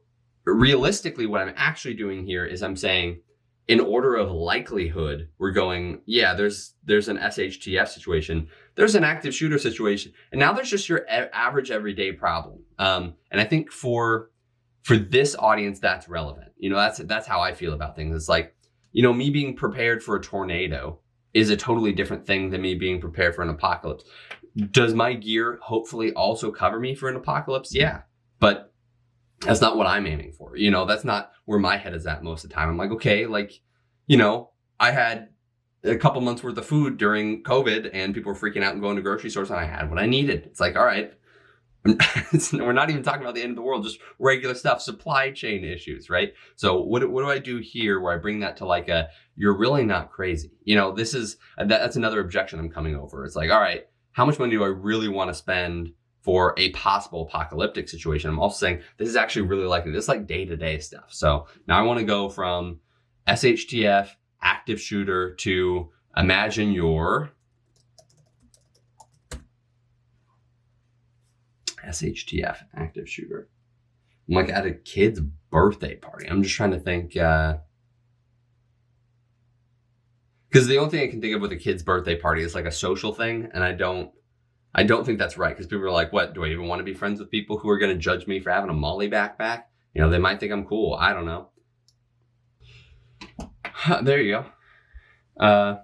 realistically, what I'm actually doing here is I'm saying, in order of likelihood, we're going, yeah, there's an SHTF situation, there's an active shooter situation, and now there's just your average everyday problem. And I think for this audience, that's relevant. You know, that's how I feel about things. It's like, you know, me being prepared for a tornado is a totally different thing than me being prepared for an apocalypse. Does my gear hopefully also cover me for an apocalypse? Yeah, but that's not what I'm aiming for. You know, that's not where my head is at most of the time. I'm like, okay, like, you know, I had a couple months worth of food during COVID and people were freaking out and going to grocery stores and I had what I needed. It's like, all right, we're not even talking about the end of the world, just regular stuff, supply chain issues, right? So what do I do here where I bring that to like you're really not crazy? You know, that's another objection I'm coming over. It's like, all right, how much money do I really want to spend for a possible apocalyptic situation? I'm also saying this is actually really likely. This is like day-to-day stuff. So now I want to go from SHTF, active shooter, to imagine your SHTF, active shooter. I'm like at a kid's birthday party. I'm just trying to think, because the only thing I can think of with a kid's birthday party is like a social thing, and I don't think that's right, because people are like, what, do I even want to be friends with people who are going to judge me for having a Molly backpack? You know, they might think I'm cool. I don't know. There you go.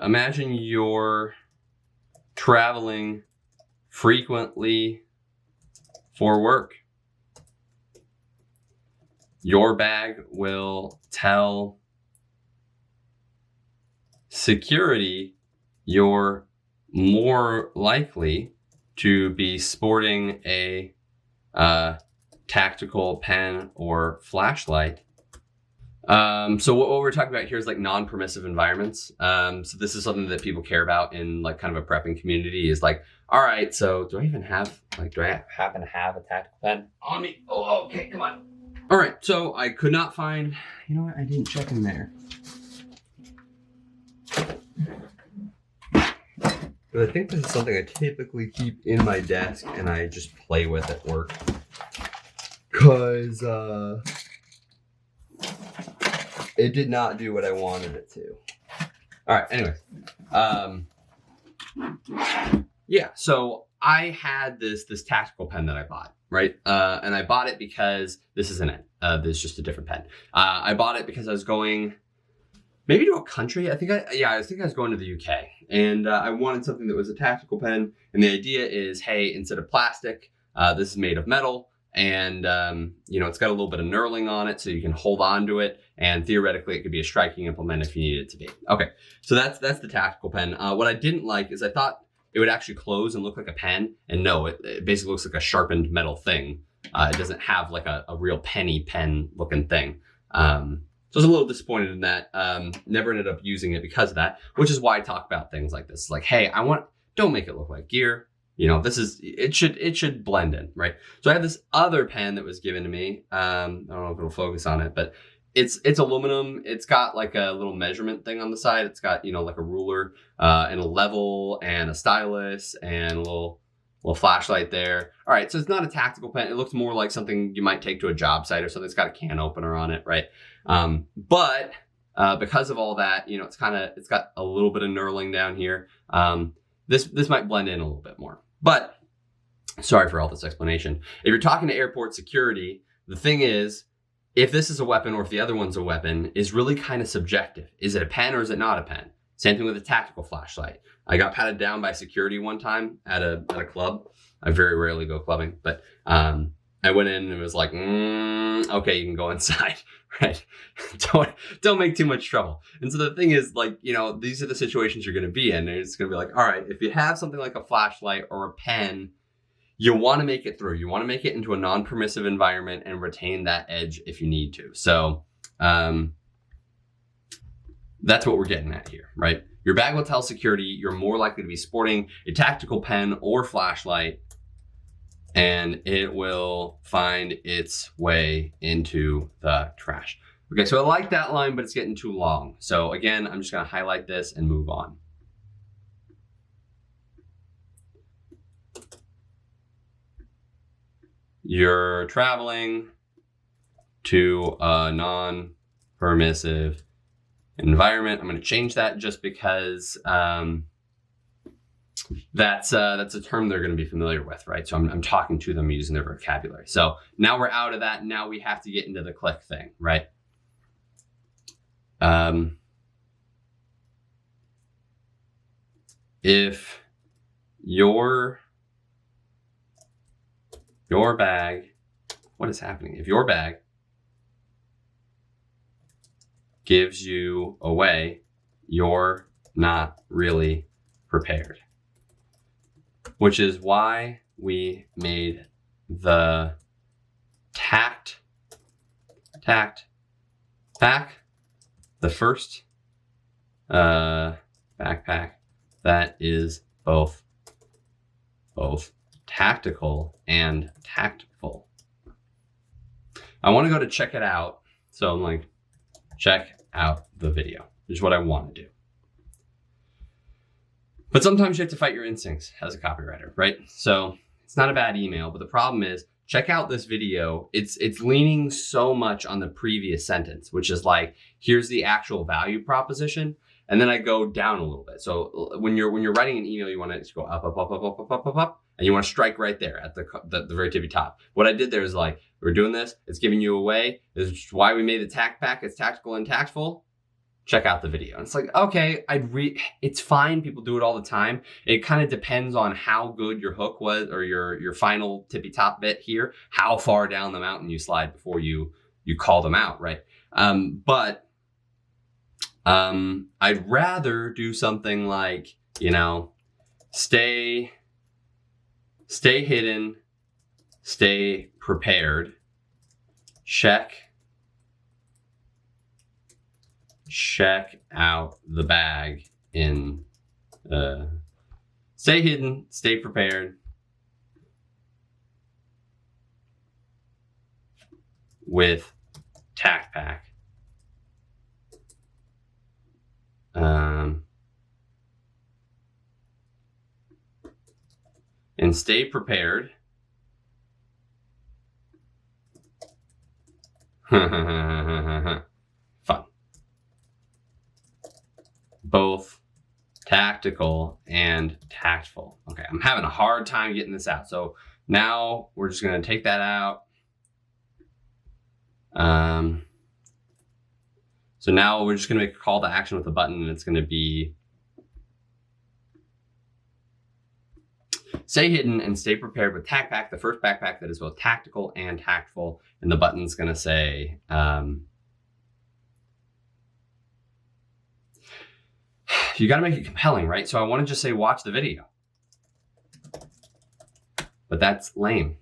Imagine you're traveling frequently for work. Your bag will tell security you're more likely to be sporting a tactical pen or flashlight. So what we're talking about here is like non-permissive environments. So this is something that people care about in like kind of a prepping community, is like, all right, so do I happen to have a tactical pen on me? Oh, okay, come on. All right, so I could not find, you know what, I didn't check in there. But I think this is something I typically keep in my desk and I just play with at work. Cause it did not do what I wanted it to. All right, anyway. Yeah, so I had this tactical pen that I bought, right? And I bought it because this isn't it. This is just a different pen. I bought it because I was going maybe to a country. I think I was going to the UK, and I wanted something that was a tactical pen. And the idea is, hey, instead of plastic, this is made of metal, and you know, it's got a little bit of knurling on it, so you can hold on to it. And theoretically, it could be a striking implement if you need it to be. Okay, so that's the tactical pen. What I didn't like is I thought it would actually close and look like a pen, and no, it basically looks like a sharpened metal thing. It doesn't have like a real penny pen looking thing. So I was a little disappointed in that. Never ended up using it because of that, which is why I talk about things like this. Like, hey, don't make it look like gear. it should blend in, right? So I have this other pen that was given to me. I don't know if it'll focus on it, but it's aluminum. It's got like a little measurement thing on the side. It's got, like a ruler, and a level and a stylus and a little flashlight there. All right. So it's not a tactical pen. It looks more like something you might take to a job site or something. It's got a can opener on it. Right. But because of all that, it's got a little bit of knurling down here. This might blend in a little bit more. But sorry for all this explanation. If you're talking to airport security, the thing is, if this is a weapon or if the other one's a weapon is really kind of subjective. Is it a pen or is it not a pen? Same thing with a tactical flashlight. I got patted down by security one time at a club. I very rarely go clubbing, but I went in and it was like, okay, you can go inside, right? Don't make too much trouble. And so the thing is, these are the situations you're going to be in. And it's going to be like, all right, if you have something like a flashlight or a pen, you want to make it through. You want to make it into a non-permissive environment and retain that edge if you need to. So that's what we're getting at here, right? Your bag will tell security you're more likely to be sporting a tactical pen or flashlight, and it will find its way into the trash. Okay, so I like that line, but it's getting too long. So again, I'm just going to highlight this and move on. You're traveling to a non-permissive environment. I'm going to change that just because that's a term they're going to be familiar with, right? So I'm talking to them using their vocabulary. So now we're out of that. Now we have to get into the click thing, right? If your bag, what is happening? If your bag gives you away, you're not really prepared. Which is why we made the tact pack the first backpack that is both tactical and tactful. I want to go to check it out. So I'm like, check out the video. Here's what I want to do. But sometimes you have to fight your instincts as a copywriter, right? So it's not a bad email, but the problem is, check out this video. It's leaning so much on the previous sentence, which is like, here's the actual value proposition. And then I go down a little bit. So when you're writing an email, you want to go up, up, up, up, up, up, up, up, up, and you want to strike right there at the very tippy top. What I did there is like, we're doing this. It's giving you away. This is why we made the tact pack. It's tactical and tactful. Check out the video. And it's like, okay, it's fine. People do it all the time. It kind of depends on how good your hook was, or your final tippy top bit here, how far down the mountain you slide before you call them out, right? But I'd rather do something like, stay hidden, stay prepared, check out the bag in, stay hidden, stay prepared with tact pack. And stay prepared. Fun. Both tactical and tactful. Okay, I'm having a hard time getting this out. So now we're just going to take that out. So now we're just going to make a call to action with a button, and it's going to be stay hidden and stay prepared with tact pack, the first backpack that is both tactical and tactful. And the button's going to say, you got to make it compelling, right? So I want to just say, watch the video. But that's lame.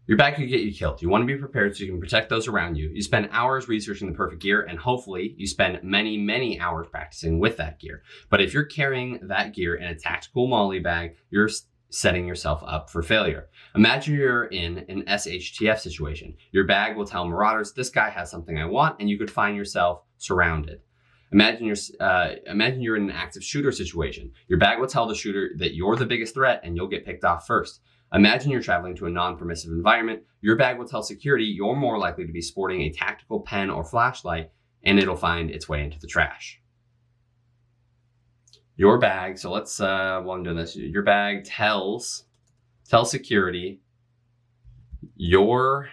Your bag could get you killed. You want to be prepared so you can protect those around you. You spend hours researching the perfect gear, and hopefully you spend many, many hours practicing with that gear. But if you're carrying that gear in a tactical MOLLE bag, you're setting yourself up for failure. Imagine you're in an SHTF situation. Your bag will tell marauders, this guy has something I want, and you could find yourself surrounded. Imagine you're in an active shooter situation. Your bag will tell the shooter that you're the biggest threat and you'll get picked off first. Imagine you're traveling to a non-permissive environment. Your bag will tell security you're more likely to be sporting a tactical pen or flashlight, and it'll find its way into the trash. Your bag, so let's, while I'm doing this, your bag tells security your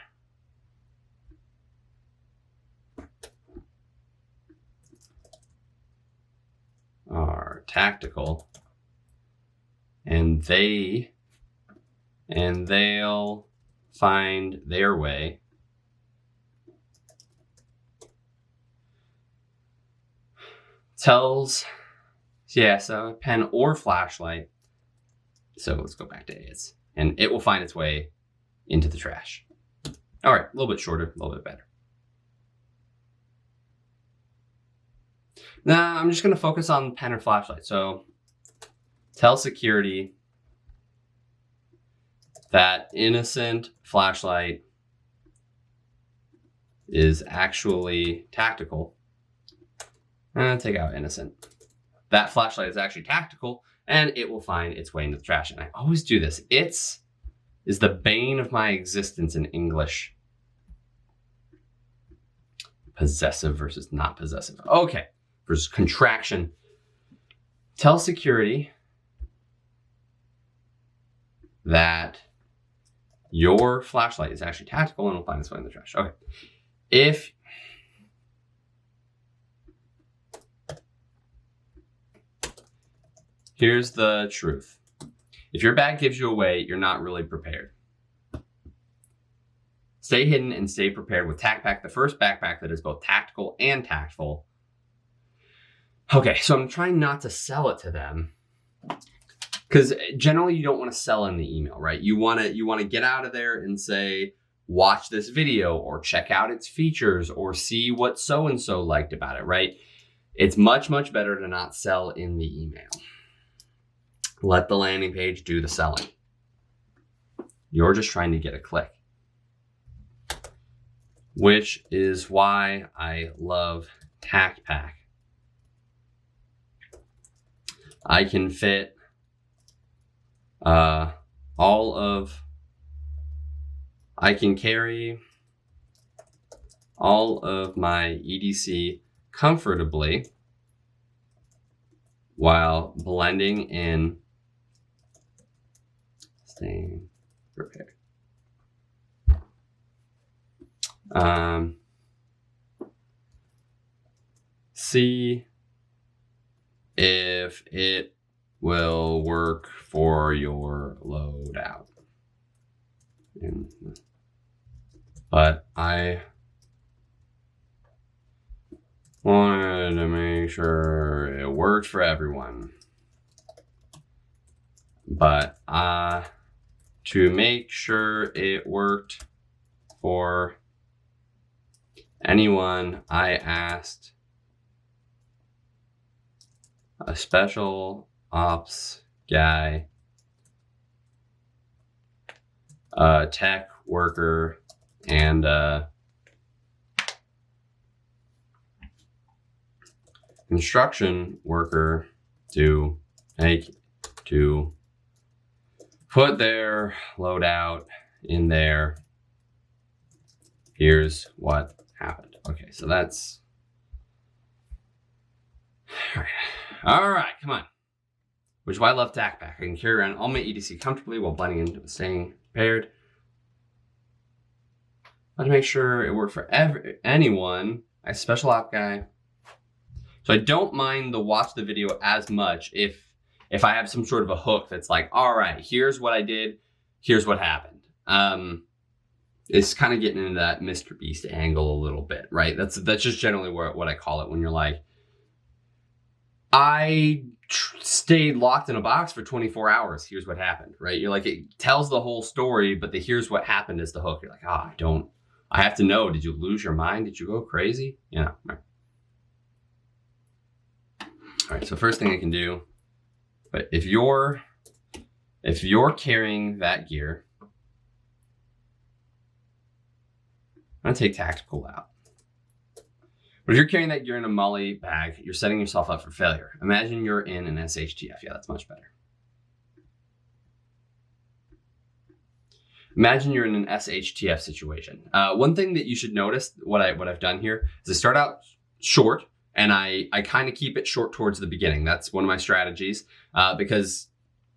are tactical, and they'll find their way tells, yeah, so pen or flashlight. So let's go back to AIDS, and it will find its way into the trash. All right, a little bit shorter, a little bit better. Now I'm just going to focus on pen or flashlight. So tell security that innocent flashlight is actually tactical. Take out innocent. That flashlight is actually tactical, and it will find its way into the trash. And I always do this. It's is the bane of my existence in English. Possessive versus not possessive. Okay. Versus contraction. Tell security that your flashlight is actually tactical and will find its way in the trash. Okay. Here's the truth. If your bag gives you away, you're not really prepared. Stay hidden and stay prepared with TacPack, the first backpack that is both tactical and tactful. Okay, so I'm trying not to sell it to them, because generally you don't want to sell in the email, right? You want to get out of there and say, watch this video or check out its features or see what so-and-so liked about it, right? It's much, much better to not sell in the email. Let the landing page do the selling. You're just trying to get a click. Which is why I love TacPack. I can fit I can carry all of my EDC comfortably while blending in, staying prepared. See if it will work for your loadout. But I wanted to make sure it worked for everyone. But to make sure it worked for anyone, I asked a special ops guy, a tech worker, and a construction worker to put their loadout in there. Here's what happened. Okay, so that's all right, come on. Which is why I love TacPack. I can carry around all my EDC comfortably while blending in and staying prepared. I want to make sure it worked for anyone. I'm a special op guy. So I don't mind the watch the video as much if I have some sort of a hook that's like, all right, here's what I did, here's what happened. It's kind of getting into that Mr. Beast angle a little bit, right? That's just generally what I call it when you're like, I stayed locked in a box for 24 hours. Here's what happened, right? You're like, it tells the whole story, but the here's what happened is the hook. You're like, I have to know. Did you lose your mind? Did you go crazy? You know. Right. All right. So first thing I can do, but if your if you're carrying that gear, I'm going to take tactical out. But if you're carrying that gear in a MOLLE bag, you're setting yourself up for failure. Imagine you're in an SHTF. Yeah, that's much better. Imagine you're in an SHTF situation. One thing that you should notice, what I've done here, is I start out short, and I kind of keep it short towards the beginning. That's one of my strategies, because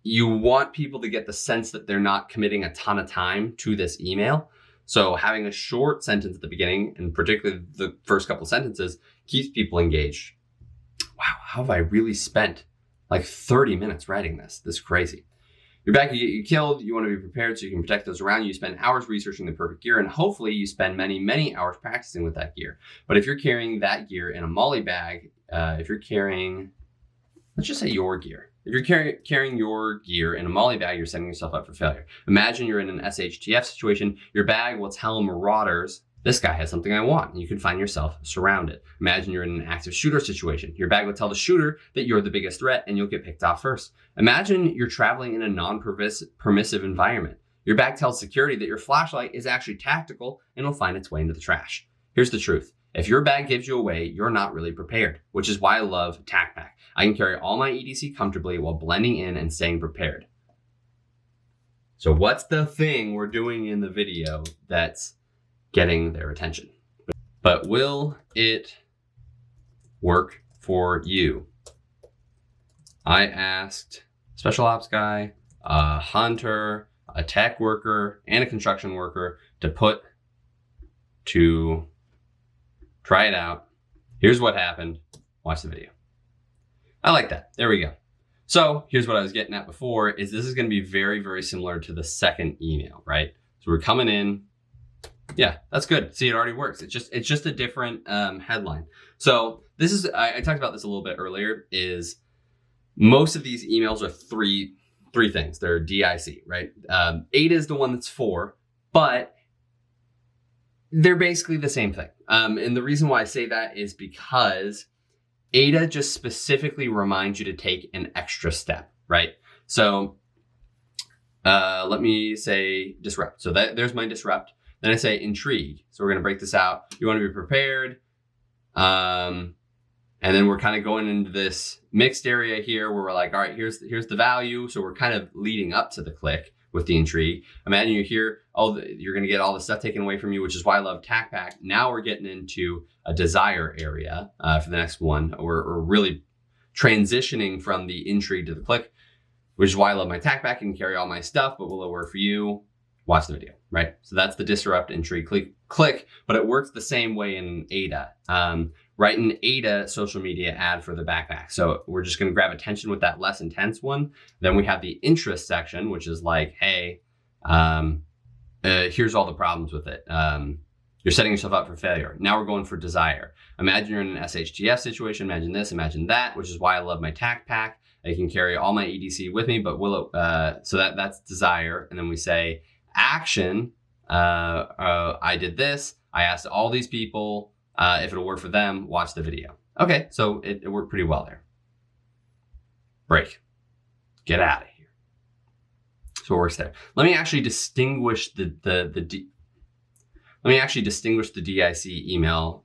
you want people to get the sense that they're not committing a ton of time to this email. So having a short sentence at the beginning, and particularly the first couple sentences, keeps people engaged. Wow, how have I really spent like 30 minutes writing this? This is crazy. You're back, you get you killed, you want to be prepared so you can protect those around you. You spend hours researching the perfect gear, and hopefully you spend many, many hours practicing with that gear. But if you're carrying that gear in a MOLLE bag, if you're carrying, let's just say your gear. If you're carrying your gear in a MOLLE bag, you're setting yourself up for failure. Imagine you're in an SHTF situation. Your bag will tell marauders, this guy has something I want, and you can find yourself surrounded. Imagine you're in an active shooter situation. Your bag will tell the shooter that you're the biggest threat, and you'll get picked off first. Imagine you're traveling in a non-permissive environment. Your bag tells security that your flashlight is actually tactical and will find its way into the trash. Here's the truth. If your bag gives you away, you're not really prepared, which is why I love TacPack. I can carry all my EDC comfortably while blending in and staying prepared. So what's the thing we're doing in the video that's getting their attention? But will it work for you? I asked a special ops guy, a hunter, a tech worker, and a construction worker to try it out. Here's what happened. Watch the video. I like that. There we go. So here's what I was getting at before, is this is going to be very, very similar to the second email, right? So we're coming in. Yeah, that's good. See, it already works. It's just a different headline. So this is, I talked about this a little bit earlier, is most of these emails are three things. They're DIC, right? AIDA is the one that's 4, but they're basically the same thing. And the reason why I say that is because AIDA just specifically reminds you to take an extra step, right? So let me say disrupt. So there's my disrupt. Then I say intrigue. So we're going to break this out. You want to be prepared. And then we're kind of going into this mixed area here where we're like, all right, here's the value. So we're kind of leading up to the click with the intrigue. Imagine you're here, you're going to get all the stuff taken away from you, which is why I love TacPack. Now we're getting into a desire area for the next one. We're really transitioning from the intrigue to the click, which is why I love my TacPack. I can carry all my stuff, but will it work for you? Watch the video, right? So that's the disrupt, intrigue, click, but it works the same way in AIDA. Write an AIDA social media ad for the backpack. So we're just going to grab attention with that less intense one. Then we have the interest section, which is like, hey, here's all the problems with it. You're setting yourself up for failure. Now we're going for desire. Imagine you're in an SHTF situation. Imagine this, imagine that, which is why I love my TacPack. I can carry all my EDC with me, but will it, so that's desire. And then we say action. I did this. I asked all these people if it'll work for them. Watch the video. Okay, so it worked pretty well there. Break. Get out of here. So it works there. Let me actually distinguish the DIC email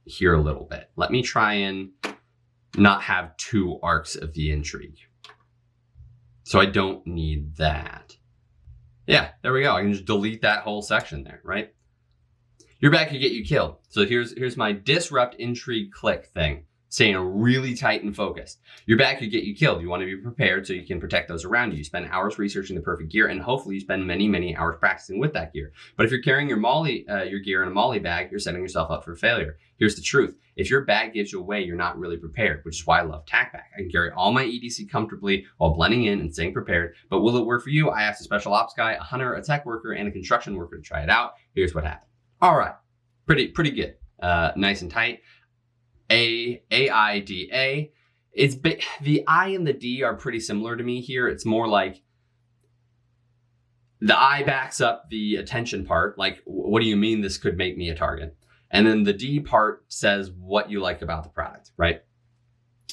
here a little bit. Let me try and not have 2 arcs of the intrigue. So I don't need that. Yeah, there we go. I can just delete that whole section there, right? Your bag could get you killed. So here's my disrupt, intrigue, click thing, staying really tight and focused. Your bag could get you killed. You want to be prepared so you can protect those around you. You spend hours researching the perfect gear, and hopefully you spend many, many hours practicing with that gear. But if you're carrying your gear in a MOLLE bag, you're setting yourself up for failure. Here's the truth. If your bag gives you away, you're not really prepared, which is why I love TacPack. I can carry all my EDC comfortably while blending in and staying prepared. But will it work for you? I asked a special ops guy, a hunter, a tech worker, and a construction worker to try it out. Here's what happened. All right. Pretty good. Nice and tight. AIDA. The I and the D are pretty similar to me here. It's more like the I backs up the attention part. Like, what do you mean this could make me a target? And then the D part says what you like about the product, right?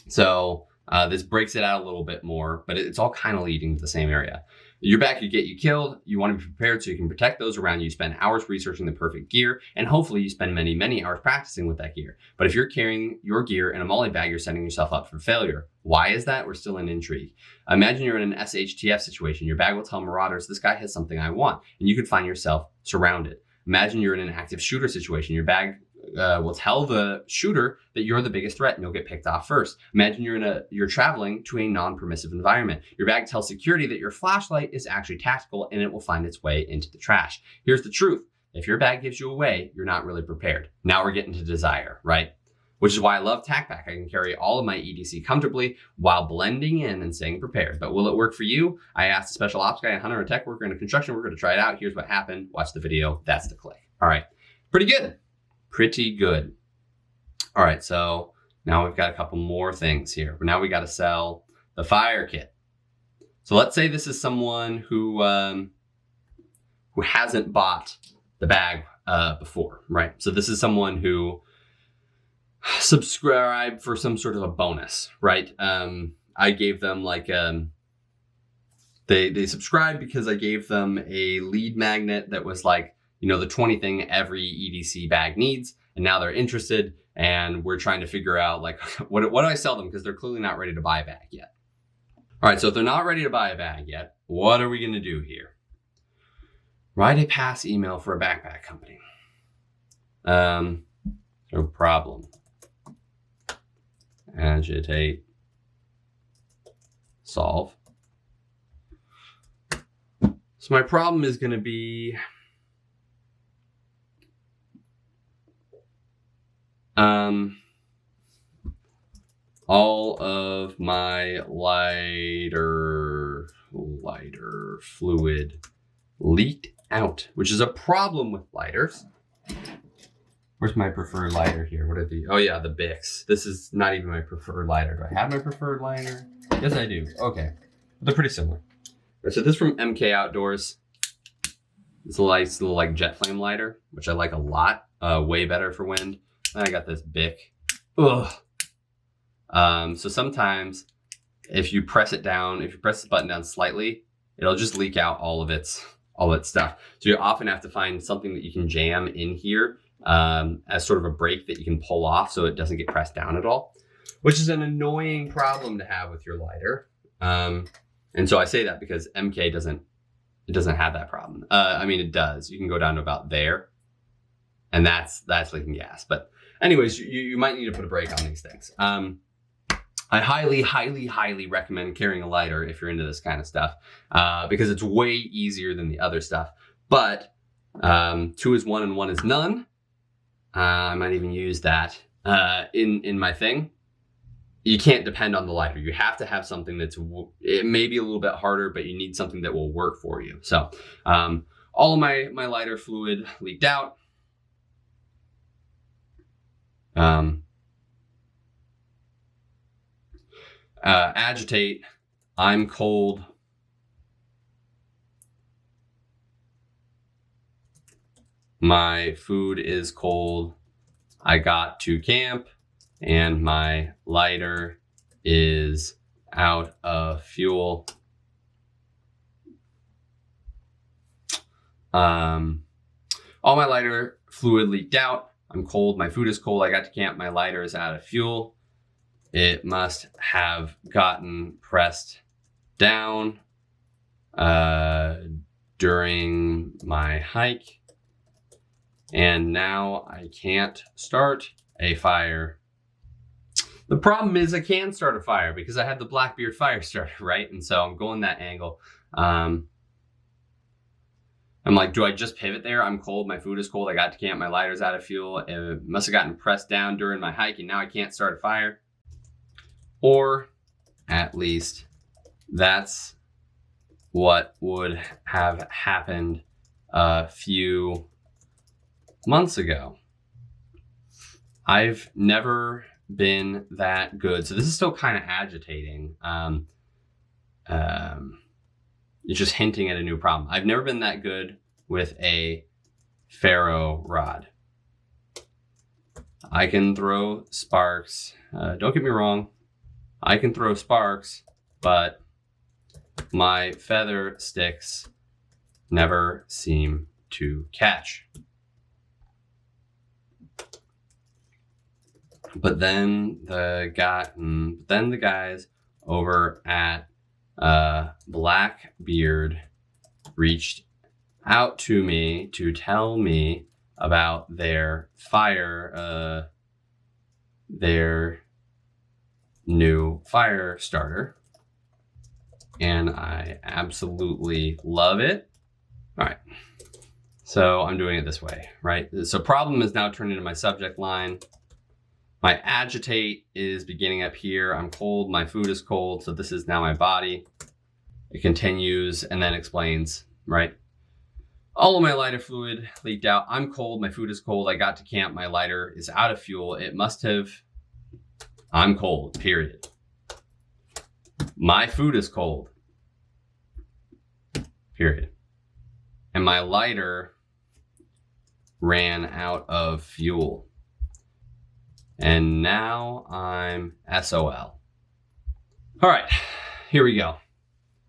So This breaks it out a little bit more, but it's all kind of leading to the same area. Your bag could get you killed. You want to be prepared so you can protect those around you. You spend hours researching the perfect gear, and hopefully you spend many, many hours practicing with that gear. But if you're carrying your gear in a MOLLE bag, you're setting yourself up for failure. Why is that? We're still in Intrigue. Imagine you're in an SHTF situation. Your bag will tell marauders, this guy has something I want, and you could find yourself surrounded. Imagine you're in an active shooter situation. Your bag will tell the shooter that you're the biggest threat and you'll get picked off first. Imagine you're traveling to a non-permissive environment. Your bag tells security that your flashlight is actually tactical and it will find its way into the trash. Here's the truth. If your bag gives you away, you're not really prepared. Now we're getting to desire, right? Which is why I love TacPack. I can carry all of my EDC comfortably while blending in and staying prepared. But will it work for you? I asked a special ops guy, a hunter, a tech worker, and a construction worker to try it out. Here's what happened. Watch the video. That's the click. All right. Pretty good. Pretty good. All right, so now we've got a couple more things here. Now we got to sell the fire kit. So let's say this is someone who hasn't bought the bag before, right? So this is someone who subscribed for some sort of a bonus, right? I gave them like they subscribed because I gave them a lead magnet that was like, you know, the 20 thing every EDC bag needs, and now they're interested, and we're trying to figure out like, what do I sell them? Because they're clearly not ready to buy a bag yet. All right, so if they're not ready to buy a bag yet, what are we gonna do here? Write a pass email for a backpack company. No problem. Agitate. Solve. So my problem is gonna be all of my lighter fluid leaked out, which is a problem with lighters. Where's my preferred lighter here? What are the, oh yeah, the Bix. This is not even my preferred lighter. Do I have my preferred lighter? Yes, I do. Okay. They're pretty similar. Right, so this is from MK Outdoors. It's a nice little like jet flame lighter, which I like a lot. Way better for wind. And I got this Bic. Ugh. So sometimes if you press it down, if you press the button down slightly, it'll just leak out all of its stuff. So you often have to find something that you can jam in here as sort of a break that you can pull off so it doesn't get pressed down at all, which is an annoying problem to have with your lighter. And so I say that because MK doesn't have that problem. I mean, it does. You can go down to about there, and that's leaking gas. But anyways, you might need to put a brake on these things. I highly, highly, highly recommend carrying a lighter if you're into this kind of stuff, because it's way easier than the other stuff. But 2 is 1 and 1 is none. I might even use that in my thing. You can't depend on the lighter. You have to have something it may be a little bit harder, but you need something that will work for you. So all of my lighter fluid leaked out. Agitate, I'm cold. My food is cold. I got to camp and my lighter is out of fuel. All my lighter fluid leaked out. I'm cold. My food is cold. I got to camp. My lighter is out of fuel. It must have gotten pressed down during my hike. And now I can't start a fire. The problem is I can start a fire because I have the Blackbeard fire starter, right? And so I'm going that angle. I'm like, do I just pivot there? I'm cold, my food is cold, I got to camp, my lighter's out of fuel. It must have gotten pressed down during my hike and now I can't start a fire. Or at least that's what would have happened a few months ago. I've never been that good. So this is still kind of agitating. It's just hinting at a new problem. I've never been that good with a ferro rod. I can throw sparks. Don't get me wrong. I can throw sparks, but my feather sticks never seem to catch. But then the guys over at Blackbeard reached out to me to tell me about their new fire starter, and I absolutely love it. All right, so I'm doing it this way, right? So problem is now turned into my subject line. My agitate is beginning up here. I'm cold, my food is cold, so this is now my body. It continues and then explains, right? All of my lighter fluid leaked out. I'm cold, my food is cold. I got to camp, my lighter is out of fuel. It must have, I'm cold, period. My food is cold, period. And my lighter ran out of fuel. And now I'm SOL. All right, here we go.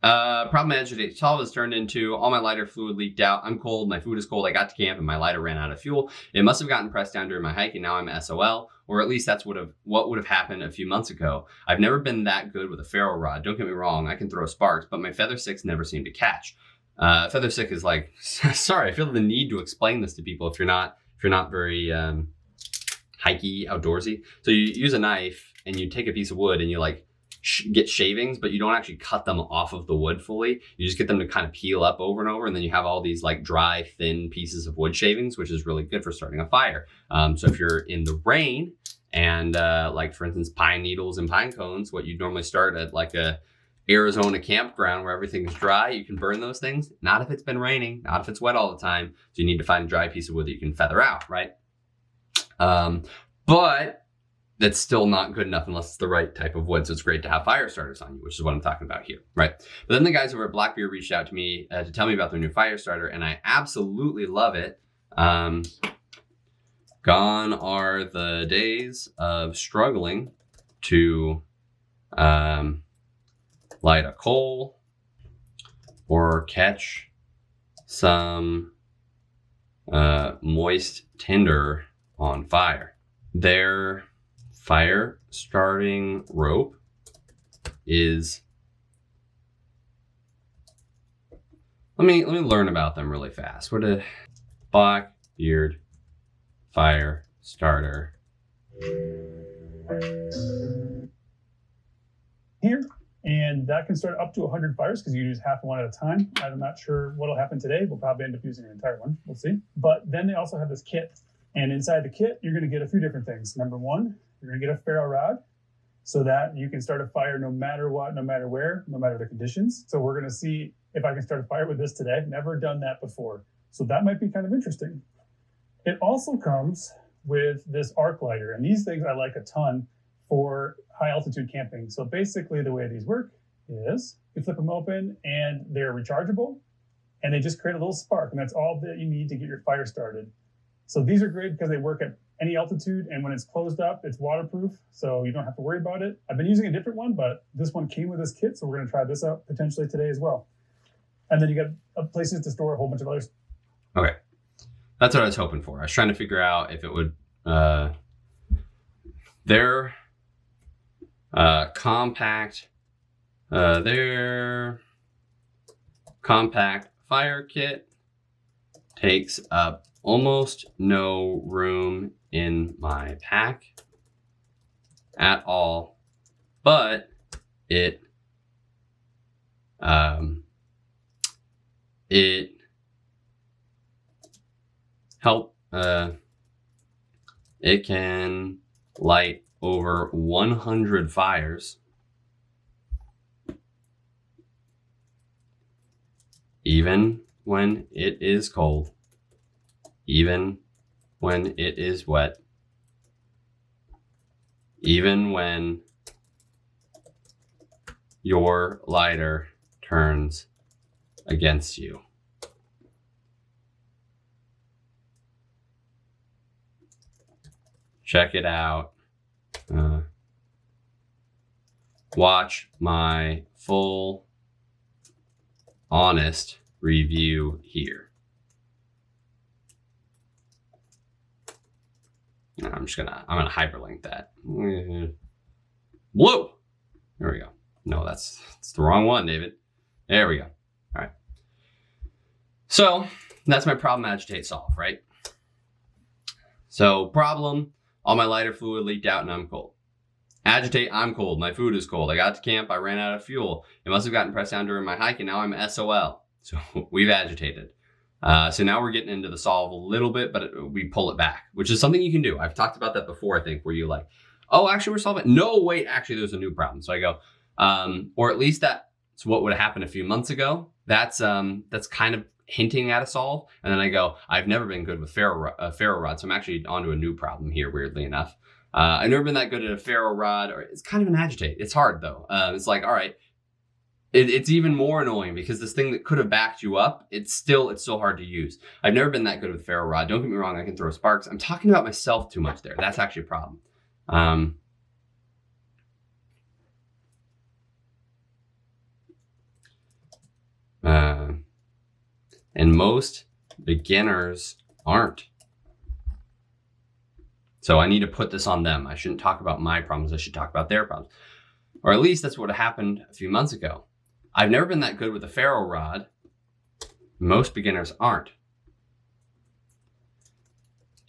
Problem agitate solve is turned into all my lighter fluid leaked out. I'm cold, my food is cold, I got to camp and my lighter ran out of fuel. It must have gotten pressed down during my hike and now I'm SOL, or at least that's what would have happened a few months ago. I've never been that good with a ferro rod. Don't get me wrong, I can throw sparks, but my feather sticks never seem to catch. Feather stick is like, sorry, I feel the need to explain this to people if you're not very hikey, outdoorsy. So you use a knife and you take a piece of wood and you like get shavings, but you don't actually cut them off of the wood fully. You just get them to kind of peel up over and over, and then you have all these like dry, thin pieces of wood shavings, which is really good for starting a fire. So if you're in the rain and like for instance, pine needles and pine cones, what you'd normally start at like a Arizona campground where everything's dry, you can burn those things. Not if it's been raining, not if it's wet all the time. So you need to find a dry piece of wood that you can feather out, right? But that's still not good enough unless it's the right type of wood. So it's great to have fire starters on you, which is what I'm talking about here, right? But then the guys over at Blackbeard reached out to me to tell me about their new fire starter, and I absolutely love it. Gone are the days of struggling to light a coal or catch some moist tinder on fire. Their fire starting rope is, let me learn about them really fast. What a Blackbeard fire starter. Here, and that can start up to 100 fires because you use half one at a time. I'm not sure what'll happen today. We'll probably end up using an entire one. We'll see. But then they also have this kit. And inside the kit, you're going to get a few different things. Number one, you're going to get a ferro rod so that you can start a fire no matter what, no matter where, no matter the conditions. So we're going to see if I can start a fire with this today. Never done that before. So that might be kind of interesting. It also comes with this arc lighter. And these things I like a ton for high altitude camping. So basically the way these work is you flip them open and they're rechargeable and they just create a little spark. And that's all that you need to get your fire started. So these are great because they work at any altitude, and when it's closed up, it's waterproof, so you don't have to worry about it. I've been using a different one, but this one came with this kit, so we're going to try this out potentially today as well. And then you got places to store a whole bunch of others. Okay, that's what I was hoping for. I was trying to figure out if it would, their compact fire kit takes up almost no room in my pack at all, but it it can light over 100 fires even when it is cold, even when it is wet, even when your lighter turns against you. Check it out. Watch my full honest review here. Now I'm gonna hyperlink that. Blue. There we go. No, that's the wrong one, David. There we go. All right. So that's my problem, agitate, solve, right? So problem, all my lighter fluid leaked out and I'm cold. Agitate, I'm cold. My food is cold. I got to camp. I ran out of fuel. It must have gotten pressed down during my hike and now I'm SOL. So we've agitated. So now we're getting into the solve a little bit, but we pull it back, which is something you can do. I've talked about that before, I think, where you like, oh, actually we're solving. No, wait, actually there's a new problem. So I go, or at least that's what would have happened a few months ago. That's kind of hinting at a solve. And then I go, I've never been good with ferro rod. So I'm actually onto a new problem here, weirdly enough. I've never been that good at a ferro rod, or it's kind of an agitate. It's hard though. It's like, all right, it's even more annoying because this thing that could have backed you up, it's still hard to use. I've never been that good with ferro rod. Don't get me wrong, I can throw sparks. I'm talking about myself too much there. That's actually a problem. And most beginners aren't. So I need to put this on them. I shouldn't talk about my problems. I should talk about their problems. Or at least that's what happened a few months ago. I've never been that good with a ferro rod. Most beginners aren't.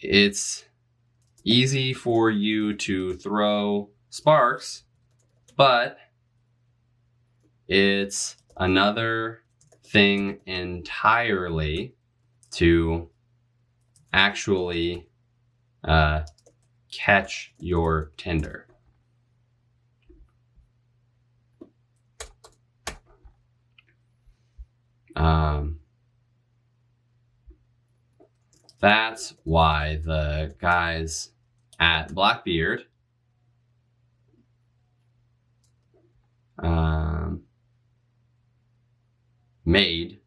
It's easy for you to throw sparks, but it's another thing entirely to actually catch your tinder. That's why the guys at Blackbeard made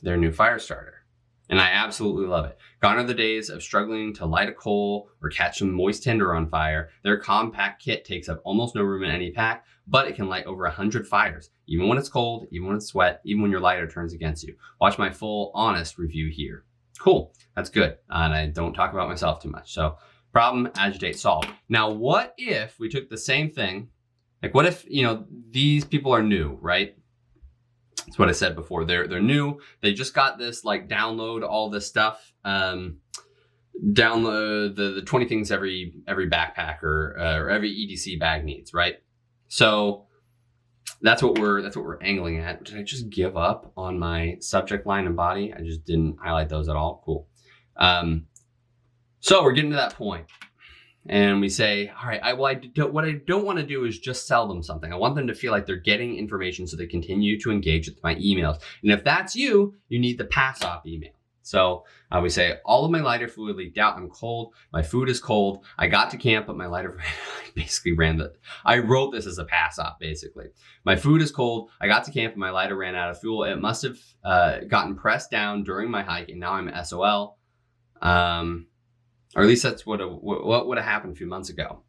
their new fire starter. And I absolutely love it. Gone are the days of struggling to light a coal or catch some moist tinder on fire. Their compact kit takes up almost no room in any pack, but it can light over 100 fires, even when it's cold, even when it's wet, even when your lighter turns against you. Watch my full honest review here. Cool, that's good. And I don't talk about myself too much. So problem, agitate, solve. Now, what if we took the same thing? Like what if, these people are new, right? That's what I said before. They're new. They just got this, like, download all this stuff. Download the 20 things every backpacker or every EDC bag needs, right? So that's what we're angling at. Did I just give up on my subject line and body? I just didn't highlight those at all. Cool. So we're getting to that point. And we say, all right, what I don't want to do is just sell them something. I want them to feel like they're getting information so they continue to engage with my emails. And if that's you need the PASOP email. So we say, all of my lighter fluid leaked out. I'm cold. My food is cold. I got to camp, but my lighter basically I wrote this as a PASOP, basically. My food is cold. I got to camp, and my lighter ran out of fuel. It must have gotten pressed down during my hike, and now I'm SOL. Or at least that's what would have happened a few months ago.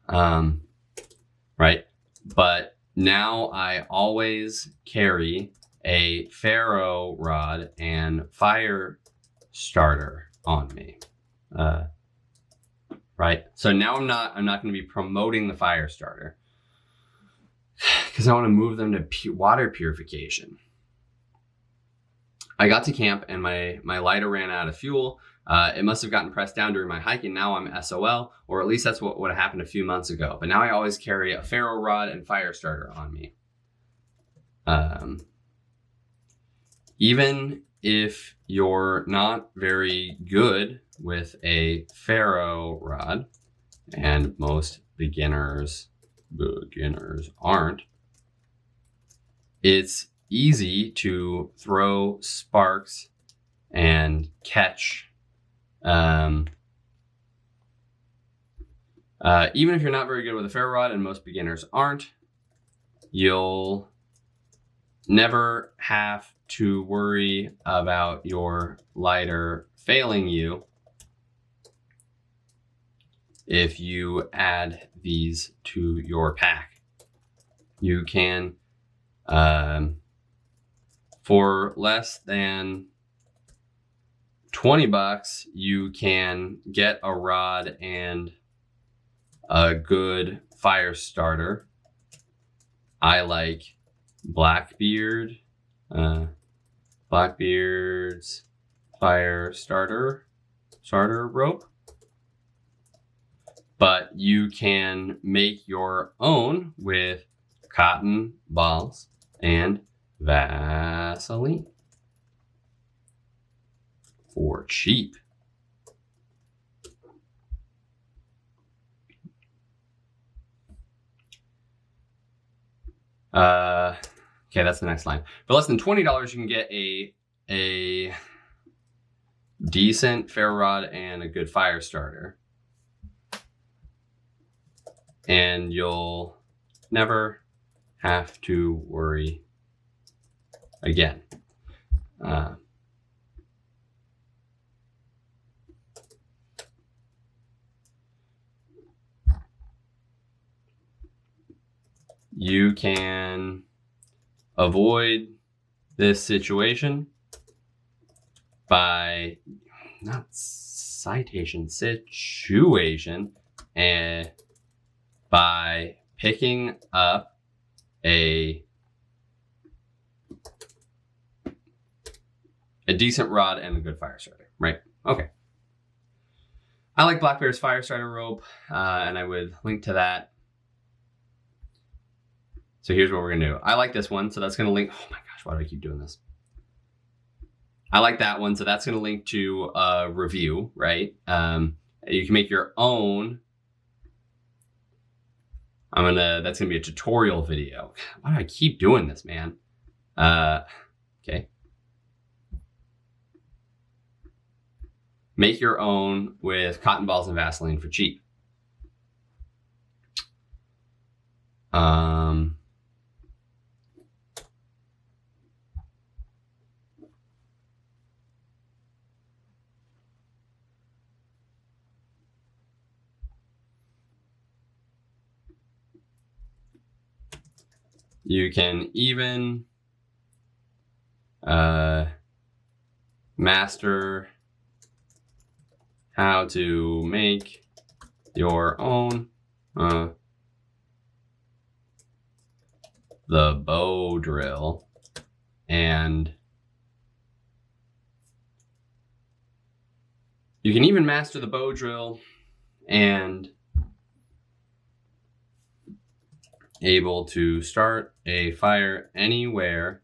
Right? But now I always carry a ferro rod and fire starter on me. Right? So now I'm not going to be promoting the fire starter because I want to move them to water purification. I got to camp and my lighter ran out of fuel. It must have gotten pressed down during my hike, and now I'm SOL, or at least that's what would have happened a few months ago. But now I always carry a ferro rod and fire starter on me. Even if you're not very good with a ferro rod, and most beginners aren't, it's easy to throw sparks and catch. Even if you're not very good with a ferro rod, and most beginners aren't, you'll never have to worry about your lighter failing you if you add these to your pack. You can, for less than $20, you can get a rod and a good fire starter. I like Blackbeard's fire starter rope. But you can make your own with cotton balls and Vaseline for cheap. Okay, that's the next line. For less than $20, you can get a decent ferro rod and a good fire starter. And you'll never have to worry again. You can avoid this situation by situation and by picking up a decent rod and a good fire starter, right? Okay. I like Blackbeard's fire starter rope, and I would link to that. So here's what we're gonna do. I like this one, so that's gonna link. Oh my gosh, why do I keep doing this? I like that one, so that's gonna link to a review, right? You can make your own. That's gonna be a tutorial video. Why do I keep doing this, man? Okay. Make your own with cotton balls and Vaseline for cheap. You can even master how to make your own the bow drill, and you can even master the bow drill and able to start a fire anywhere,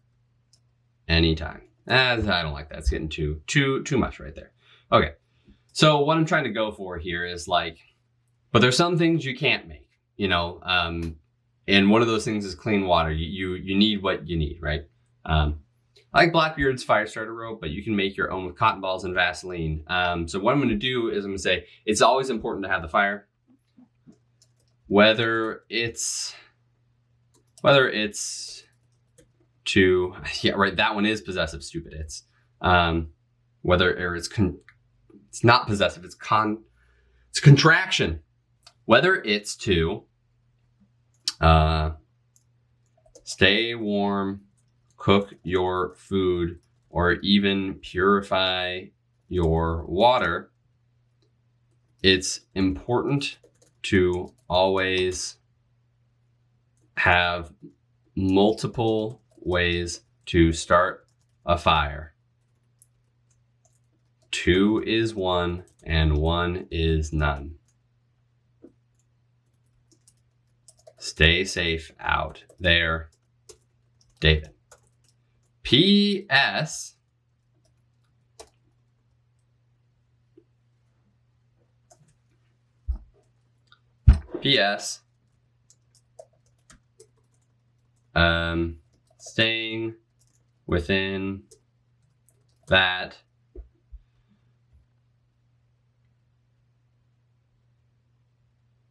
anytime. I don't like that. It's getting too much right there. Okay. So what I'm trying to go for here is like, but there's some things you can't make, you know, and one of those things is clean water. You need what you need, right? I like Blackbeard's fire starter rope, but you can make your own with cotton balls and Vaseline. So what I'm going to do is I'm going to say, it's always important to have the fire, whether it's to, yeah, right. That one is possessive, stupid. It's, it's not possessive. It's contraction. Whether it's to, stay warm, cook your food, or even purify your water, it's important to always have multiple ways to start a fire. 2 is 1 and 1 is none. Stay safe out there, David. P.S. P.S. Staying within that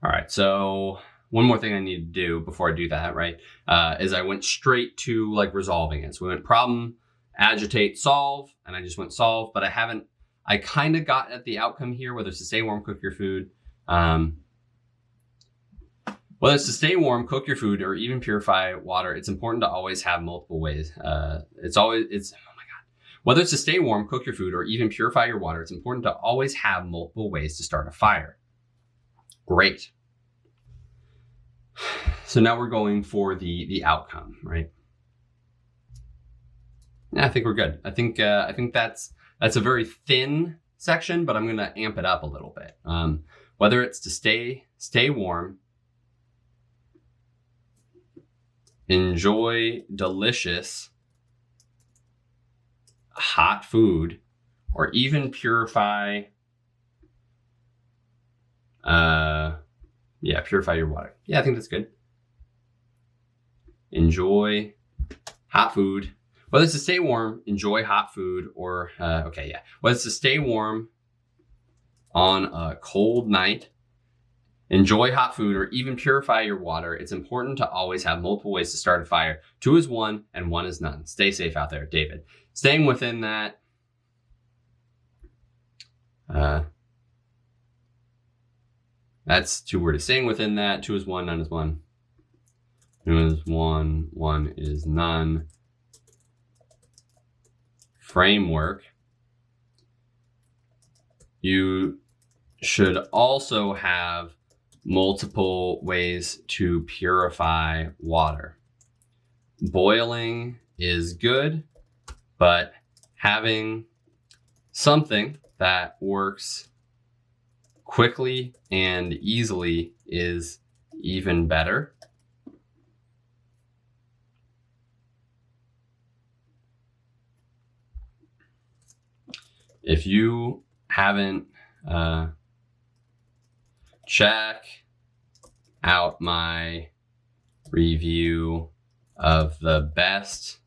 all right, so one more thing I need to do before I do that, right, is I went straight to like resolving it. So we went problem, agitate, solve, and I just went solve, but I kind of got at the outcome here, whether it's to stay warm, cook your food. Whether it's to stay warm, cook your food, or even purify water, it's important to always have multiple ways. Whether it's to stay warm, cook your food, or even purify your water, it's important to always have multiple ways to start a fire. Great. So now we're going for the outcome, right? Yeah, I think we're good. I think that's a very thin section, but I'm going to amp it up a little bit. Whether it's to stay warm, enjoy delicious hot food, or even purify purify your water. Yeah, I think that's good. Enjoy hot food. Whether it's to stay warm, enjoy hot food, or whether it's to stay warm on a cold night, enjoy hot food, or even purify your water, it's important to always have multiple ways to start a fire. 2 is 1 and 1 is none. Stay safe out there, David. Staying within that, that's 2 words. Staying within that, 2 is 1, none is 1. 2 is 1, 1 is none. Framework. You should also have multiple ways to purify water. Boiling is good, but having something that works quickly and easily is even better. If you haven't check out my review of the best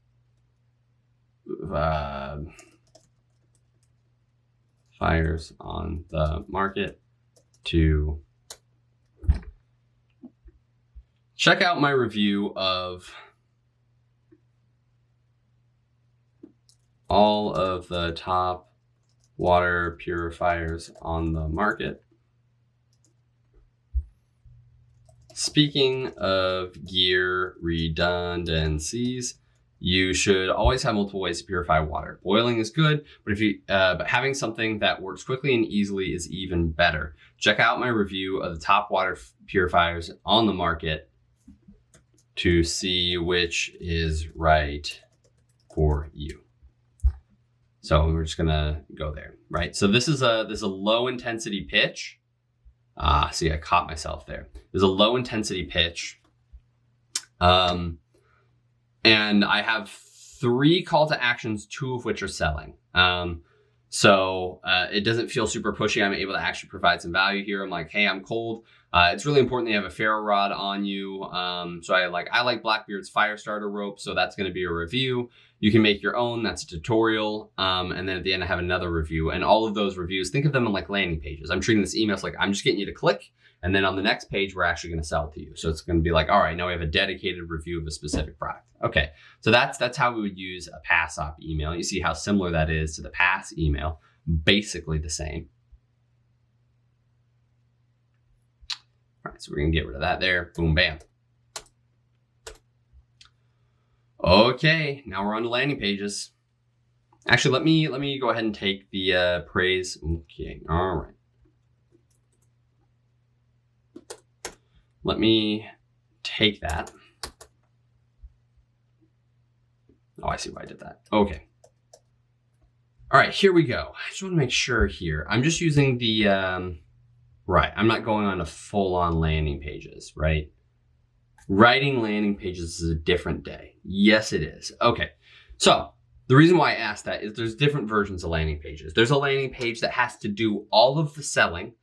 fires on the market, to check out my review of all of the top water purifiers on the market. Speaking of gear redundancies, you should always have multiple ways to purify water. Boiling is good, but having something that works quickly and easily is even better. Check out my review of the top water purifiers on the market to see which is right for you. So we're just gonna go there, right? So this is a low intensity pitch. See, I caught myself there. There's a low intensity pitch. And I have 3 call to actions, 2 of which are selling. So it doesn't feel super pushy. I'm able to actually provide some value here. I'm like, hey, I'm cold. It's really important that you have a ferro rod on you. So I like Blackbeard's fire starter rope. So that's going to be a review. You can make your own. That's a tutorial. And then at the end, I have another review. And all of those reviews, think of them in like landing pages. I'm treating this email as like, I'm just getting you to click. And then on the next page, we're actually going to sell to you. So it's going to be like, all right, now we have a dedicated review of a specific product. Okay, so that's how we would use a PASOP email. You see how similar that is to the PAS email. Basically the same. All right, so we're going to get rid of that there. Boom, bam. Okay, now we're on to landing pages. Actually, let me go ahead and take the praise. Okay, all right. Let me take that. Oh, I see why I did that. Okay. All right, here we go. I just want to make sure here. I'm just using the, right. I'm not going on to full-on landing pages, right? Writing landing pages is a different day. Yes, it is. Okay. So the reason why I asked that is there's different versions of landing pages. There's a landing page that has to do all of the selling,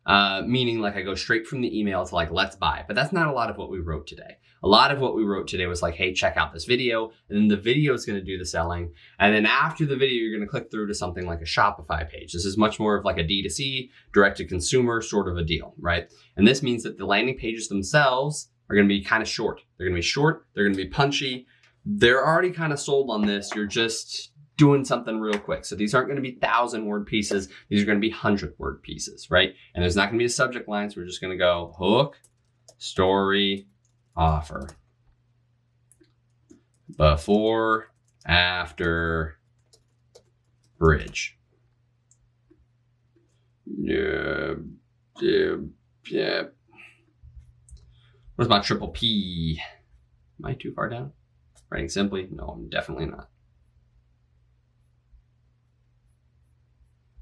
meaning like I go straight from the email to like, let's buy. But that's not a lot of what we wrote today. A lot of what we wrote today was like, hey, check out this video. And then the video is going to do the selling. And then after the video, you're going to click through to something like a Shopify page. This is much more of like a D2C, direct to consumer sort of a deal, right? And this means that the landing pages themselves are going to be kind of short. They're going to be short. They're going to be punchy. They're already kind of sold on this. You're just doing something real quick. So these aren't going to be 1,000-word pieces. These are going to be 100-word pieces, right? And there's not going to be a subject line. So we're just going to go hook, story, offer. Before, after, bridge. Yeah. Where's my triple P? Am I too far down? Writing simply? No, I'm definitely not.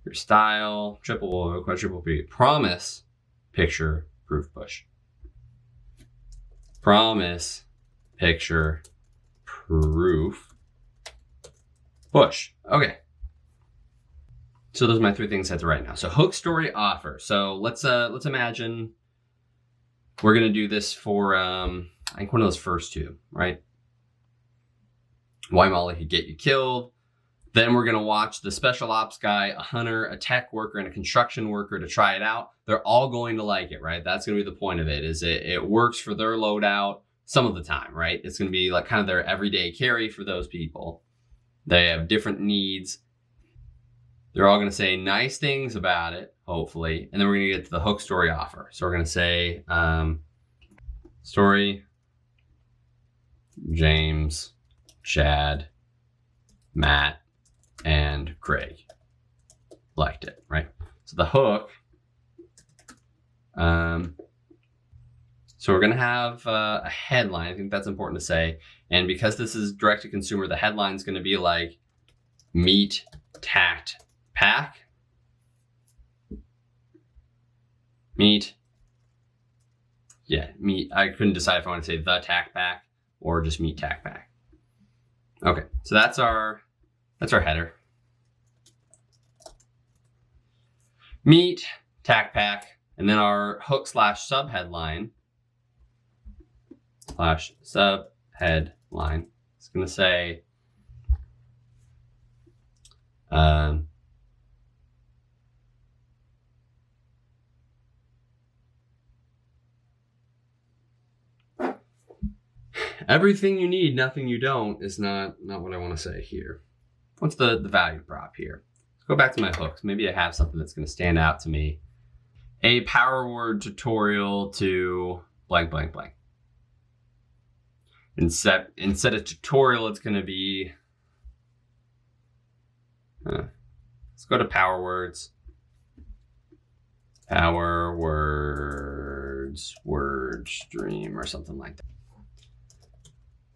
Your style, quadruple P. Promise, picture, proof, push. Promise, picture, proof, push. Okay. So those are my 3 things I have to write now. So hook, story, offer. So let's imagine we're gonna do this for I think one of those first 2, right? Why Molly could get you killed. Then we're gonna watch the special ops guy, a hunter, a tech worker, and a construction worker to try it out. They're all going to like it, right? That's gonna be the point of it, is it works for their loadout some of the time, right? It's gonna be like kind of their everyday carry for those people. They have different needs. They're all gonna say nice things about it, hopefully. And then we're gonna get to the hook, story, offer. So we're gonna say story, James, Chad, Matt, and Craig liked it, right? So the hook, so we're gonna have a headline. I think that's important to say. And because this is direct to consumer, the headline's gonna be like meat, tact, pack. Meat. Yeah, meat. I couldn't decide if I want to say the tack pack or just meat tack pack. Okay, so that's our header. Meat, tack pack, and then our hook / subheadline / subheadline. It's gonna say everything you need, nothing you don't is not what I want to say here. What's the value prop here? Let's go back to my hooks. Maybe I have something that's going to stand out to me. A power word tutorial to blank, blank, blank. Instead of tutorial, it's going to be, let's go to power words. Power words, word stream, or something like that.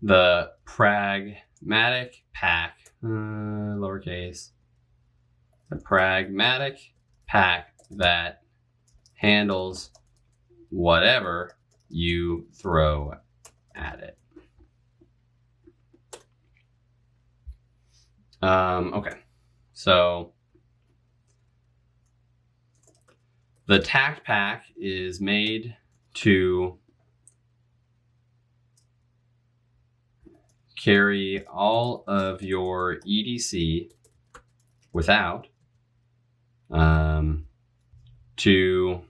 The pragmatic pack, lowercase, the pragmatic pack that handles whatever you throw at it. Okay, so the tack pack is made to carry all of your EDC without, to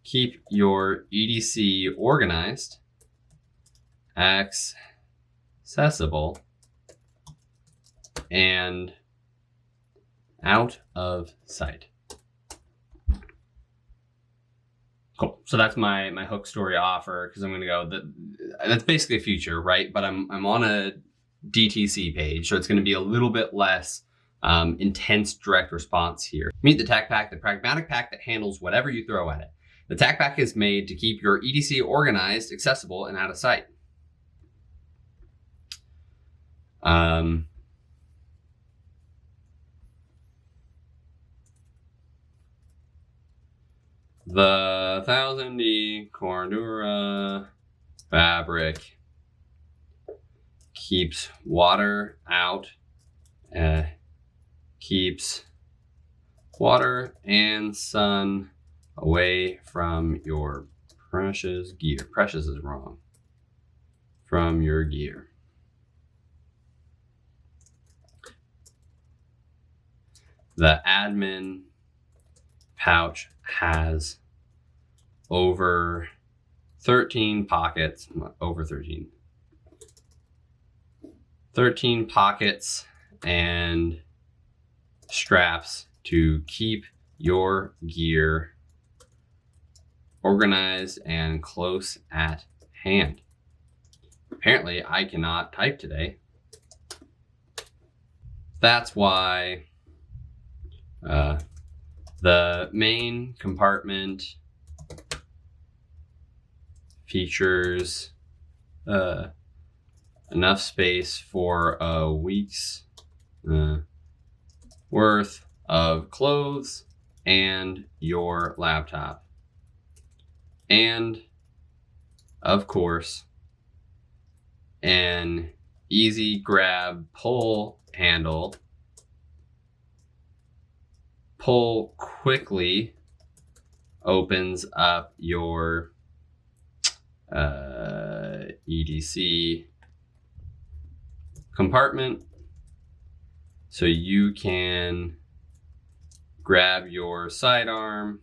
keep your EDC organized, accessible, and out of sight. Cool. So that's my hook, story, offer, because I'm going to go, that's basically a feature, right? But I'm on a DTC page, so it's going to be a little bit less intense direct response here. Meet the tack pack, the pragmatic pack that handles whatever you throw at it. The tack pack is made to keep your EDC organized, accessible, and out of sight. The 1000D Cordura fabric keeps water out, keeps water and sun away from your precious gear. Precious is wrong. From your gear. The admin pouch has over 13 pockets, over 13 pockets and straps to keep your gear organized and close at hand. Apparently, I cannot type today. That's why the main compartment features enough space for a week's worth of clothes and your laptop. And, of course, an easy grab pull handle. Pull quickly opens up your EDC compartment so you can grab your sidearm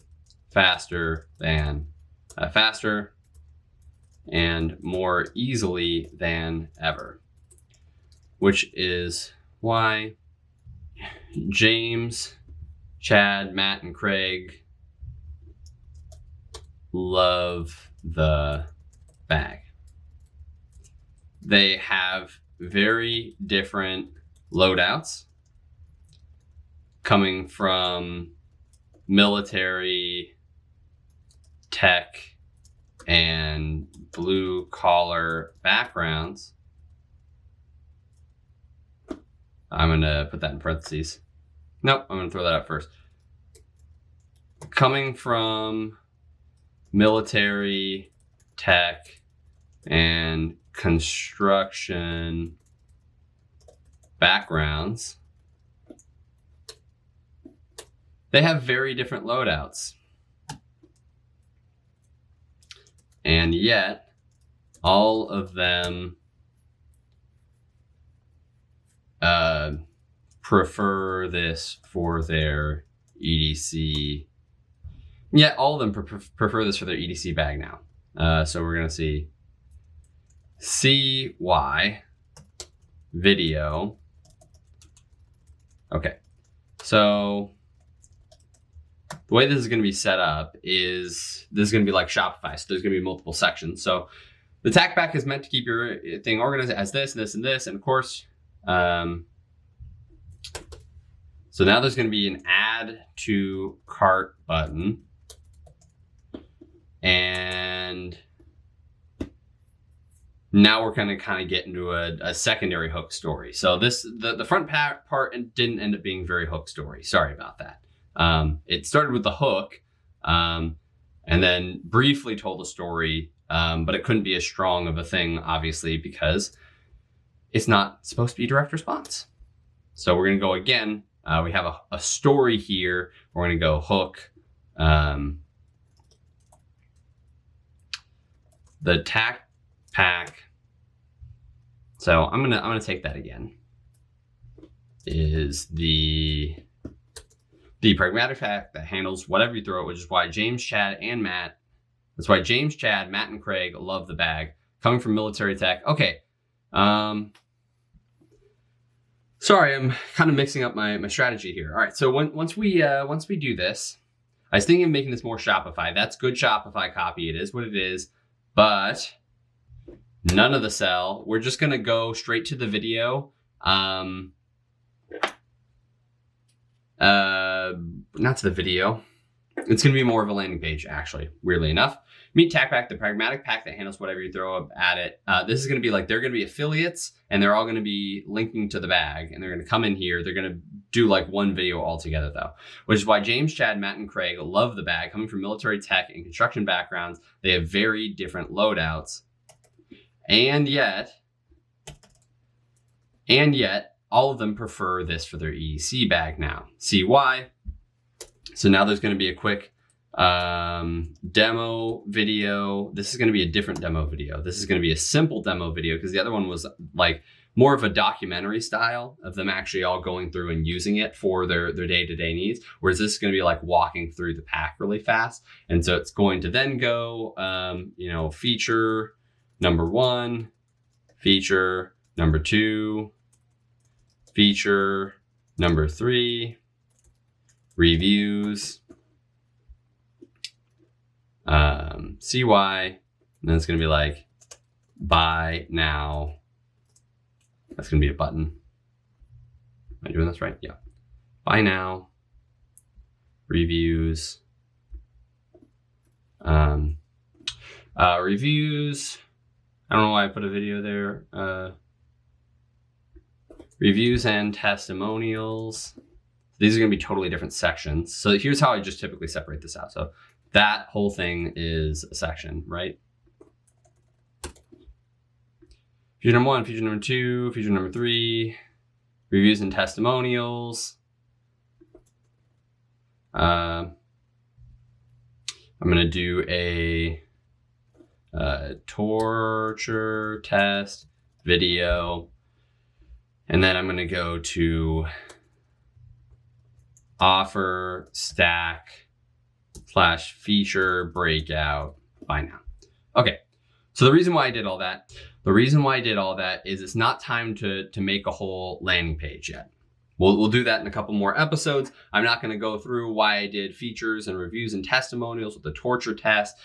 faster and more easily than ever, which is why James, Chad, Matt, and Craig love the bag. They have very different loadouts coming from military, tech, and blue collar backgrounds. I'm gonna put that in parentheses. Nope, I'm gonna throw that up first. Coming from military, tech, and construction backgrounds, they have very different loadouts. And yet, all of them prefer this for their EDC. Yeah, all of them prefer this for their EDC bag now. So we're gonna see why. Video. Okay, so the way this is going to be set up is this is going to be like Shopify. So there's going to be multiple sections. So the tack pack is meant to keep your thing organized as this, this, and this. And of course, so now there's going to be an add to cart button. And now we're going to kind of get into a secondary hook story. So the front part didn't end up being very hook story. Sorry about that. It started with the hook, and then briefly told a story, but it couldn't be as strong of a thing, obviously, because it's not supposed to be direct response. So we're going to go again. We have a story here. We're going to go hook. The tack pack. So I'm gonna take that again. Is the pragmatic pack that handles whatever you throw it, which is why James, Chad, and Matt. That's why James, Chad, Matt, and Craig love the bag. Coming from military tech. Okay. Sorry, I'm kind of mixing up my strategy here. All right. So once we do this, I was thinking of making this more Shopify. That's good Shopify copy. It is what it is, but none of the sell. We're just gonna go straight to the video. Not to the video. It's going to be more of a landing page, actually, weirdly enough. Meet Tack Pack, the pragmatic pack that handles whatever you throw up at it. This is going to be like, they're going to be affiliates, and they're all going to be linking to the bag, and they're going to come in here. They're going to do like one video altogether, though, which is why James, Chad, Matt, and Craig love the bag. Coming from military tech and construction backgrounds, they have very different loadouts. And yet, all of them prefer this for their EDC bag now. See why? So now there's going to be a quick demo video. This is going to be a different demo video. This is going to be a simple demo video because the other one was like more of a documentary style of them actually all going through and using it for their day-to-day needs. Whereas this is going to be like walking through the pack really fast. And so it's going to then go, feature number 1, feature number 2, feature number 3, reviews, CY, and then it's going to be like buy now. That's going to be a button. Am I doing this right? Yeah. Buy now. Reviews. Reviews. I don't know why I put a video there. Reviews and testimonials. These are going to be totally different sections. So here's how I just typically separate this out. So that whole thing is a section, right? Feature number 1, feature number 2, feature number 3, reviews and testimonials. I'm going to do a torture test video, and then I'm going to go to offer stack / feature breakout by now. Okay, so the reason why I did all that is it's not time to make a whole landing page yet. We'll do that in a couple more episodes. I'm not going to go through why I did features and reviews and testimonials with the torture test.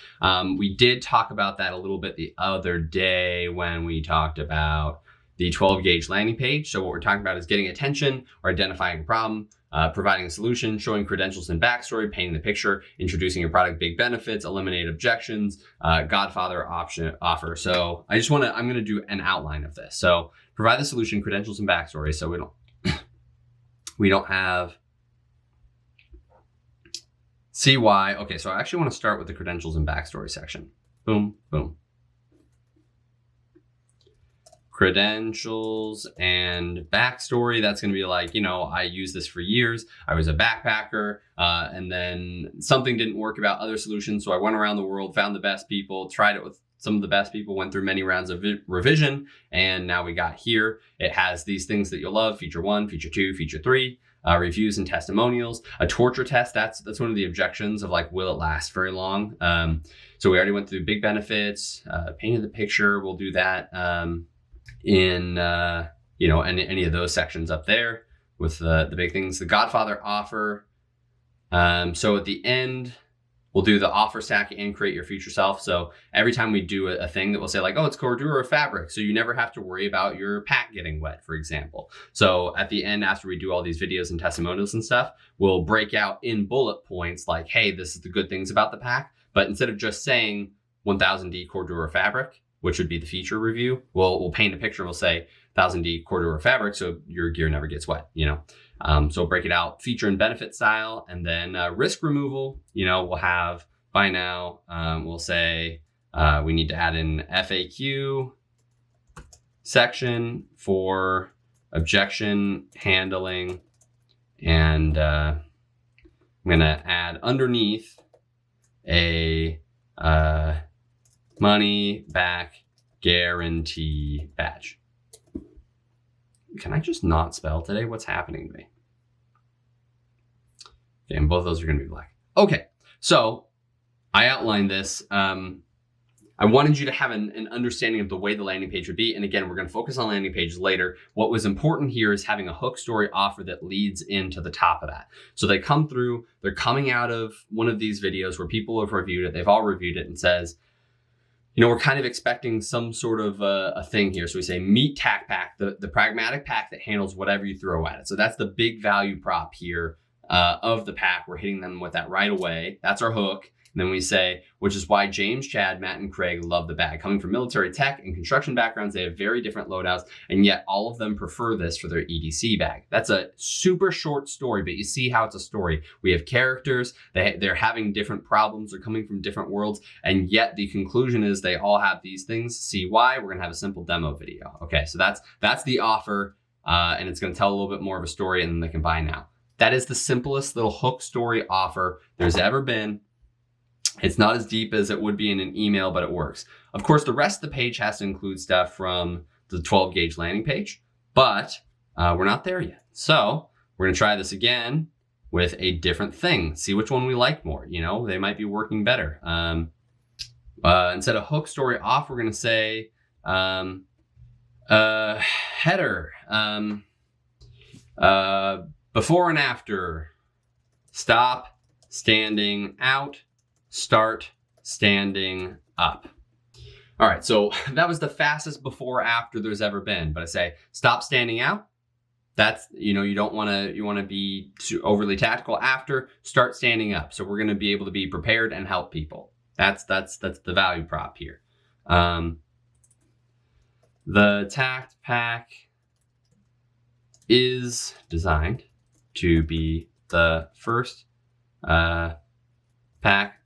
We did talk about that a little bit the other day when we talked about the 12-gauge landing page. So what we're talking about is getting attention or identifying a problem, providing a solution, showing credentials and backstory, painting the picture, introducing your product, big benefits, eliminate objections, Godfather offer. So I'm going to do an outline of this. So provide the solution, credentials and backstory. So we don't have CY. Okay, so I actually want to start with the credentials and backstory section. Boom, boom. Credentials and backstory. That's going to be like, I used this for years. I was a backpacker, and then something didn't work about other solutions. So I went around the world, found the best people, tried it with some of the best people, went through many rounds of revision, and now we got here. It has these things that you'll love: feature 1, feature 2, feature 3, reviews and testimonials. A torture test, that's one of the objections of like, will it last very long? So we already went through big benefits, painted the picture. We'll do that in any of those sections up there with the big things. The Godfather offer. So at the end, we'll do the offer stack and create your future self. So every time we do a thing that will say like, oh, it's Cordura or fabric. So you never have to worry about your pack getting wet, for example. So at the end, after we do all these videos and testimonials and stuff, we'll break out in bullet points like, hey, this is the good things about the pack. But instead of just saying 1000D Cordura fabric, which would be the feature review, we'll paint a picture. We'll say 1000D Cordura fabric, so your gear never gets wet, So break it out, feature and benefit style, and then risk removal. We'll have by now. We'll say we need to add an FAQ section for objection handling, and I'm gonna add underneath a money back guarantee badge. Can I just not spell today? What's happening to me? Okay, and both of those are going to be black. Okay, so I outlined this. I wanted you to have an understanding of the way the landing page would be. And again, we're going to focus on landing pages later. What was important here is having a hook story offer that leads into the top of that. So they come through, they're coming out of one of these videos where people have reviewed it. They've all reviewed it and says, we're kind of expecting some sort of a thing here. So we say meet tack pack, the pragmatic pack that handles whatever you throw at it. So that's the big value prop here of the pack. We're hitting them with that right away. That's our hook. And then we say, which is why James, Chad, Matt, and Craig love the bag. Coming from military tech and construction backgrounds, they have very different loadouts, and yet all of them prefer this for their EDC bag. That's a super short story, but you see how it's a story. We have characters, they're having different problems, they're coming from different worlds, and yet the conclusion is they all have these things. See why? We're gonna have a simple demo video. Okay, so that's the offer, and it's gonna tell a little bit more of a story, and then they can buy now. That is the simplest little hook story offer there's ever been. It's not as deep as it would be in an email, but it works. Of course, the rest of the page has to include stuff from the 12-gauge landing page, but we're not there yet. So we're going to try this again with a different thing. See which one we like more. They might be working better. Instead of hook story off, we're going to say header, before and after, stop, standing out, start, standing up. All right, so that was the fastest before after there's ever been. But I say stop standing out. That's, you don't want to, you want to be too overly tactical. After, start standing up. So we're going to be able to be prepared and help people. That's the value prop here. The tact pack is designed to be the first pack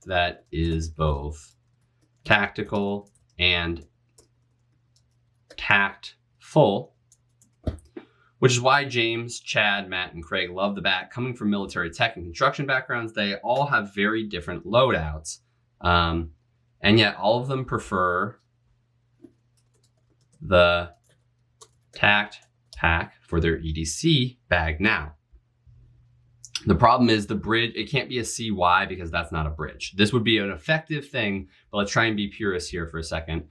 that is both tactical and tactful, which is why James, Chad, Matt, and Craig love the BAB. Coming from military tech and construction backgrounds, they all have very different loadouts, and yet all of them prefer the tact pack for their EDC bag now. The problem is the bridge, it can't be a CY because that's not a bridge. This would be an effective thing, but let's try and be purists here for a second.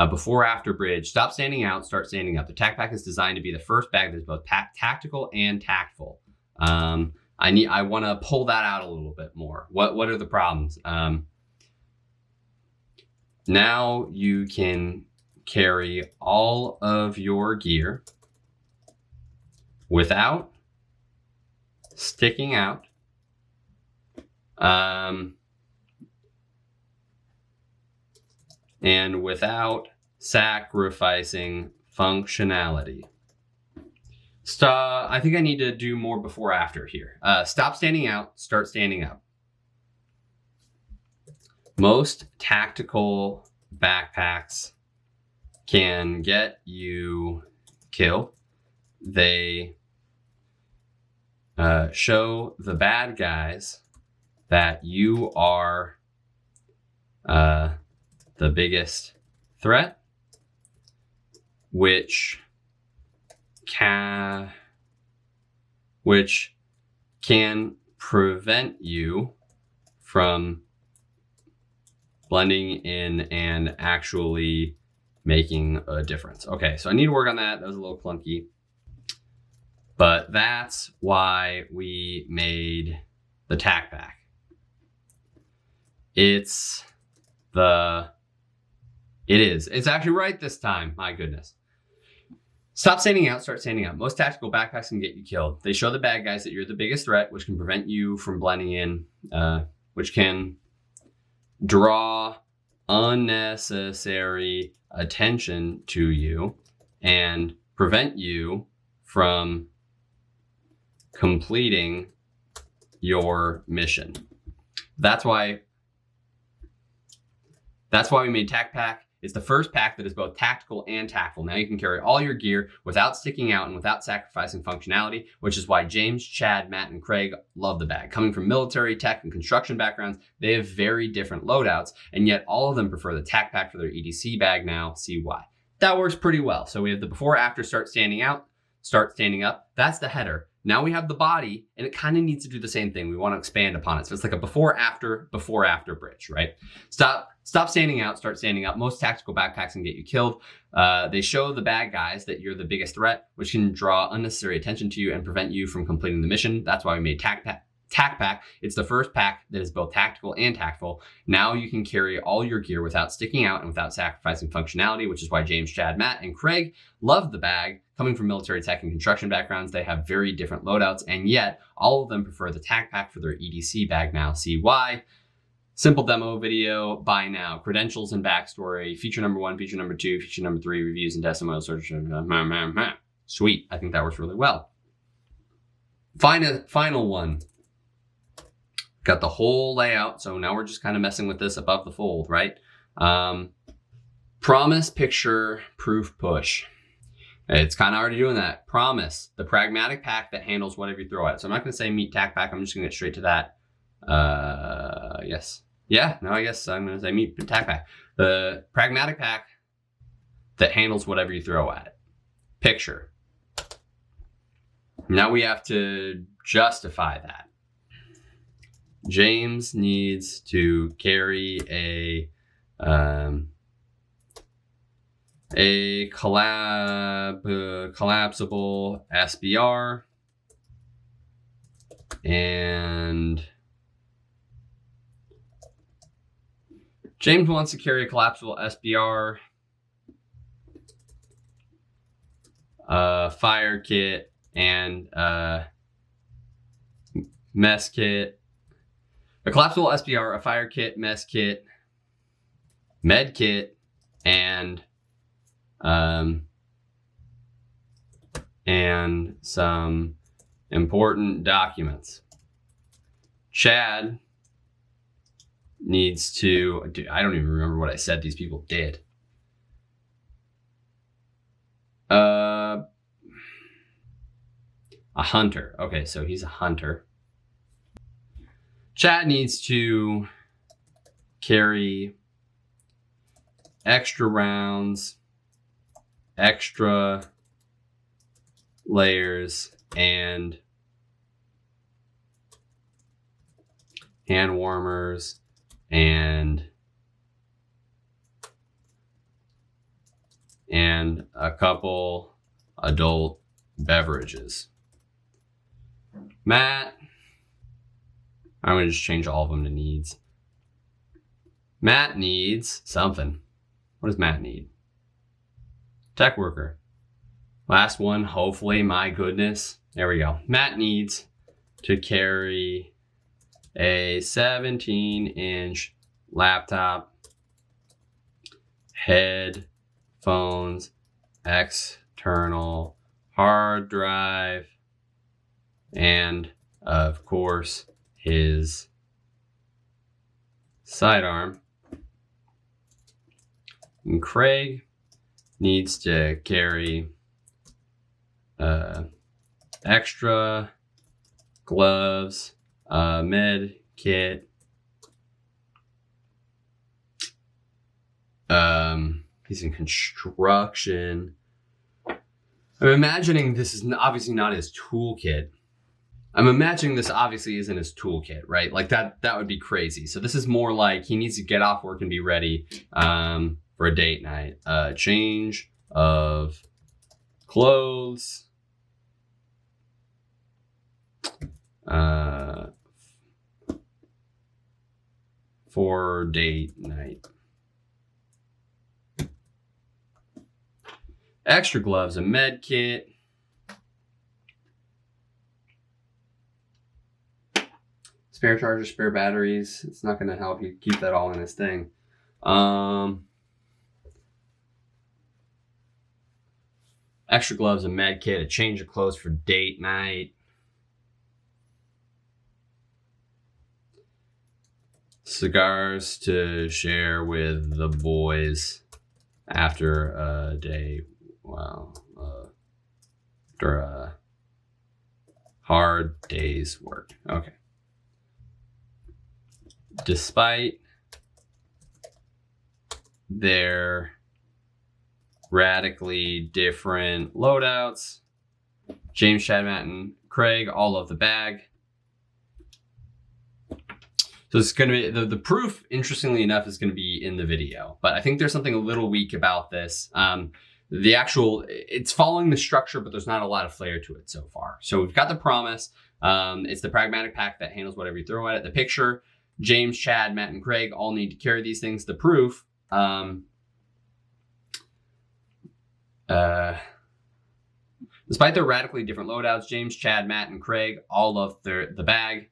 Before after bridge, stop standing out, start standing up. The tact pack is designed to be the first bag that's both tactical and tactful. I want to pull that out a little bit more. What are the problems? Now you can carry all of your gear without sticking out, and without sacrificing functionality. I think I need to do more before after here. Stop standing out, start standing up. Most tactical backpacks can get you killed. They show the bad guys that you are the biggest threat, which can prevent you from blending in and actually making a difference. Okay, so I need to work on that. That was a little clunky. But that's why we made the tact pack. It's actually right this time. My goodness. Stop standing out, start standing up. Most tactical backpacks can get you killed. They show the bad guys that you're the biggest threat, which can prevent you from blending in, which can draw unnecessary attention to you and prevent you from completing your mission. That's why we made tact pack. It's the first pack that is both tactical and tactful. Now you can carry all your gear without sticking out and without sacrificing functionality, which is why James, Chad, Matt, and Craig love the bag. Coming from military, tech, and construction backgrounds, they have very different loadouts, and yet all of them prefer the tact pack for their EDC bag now, CY. That works pretty well. So we have the before, after, start standing out, start standing up. That's the header. Now we have the body, and it kind of needs to do the same thing. We want to expand upon it. So it's like a before, after bridge, right? Stop standing out, start standing up. Most tactical backpacks can get you killed. They show the bad guys that you're the biggest threat, which can draw unnecessary attention to you and prevent you from completing the mission. That's why we made tact pack. It's the first pack that is both tactical and tactful. Now you can carry all your gear without sticking out and without sacrificing functionality, which is why James, Chad, Matt, and Craig love the bag. Coming from military tech and construction backgrounds, they have very different loadouts, and yet all of them prefer the tact pack for their EDC bag now, CY. Simple demo video, buy now. Credentials and backstory, feature number 1, feature number 2, feature number 3, reviews and testimonial search. Sweet, I think that works really well. Final one. Got the whole layout, so now we're just kind of messing with this above the fold, right? Promise, picture, proof, push. It's kind of already doing that. Promise, the pragmatic pack that handles whatever you throw at it. So I'm not going to say meet tact pack. I'm just going to get straight to that. Yes. Yeah, no, I guess I'm going to say meet tact pack. The pragmatic pack that handles whatever you throw at it. Picture. Now we have to justify that. James needs to carry a collapsible SBR and James wants to carry a collapsible SBR, fire kit, and mess kit. A collapsible SBR, a fire kit, mess kit, med kit, and some important documents. Chad needs to, dude, I don't even remember what I said these people did. A hunter. Okay, so he's a hunter. Chad needs to carry extra rounds, extra layers, and hand warmers, and a couple adult beverages. Matt, I'm going to just change all of them to needs. Matt needs something. What does Matt need? Tech worker. Last one, hopefully, my goodness. There we go. Matt needs to carry a 17-inch laptop, headphones, external hard drive, and of course, his sidearm. And Craig needs to carry extra gloves, med kit. He's in construction. I'm imagining this is obviously not his toolkit. I'm imagining this obviously isn't his toolkit, right? Like that would be crazy. So this is more like he needs to get off work and be ready for a date night. Change of clothes. For date night. Extra gloves, a med kit. Spare chargers, spare batteries. It's not going to help you keep that all in this thing. Extra gloves, a med kit, a change of clothes for date night. Cigars to share with the boys after a day. Wow. After a hard day's work. Okay. Despite their radically different loadouts, James, Chad, Matt, and Craig all love the bag. So it's going to be, the proof, interestingly enough, is going to be in the video. But I think there's something a little weak about this. The actual, it's following the structure, but there's not a lot of flair to it so far. So we've got the promise. It's the pragmatic pack that handles whatever you throw at it. The picture, James, Chad, Matt, and Craig all need to carry these things. The proof, despite their radically different loadouts, James, Chad, Matt, and Craig all love the bag.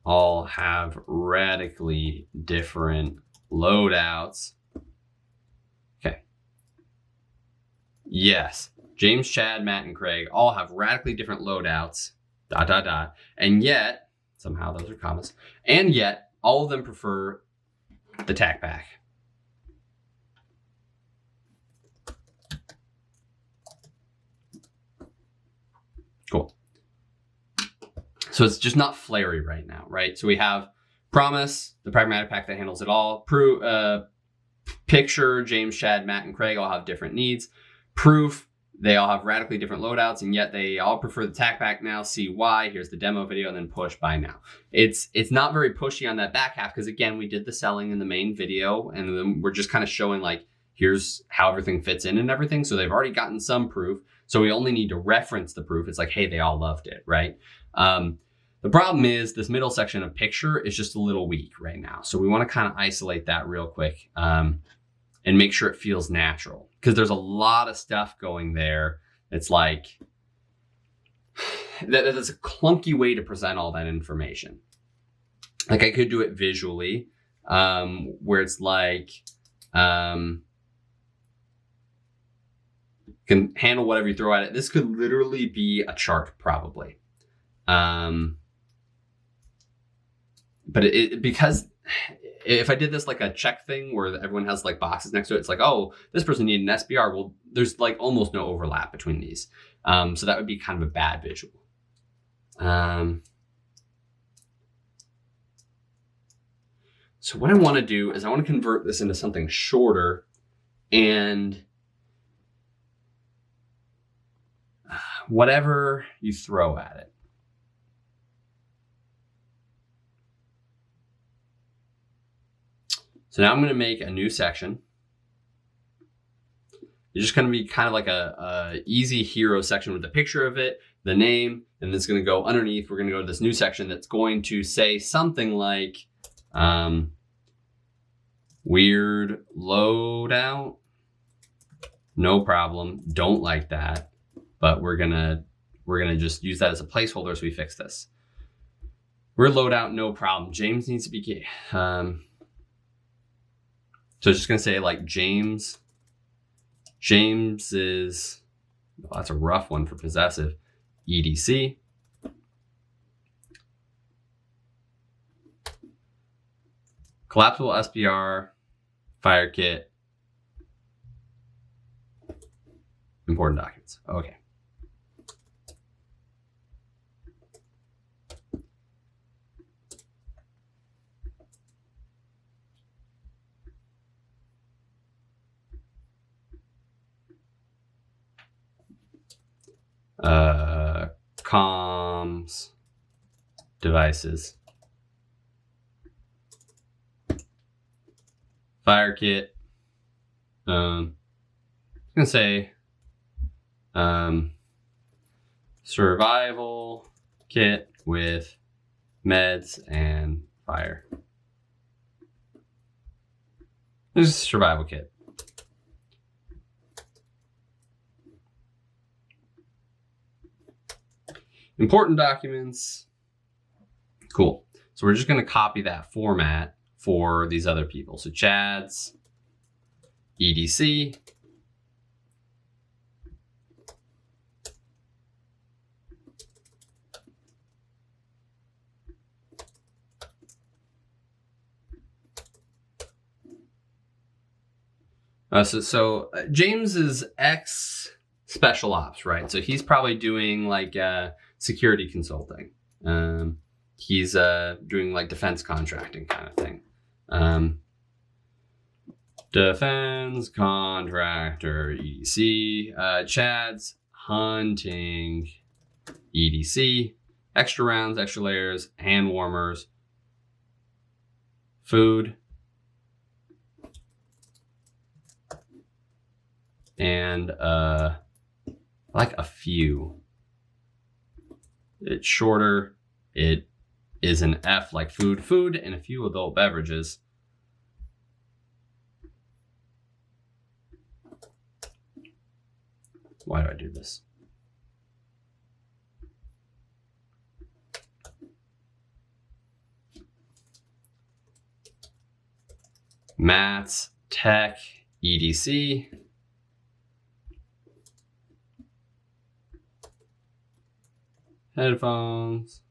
All have radically different loadouts. Okay. Yes. James, Chad, Matt, and Craig all have radically different loadouts. ... And yet, somehow those are commas. And yet, all of them prefer the tack pack. Cool. So it's just not flary right now, right? So we have promise, the pragmatic pack that handles it all. Picture, James, Chad, Matt, and Craig all have different needs. Proof, they all have radically different loadouts, and yet they all prefer the tack pack now. See why? Here's the demo video, and then push buy now. It's not very pushy on that back half because, again, we did the selling in the main video, and then we're just kind of showing like, here's how everything fits in and everything. So they've already gotten some proof. So we only need to reference the proof. It's like, hey, they all loved it, right? The problem is this middle section of picture is just a little weak right now. So we want to kind of isolate that real quick and make sure it feels natural, because there's a lot of stuff going there. It's like, that's a clunky way to present all that information. Like I could do it visually, where it's like, can handle whatever you throw at it. This could literally be a chart probably. But because if I did this like a check thing where everyone has like boxes next to it, it's like, oh, this person needed an SBR. Well, there's like almost no overlap between these. So that would be kind of a bad visual. So what I want to do is I want to convert this into something shorter and whatever you throw at it. So now I'm going to make a new section. It's just going to be kind of like a easy hero section with the picture of it, the name, and it's going to go underneath. We're going to go to this new section that's going to say something like weird loadout. No problem. Don't like that, but we're gonna just use that as a placeholder as we fix this. Weird loadout, no problem. James needs to be so it's just gonna say like James is, well, that's a rough one for possessive, EDC. Collapsible SBR, fire kit, important documents. Okay. Comms, devices, fire kit. I'm gonna say survival kit with meds and fire. This is a survival kit. Important documents. Cool. So we're just going to copy that format for these other people. So Chad's EDC. So James is ex special ops, right? So he's probably doing like security consulting. He's doing like defense contracting kind of thing. Defense contractor, EDC. Chad's hunting, EDC. Extra rounds, extra layers, hand warmers, food, and like a few. It's shorter. It is an F like food, and a few adult beverages. Why do I do this? Maths, tech, EDC. Headphones,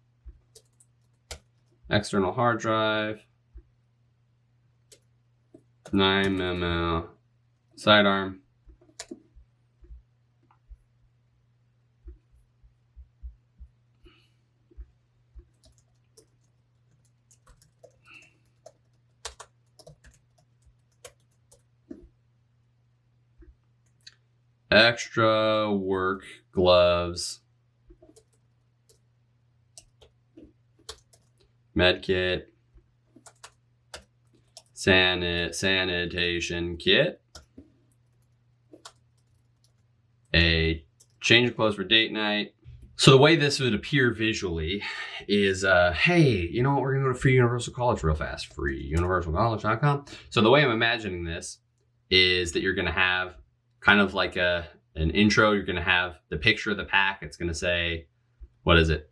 external hard drive, 9mm sidearm, extra work gloves, medkit, sanitation kit, change of clothes for date night. So the way this would appear visually is, hey, you know what? We're going to go to Free Universal College real fast. freeuniversalcollege.com. So the way I'm imagining this is that you're going to have kind of like an intro. You're going to have the picture of the pack. It's going to say, what is it?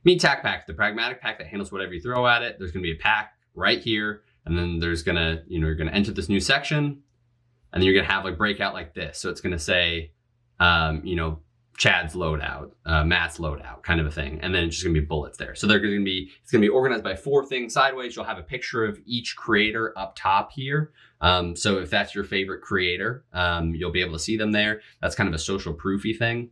Meet Tack Pack, the pragmatic pack that handles whatever you throw at it. There's going to be a pack right here. And then there's going to, you're going to enter this new section. And then you're going to have like breakout like this. So it's going to say, Chad's loadout, Matt's loadout, kind of a thing. And then it's just gonna be bullets there. So it's gonna be organized by 4 things sideways. You'll have a picture of each creator up top here. So if that's your favorite creator, you'll be able to see them there. That's kind of a social proofy thing.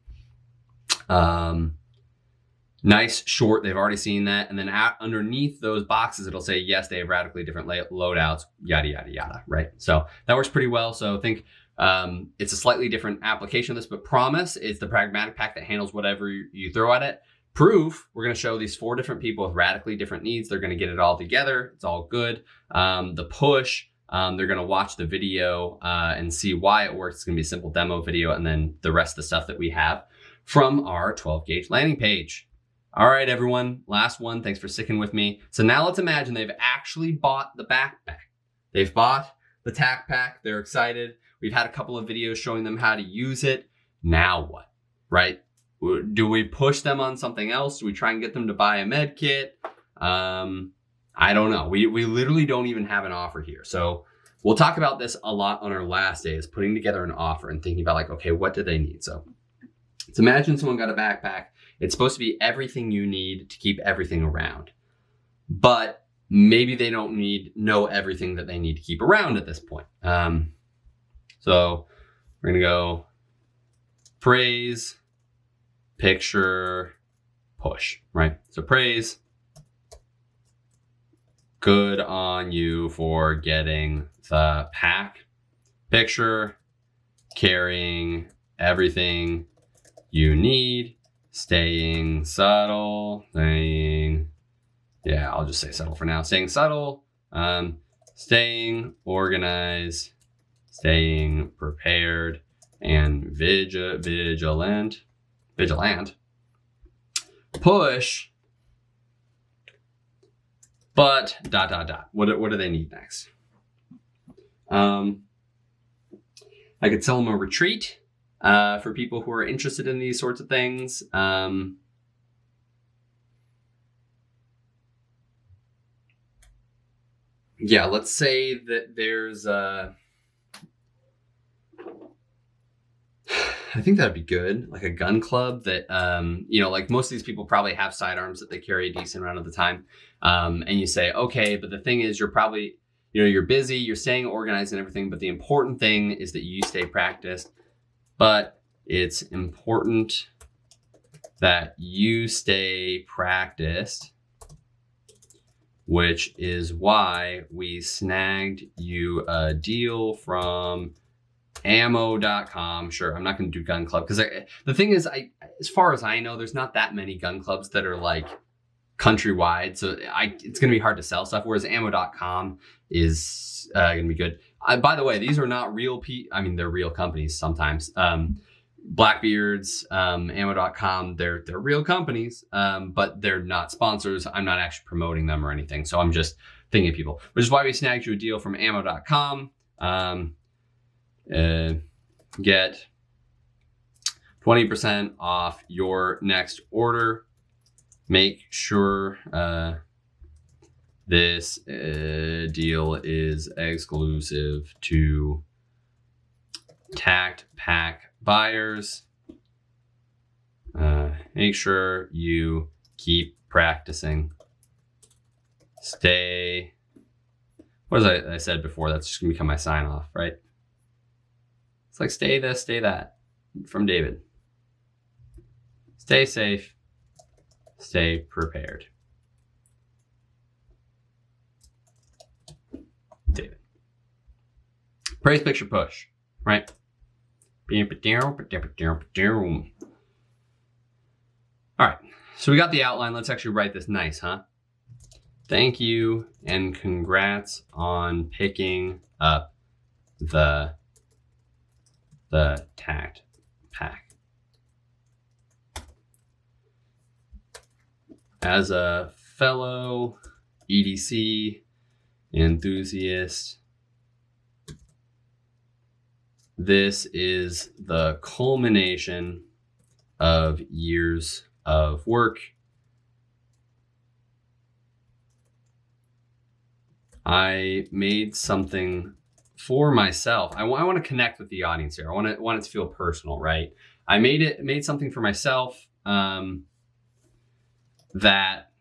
Nice, short, they've already seen that. And then underneath those boxes, it'll say, yes, they have radically different loadouts, yada, yada, yada, right? So that works pretty well. So think, it's a slightly different application of this, but promise it's the pragmatic pack that handles whatever you throw at it. Proof, we're going to show these 4 different people with radically different needs. They're going to get it all together. It's all good. The push, they're going to watch the video and see why it works. It's going to be a simple demo video, and then the rest of the stuff that we have from our 12-gauge landing page. All right, everyone, last one. Thanks for sticking with me. So now let's imagine they've actually bought the backpack. They've bought the tack pack. They're excited. We've had a couple of videos showing them how to use it. Now what, right? Do we push them on something else? Do we try and get them to buy a med kit? I don't know. We literally don't even have an offer here. So we'll talk about this a lot on our last day, is putting together an offer and thinking about like, okay, what do they need? So let's imagine someone got a backpack. It's supposed to be everything you need to keep everything around. But maybe they don't know everything that they need to keep around at this point. So we're going to go praise, picture, push, right? So praise, good on you for getting the pack. Picture, carrying everything you need, staying subtle, I'll just say subtle for now. Staying subtle, staying organized, staying prepared, and vigilant. Push, but ... What do they need next? I could tell them a retreat for people who are interested in these sorts of things. Let's say that there's I think that'd be good. Like a gun club that, like most of these people probably have sidearms that they carry a decent amount of the time. And you say, okay, but the thing is you're probably, you're busy, you're staying organized and everything, but the important thing is that you stay practiced. But it's important that you stay practiced, which is why we snagged you a deal from ammo.com. Sure, I'm not going to do gun club because the thing is, as far as I know, there's not that many gun clubs that are like countrywide, so it's going to be hard to sell stuff, whereas ammo.com is going to be good. By the way, these are not real they're real companies sometimes. Blackbeards, ammo.com, they're real companies, but they're not sponsors. I'm not actually promoting them or anything, so I'm just thinking of people, which is why we snagged you a deal from ammo.com. Get 20% off your next order. Make sure this deal is exclusive to Tact Pack buyers. Make sure you keep practicing. Stay. What as I said before, that's just gonna become my sign off, right? It's like stay this, stay that from David. Stay safe, stay prepared. David. Praise, picture, push, right? All right, so we got the outline. Let's actually write this nice, huh? Thank you and congrats on picking up the the tagged pack. As a fellow EDC enthusiast, this is the culmination of years of work. I made something for myself. I want to connect with the audience here. I want it to feel personal, right? I made something for myself that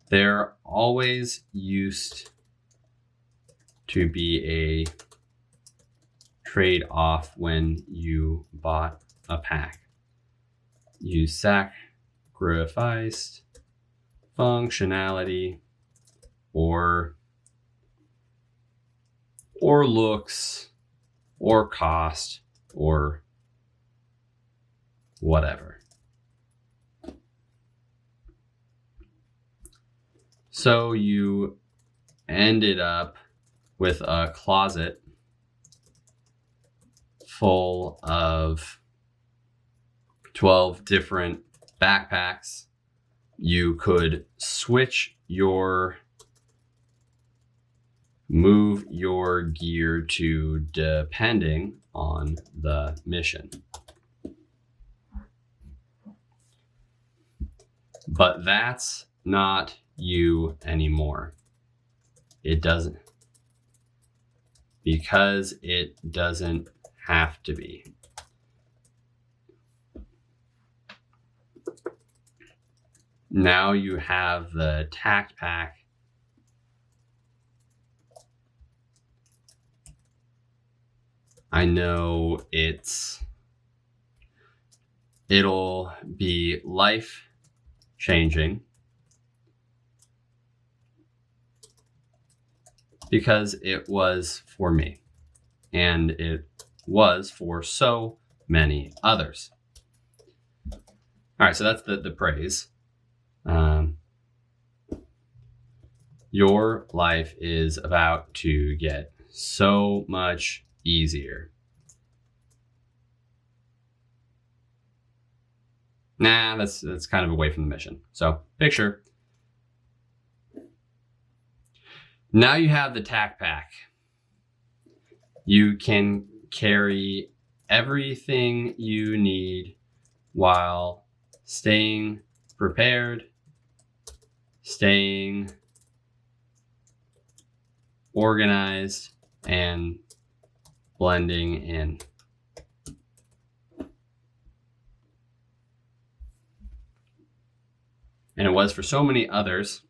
there always used to be a trade-off when you bought a pack. You sacrificed functionality or looks or cost or whatever. So you ended up with a closet full of 12 different backpacks. You could move your gear to depending on the mission. But that's not you anymore. Because it doesn't have to be. Now you have the tact pack. I know it'll be life changing because it was for me and it was for so many others. All right, so that's the praise. Your life is about to get so much easier. Nah, that's kind of away from the mission. So picture. Now you have the tack pack. You can carry everything you need while staying prepared, staying organized, and blending in. And it was for so many others.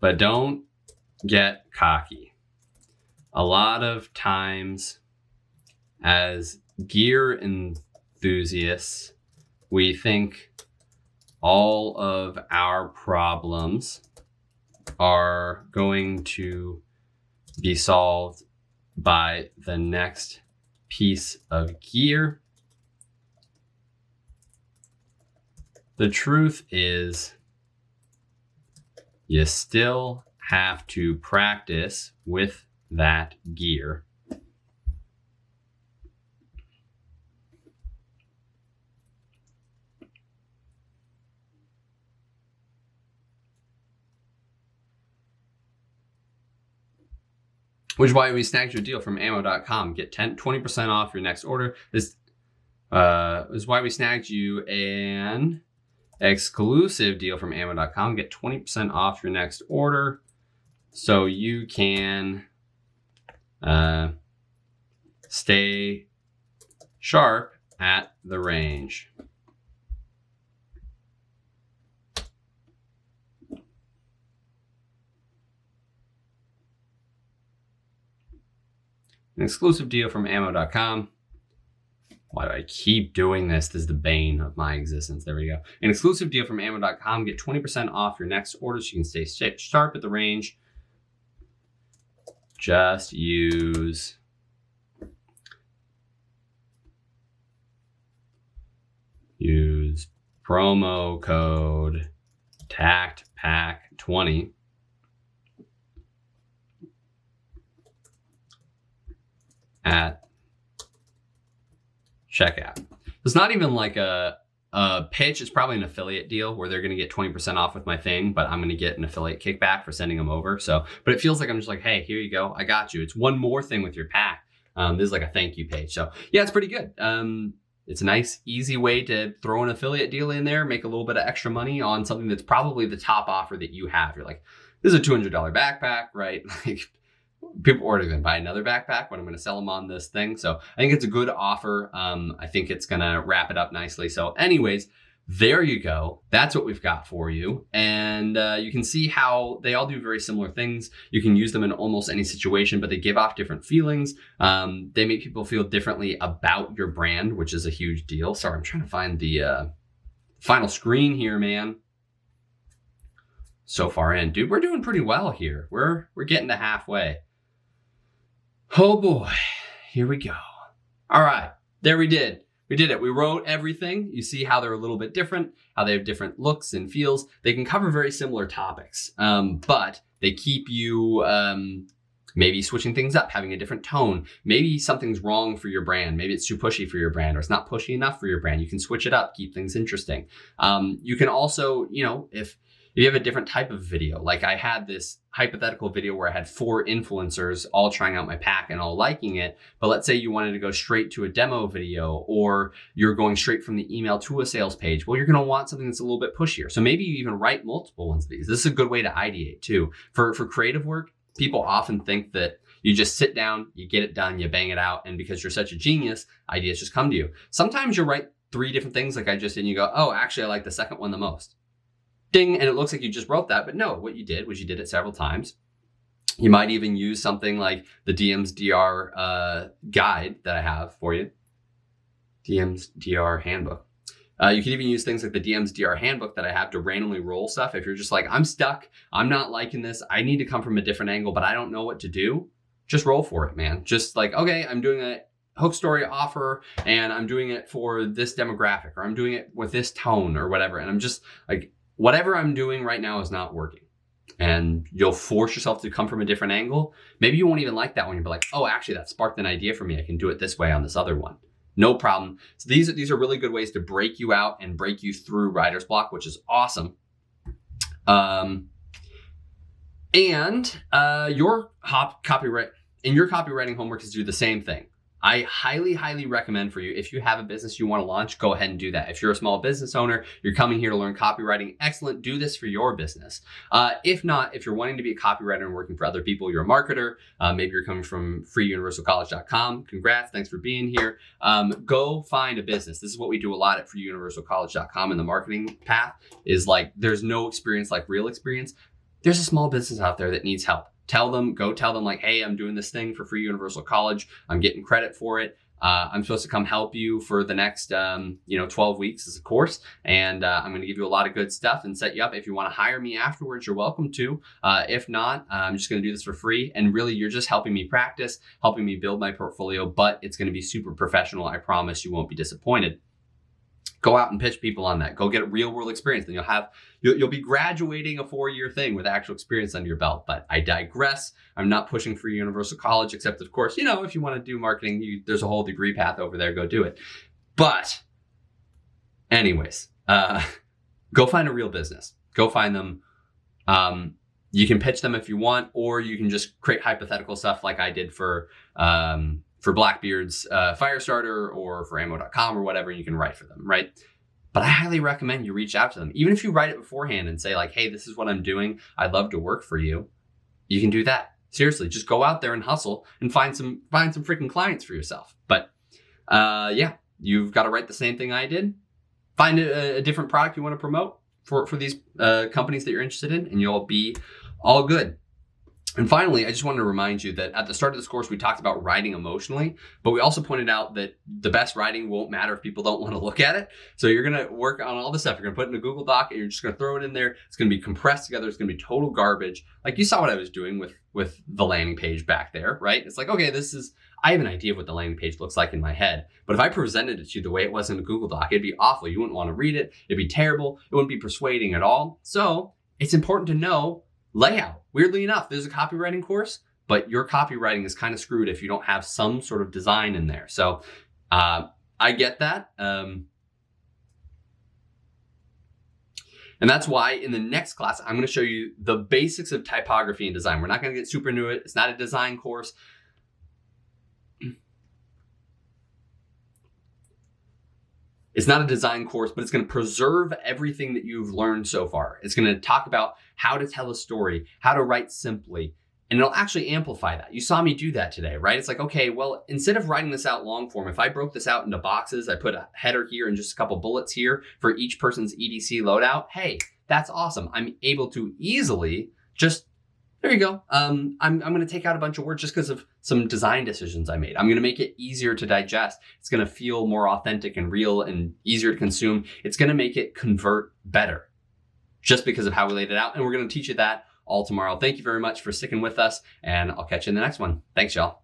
But don't get cocky. A lot of times as gear enthusiasts, we think all of our problems are going to be solved by the next piece of gear. The truth is, you still have to practice with that gear. Which is why we snagged your deal from ammo.com. Get 20% off your next order. This is why we snagged you an exclusive deal from ammo.com. Get 20% off your next order so you can stay sharp at the range. An exclusive deal from ammo.com. Why do I keep doing this? This is the bane of my existence. There we go. An exclusive deal from ammo.com. Get 20% off your next order so you can stay sharp at the range. just use promo code TACTPAC20 at checkout. It's not even like a pitch. It's probably an affiliate deal where they're going to get 20% off with my thing, but I'm going to get an affiliate kickback for sending them over. So, but it feels like I'm just like, hey, here you go. I got you. It's one more thing with your pack. This is like a thank you page. So yeah, it's pretty good. It's a nice, easy way to throw an affiliate deal in there, make a little bit of extra money on something that's probably the top offer that you have. You're like, this is a $200 backpack, right? Like, people are going to buy another backpack when I'm going to sell them on this thing. So I think it's a good offer. I think it's going to wrap it up nicely. So anyways, there you go. That's what we've got for you. And you can see how they all do very similar things. You can use them in almost any situation, but they give off different feelings. They make people feel differently about your brand, which is a huge deal. Sorry, I'm trying to find the final screen here, man. So far in, dude, we're doing pretty well here. We're getting to halfway. Oh boy, here we go. All right, there we did. We did it. We wrote everything. You see how they're a little bit different, how they have different looks and feels. They can cover very similar topics, but they keep you maybe switching things up, having a different tone. Maybe something's wrong for your brand. Maybe it's too pushy for your brand, or it's not pushy enough for your brand. You can switch it up, keep things interesting. You can also, if you have a different type of video, like I had this hypothetical video where I had 4 influencers all trying out my pack and all liking it. But let's say you wanted to go straight to a demo video, or you're going straight from the email to a sales page. Well, you're going to want something that's a little bit pushier. So maybe you even write multiple ones of these. This is a good way to ideate too. For creative work, people often think that you just sit down, you get it done, you bang it out. And because you're such a genius, ideas just come to you. Sometimes you write 3 different things like I just did, and you go, oh, actually, I like the second one the most. Ding, and it looks like you just wrote that, but no, what you did was you did it several times. You might even use something like the DM's DR guide that I have for you, DM's DR handbook. You can even use things like the DM's DR handbook that I have to randomly roll stuff. If you're just like, I'm stuck, I'm not liking this, I need to come from a different angle, but I don't know what to do, just roll for it, man. Just like, okay, I'm doing a hook story offer and I'm doing it for this demographic, or I'm doing it with this tone or whatever. And I'm just like, whatever I'm doing right now is not working. And you'll force yourself to come from a different angle. Maybe you won't even like that one. You'll be like, oh, actually that sparked an idea for me. I can do it this way on this other one. No problem. So these are really good ways to break you out and break you through writer's block, which is awesome. And your copywriting homework is to do the same thing. I highly, highly recommend for you, if you have a business you want to launch, go ahead and do that. If you're a small business owner, you're coming here to learn copywriting, excellent, do this for your business. If not, if you're wanting to be a copywriter and working for other people, you're a marketer, maybe you're coming from freeuniversalcollege.com, congrats, thanks for being here. Go find a business. This is what we do a lot at freeuniversalcollege.com in the marketing path, is like, there's no experience like real experience. There's a small business out there that needs help. Go tell them like, hey, I'm doing this thing for Free Universal College. I'm getting credit for it. I'm supposed to come help you for the next, 12 weeks as a course. And I'm going to give you a lot of good stuff and set you up. If you want to hire me afterwards, you're welcome to. If not, I'm just going to do this for free. And really, you're just helping me practice, helping me build my portfolio, but it's going to be super professional. I promise you won't be disappointed. Go out and pitch people on that. Go get a real world experience. Then you'll be graduating a 4-year thing with actual experience under your belt. But I digress. I'm not pushing Free Universal College, except of course, if you want to do marketing, there's a whole degree path over there. Go do it. But anyways, go find a real business. Go find them. You can pitch them if you want, or you can just create hypothetical stuff like I did for Blackbeard's Firestarter, or for ammo.com or whatever. You can write for them, right? But I highly recommend you reach out to them. Even if you write it beforehand and say like, hey, this is what I'm doing, I'd love to work for you. You can do that. Seriously, just go out there and hustle and find some freaking clients for yourself. But you've got to write the same thing I did. Find a different product you want to promote for these companies that you're interested in, and you'll be all good. And finally, I just wanted to remind you that at the start of this course, we talked about writing emotionally, but we also pointed out that the best writing won't matter if people don't want to look at it. So you're going to work on all this stuff. You're going to put it in a Google Doc and you're just going to throw it in there. It's going to be compressed together. It's going to be total garbage. Like you saw what I was doing with the landing page back there, right? It's like, okay, I have an idea of what the landing page looks like in my head. But if I presented it to you the way it was in a Google Doc, it'd be awful. You wouldn't want to read it. It'd be terrible. It wouldn't be persuading at all. So it's important to know layout. Weirdly enough, there's a copywriting course, but your copywriting is kind of screwed if you don't have some sort of design in there. So I get that. And that's why in the next class, I'm going to show you the basics of typography and design. We're not going to get super into it. It's not a design course. It's not a design course, but it's going to preserve everything that you've learned so far. It's going to talk about how to tell a story, how to write simply, and it'll actually amplify that. You saw me do that today, right? It's like, okay, well, instead of writing this out long form, if I broke this out into boxes, I put a header here and just a couple bullets here for each person's EDC loadout. Hey, that's awesome. I'm able to easily just, there you go. I'm going to take out a bunch of words just because of some design decisions I made. I'm going to make it easier to digest. It's going to feel more authentic and real and easier to consume. It's going to make it convert better just because of how we laid it out. And we're going to teach you that all tomorrow. Thank you very much for sticking with us, and I'll catch you in the next one. Thanks, y'all.